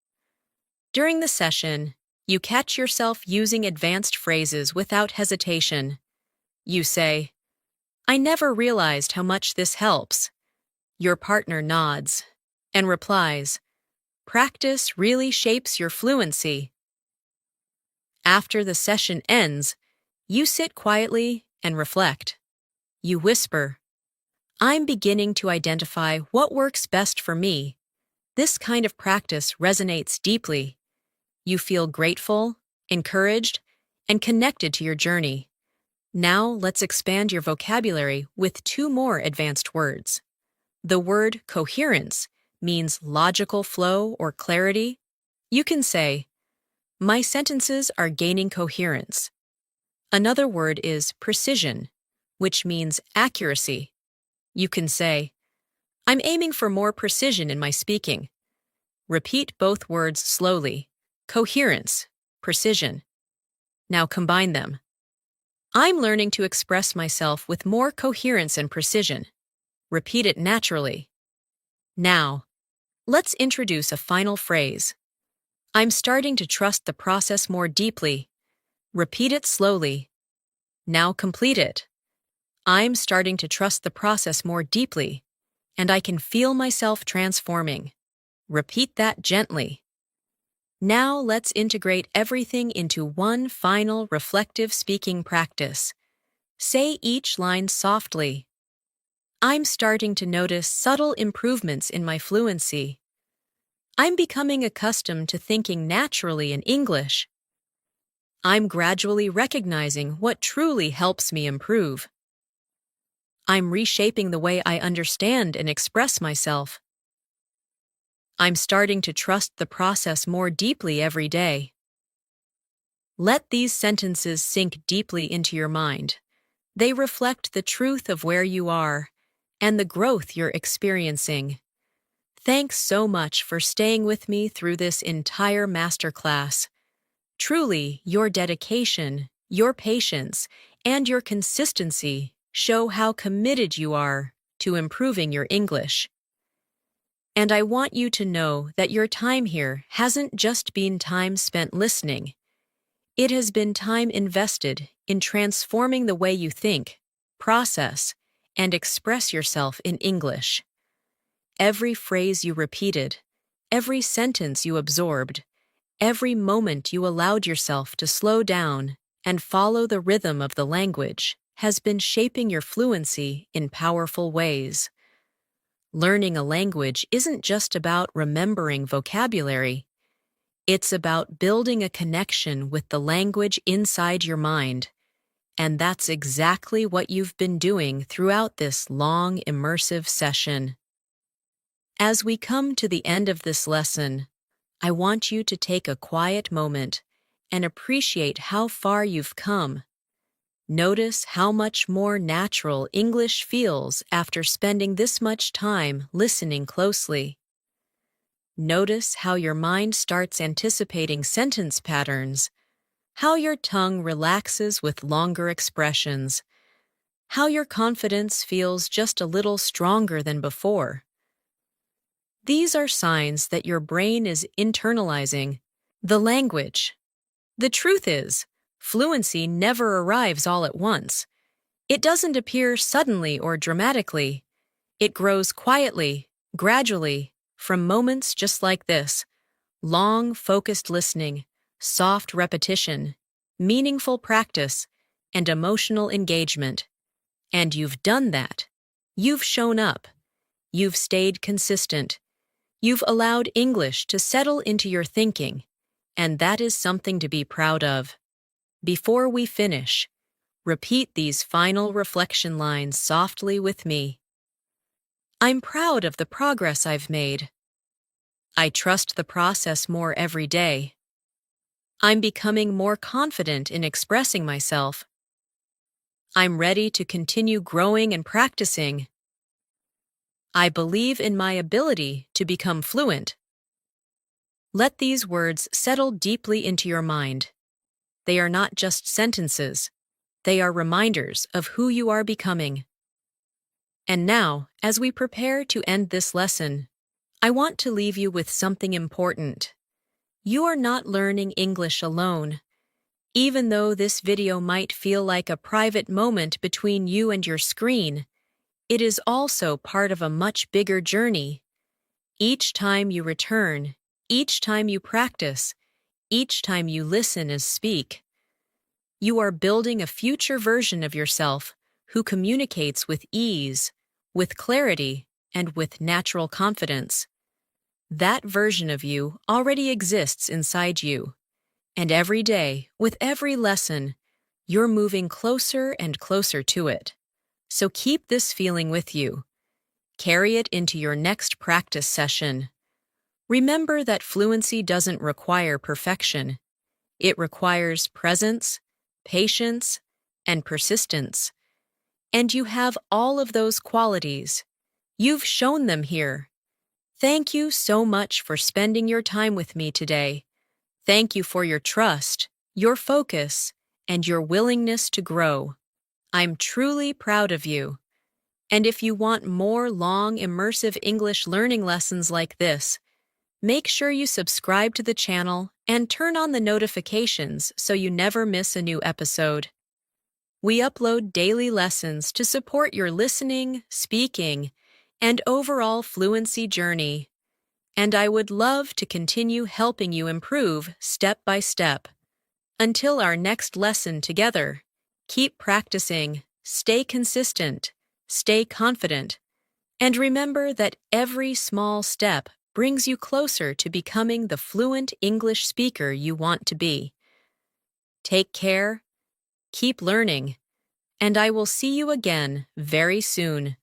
During the session, you catch yourself using advanced phrases without hesitation. You say, I never realized how much this helps. Your partner nods and replies, practice really shapes your fluency. After the session ends, you sit quietly and reflect. You whisper, I'm beginning to identify what works best for me. This kind of practice resonates deeply. You feel grateful, encouraged, and connected to your journey. Now let's expand your vocabulary with two more advanced words. The word coherence means logical flow or clarity. You can say, my sentences are gaining coherence. Another word is precision, which means accuracy. You can say, I'm aiming for more precision in my speaking. Repeat both words slowly. Coherence, precision. Now combine them. I'm learning to express myself with more coherence and precision. Repeat it naturally. Now, let's introduce a final phrase. I'm starting to trust the process more deeply. Repeat it slowly. Now complete it. I'm starting to trust the process more deeply, and I can feel myself transforming. Repeat that gently. Now let's integrate everything into one final reflective speaking practice. Say each line softly. I'm starting to notice subtle improvements in my fluency. I'm becoming accustomed to thinking naturally in English. I'm gradually recognizing what truly helps me improve. I'm reshaping the way I understand and express myself. I'm starting to trust the process more deeply every day. Let these sentences sink deeply into your mind. They reflect the truth of where you are and the growth you're experiencing. Thanks so much for staying with me through this entire masterclass. Truly, your dedication, your patience, and your consistency show how committed you are to improving your English. And I want you to know that your time here hasn't just been time spent listening. It has been time invested in transforming the way you think, process, and express yourself in English. Every phrase you repeated, every sentence you absorbed, every moment you allowed yourself to slow down and follow the rhythm of the language has been shaping your fluency in powerful ways. Learning a language isn't just about remembering vocabulary. It's about building a connection with the language inside your mind And that's exactly what you've been doing throughout this long, immersive session. As we come to the end of this lesson, I want you to take a quiet moment and appreciate how far you've come. Notice how much more natural English feels after spending this much time listening closely. Notice how your mind starts anticipating sentence patterns, how your tongue relaxes with longer expressions, how your confidence feels just a little stronger than before. These are signs that your brain is internalizing the language. The truth is, fluency never arrives all at once. It doesn't appear suddenly or dramatically. It grows quietly, gradually, from moments just like this: long, focused listening, soft repetition, meaningful practice, and emotional engagement. And you've done that. You've shown up. You've stayed consistent. You've allowed English to settle into your thinking, and that is something to be proud of. Before we finish, repeat these final reflection lines softly with me. I'm proud of the progress I've made. I trust the process more every day. I'm becoming more confident in expressing myself. I'm ready to continue growing and practicing. I believe in my ability to become fluent. Let these words settle deeply into your mind. They are not just sentences. They are reminders of who you are becoming. And now, as we prepare to end this lesson, I want to leave you with something important. You are not learning English alone. Even though this video might feel like a private moment between you and your screen, it is also part of a much bigger journey. Each time you return, each time you practice, each time you listen and speak, you are building a future version of yourself who communicates with ease, with clarity, and with natural confidence. That version of you already exists inside you, and every day, with every lesson, you're moving closer and closer to it. So keep this feeling with you. Carry it into your next practice session. Remember that fluency doesn't require perfection. It requires presence, patience, and persistence. And you have all of those qualities. You've shown them here. Thank you so much for spending your time with me today. Thank you for your trust, your focus, and your willingness to grow. I'm truly proud of you. And if you want more long, immersive English learning lessons like this, make sure you subscribe to the channel and turn on the notifications so you never miss a new episode. We upload daily lessons to support your listening, speaking, and overall fluency journey. And I would love to continue helping you improve step by step. Until our next lesson together, keep practicing, stay consistent, stay confident, and remember that every small step brings you closer to becoming the fluent English speaker you want to be. Take care, keep learning, and I will see you again very soon.